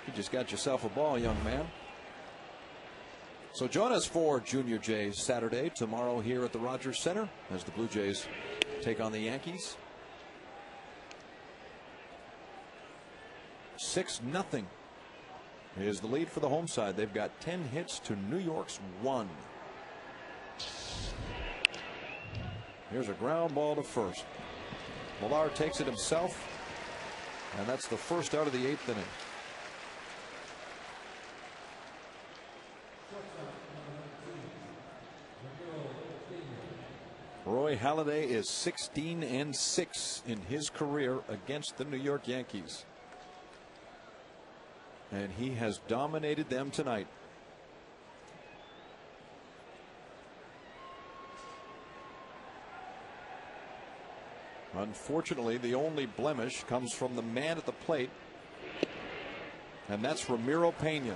You just got yourself a ball, young man. So join us for Junior Jays Saturday tomorrow here at the Rogers Center as the Blue Jays take on the Yankees. 6-0 is the lead for the home side. They've got 10 hits to New York's 1. Here's a ground ball to first. Millar takes it himself, and that's the first out of the 8th inning. Roy Halladay is 16-6 in his career against the New York Yankees, and he has dominated them tonight. Unfortunately, the only blemish comes from the man at the plate, and that's Ramiro Pena.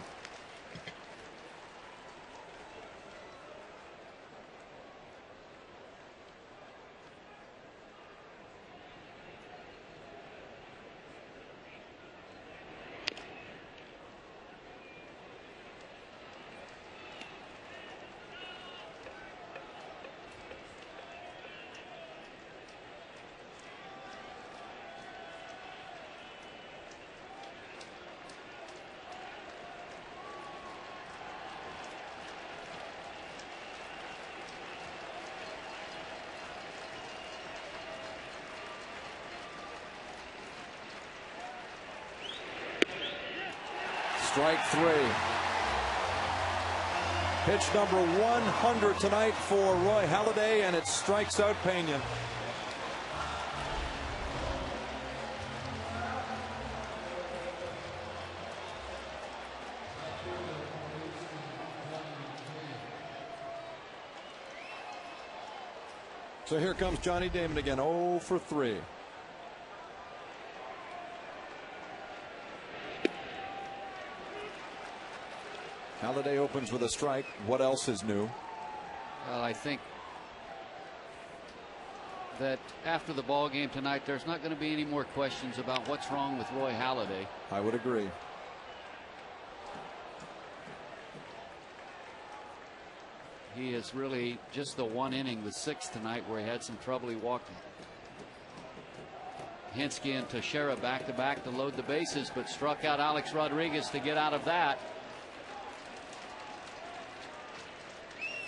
Strike 3. Pitch number 100 tonight for Roy Halladay, and it strikes out Pena. So here comes Johnny Damon again, 0 for 3. Halladay opens with a strike. What else is new? Well, I think that after the ball game tonight, there's not going to be any more questions about what's wrong with Roy Halladay. I would agree. He is really just the one inning, the sixth tonight, where he had some trouble. He walked Hensky and Teixeira back to back to load the bases, but struck out Alex Rodriguez to get out of that.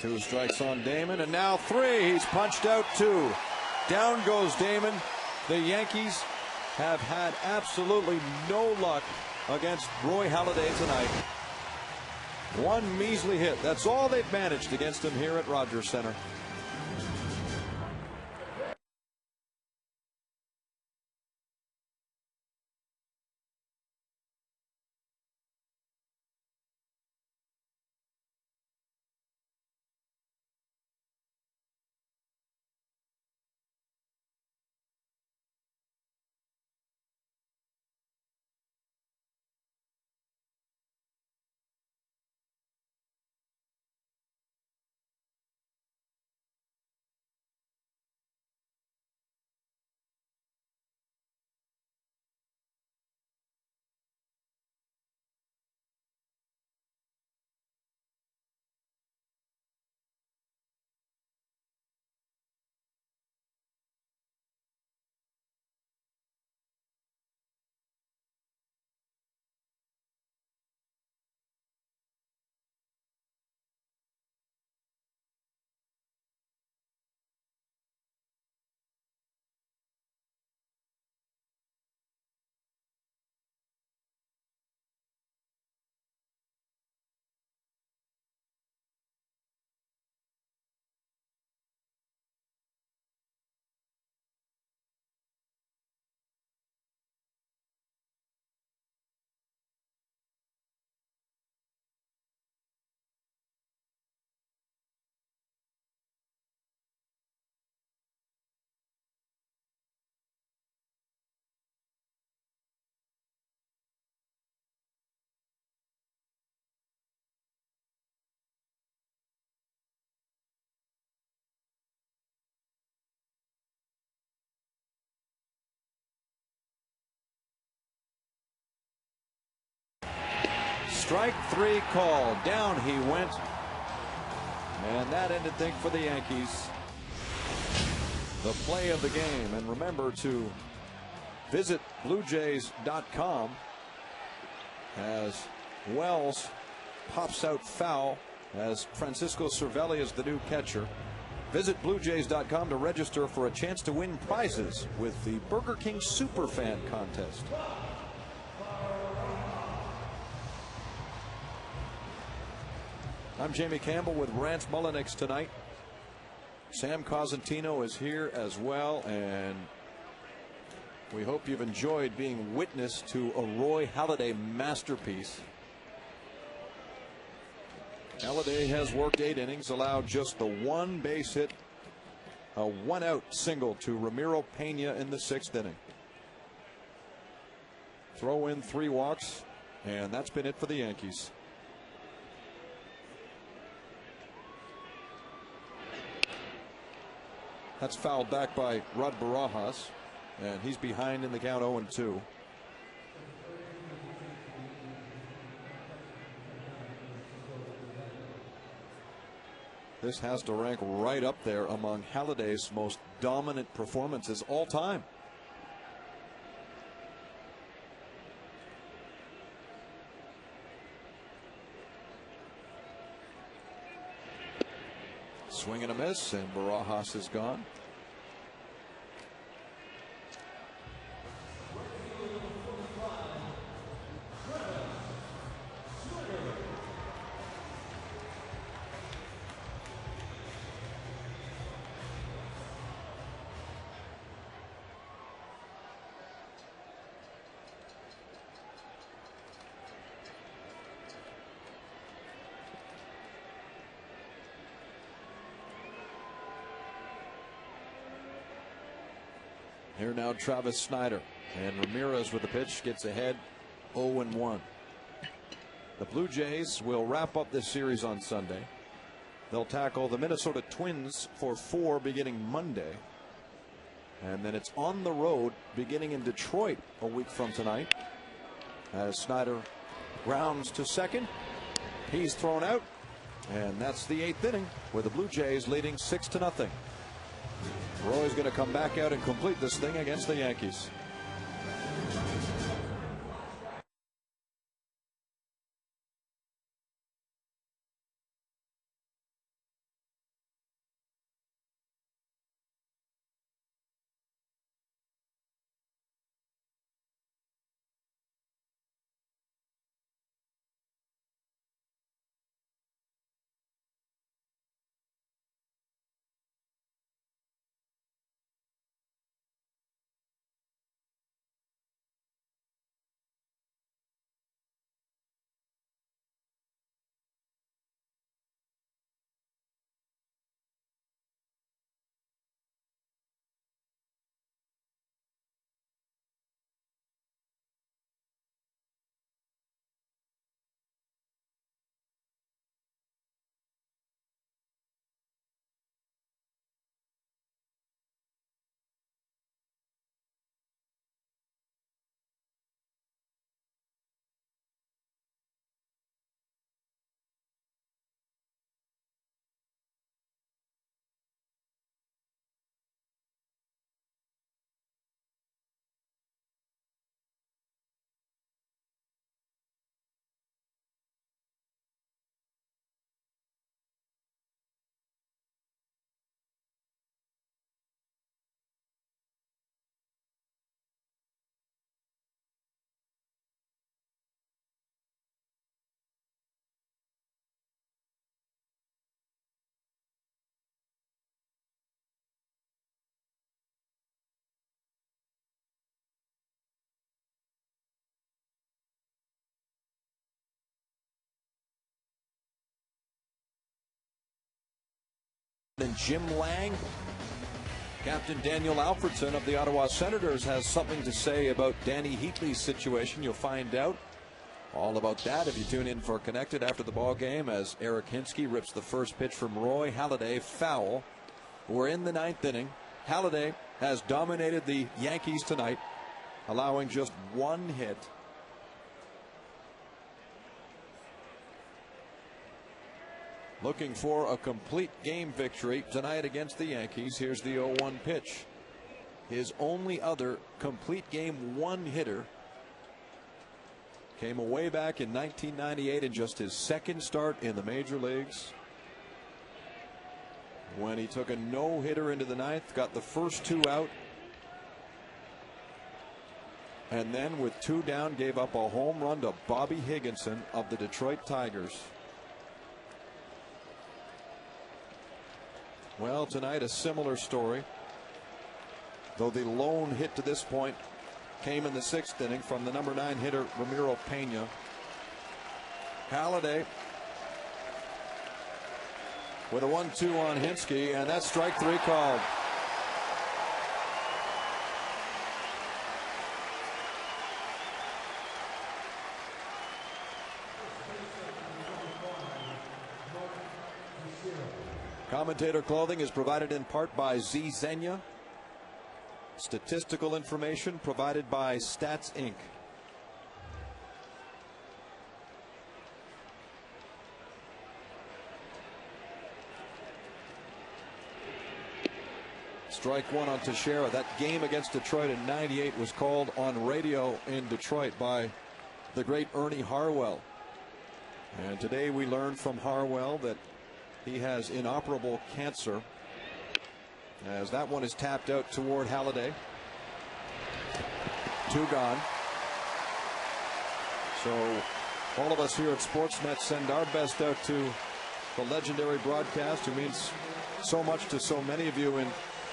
2 strikes on Damon, and now 3. He's punched out 2. Down goes Damon. The Yankees have had absolutely no luck against Roy Halladay tonight. 1 measly hit. That's all they've managed against him here at Rogers Center. Strike 3 called. Down he went. And that ended things for the Yankees. The play of the game. And remember to visit BlueJays.com as Wells pops out foul as Francisco Cervelli is the new catcher. Visit BlueJays.com to register for a chance to win prizes with the Burger King Superfan Contest. I'm Jamie Campbell with Rance Mullenix tonight. Sam Cosentino is here as well, and we hope you've enjoyed being witness to a Roy Halladay masterpiece. Halladay has worked 8 innings, allowed just the 1 base hit, a 1-out single to Ramiro Pena in the 6th inning. Throw in 3 walks, and that's been it for the Yankees. That's fouled back by Rod Barajas, and he's behind in the count 0-2. This has to rank right up there among Halladay's most dominant performances all time. Swing and a miss, and Barajas is gone. Here now Travis Snyder, and Ramirez with the pitch gets ahead 0-1. The Blue Jays will wrap up this series on Sunday. They'll tackle the Minnesota Twins for 4 beginning Monday. And then it's on the road beginning in Detroit a week from tonight. As Snyder grounds to second, he's thrown out. And that's the 8th inning with the Blue Jays leading 6-0. Roy's going to come back out and complete this thing against the Yankees. And Jim Lang, Captain Daniel Alfredson of the Ottawa Senators has something to say about Danny Heatley's situation. You'll find out all about that if you tune in for Connected after the ball game as Eric Hinsky rips the first pitch from Roy Halladay foul. We're in the 9th inning. Halladay has dominated the Yankees tonight, allowing just 1 hit. Looking for a complete game victory tonight against the Yankees. Here's the 0-1 pitch. His only other complete game 1 hitter came away back in 1998 in just his 2nd start in the major leagues, when he took a no-hitter into the 9th, got the first 2 out, and then with 2 down gave up a home run to Bobby Higginson of the Detroit Tigers. Well, tonight a similar story, though the lone hit to this point came in the 6th inning from the number 9 hitter Ramiro Pena. Halladay with a 1-2 on Hinsky, and that's strike 3 called. Commentator clothing is provided in part by Z Zenya. Statistical information provided by Stats Inc. Strike 1 on Teixeira. That game against Detroit in '98 was called on radio in Detroit by the great Ernie Harwell. And today we learned from Harwell that he has inoperable cancer, as that one is tapped out toward Halladay. 2 gone. So all of us here at Sportsnet send our best out to the legendary broadcast, who means so much to so many of you,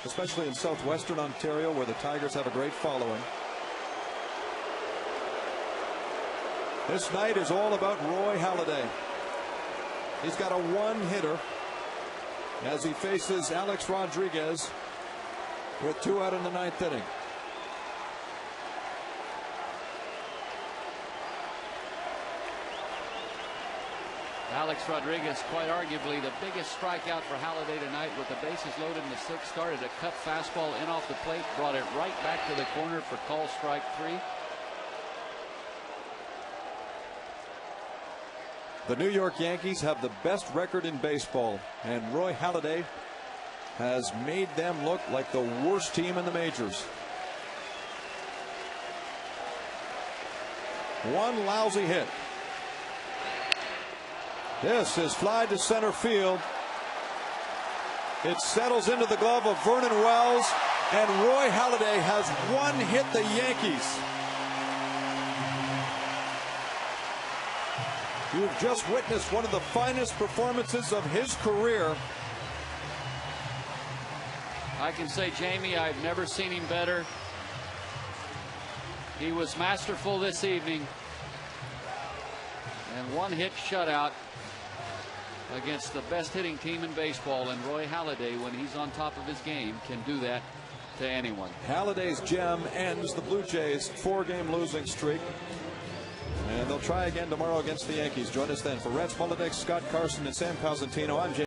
especially in southwestern Ontario, where the Tigers have a great following. This night is all about Roy Halladay. He's got a 1-hitter as he faces Alex Rodriguez with 2 out in the 9th inning. Alex Rodriguez, quite arguably the biggest strikeout for Halladay tonight, with the bases loaded in the sixth. Started a cut fastball in off the plate, brought it right back to the corner for call strike 3. The New York Yankees have the best record in baseball, and Roy Halladay has made them look like the worst team in the majors. One lousy hit. This is fly to center field. It settles into the glove of Vernon Wells, and Roy Halladay has one hit the Yankees. You've just witnessed one of the finest performances of his career. I can say, Jamie, I've never seen him better. He was masterful this evening. And one hit shutout against the best hitting team in baseball. And Roy Halladay, when he's on top of his game, can do that to anyone. Halladay's gem ends the Blue Jays' 4-game losing streak. And they'll try again tomorrow against the Yankees. Join us then. For Reds Politics, Scott Carson, and Sam Cosentino, I'm James.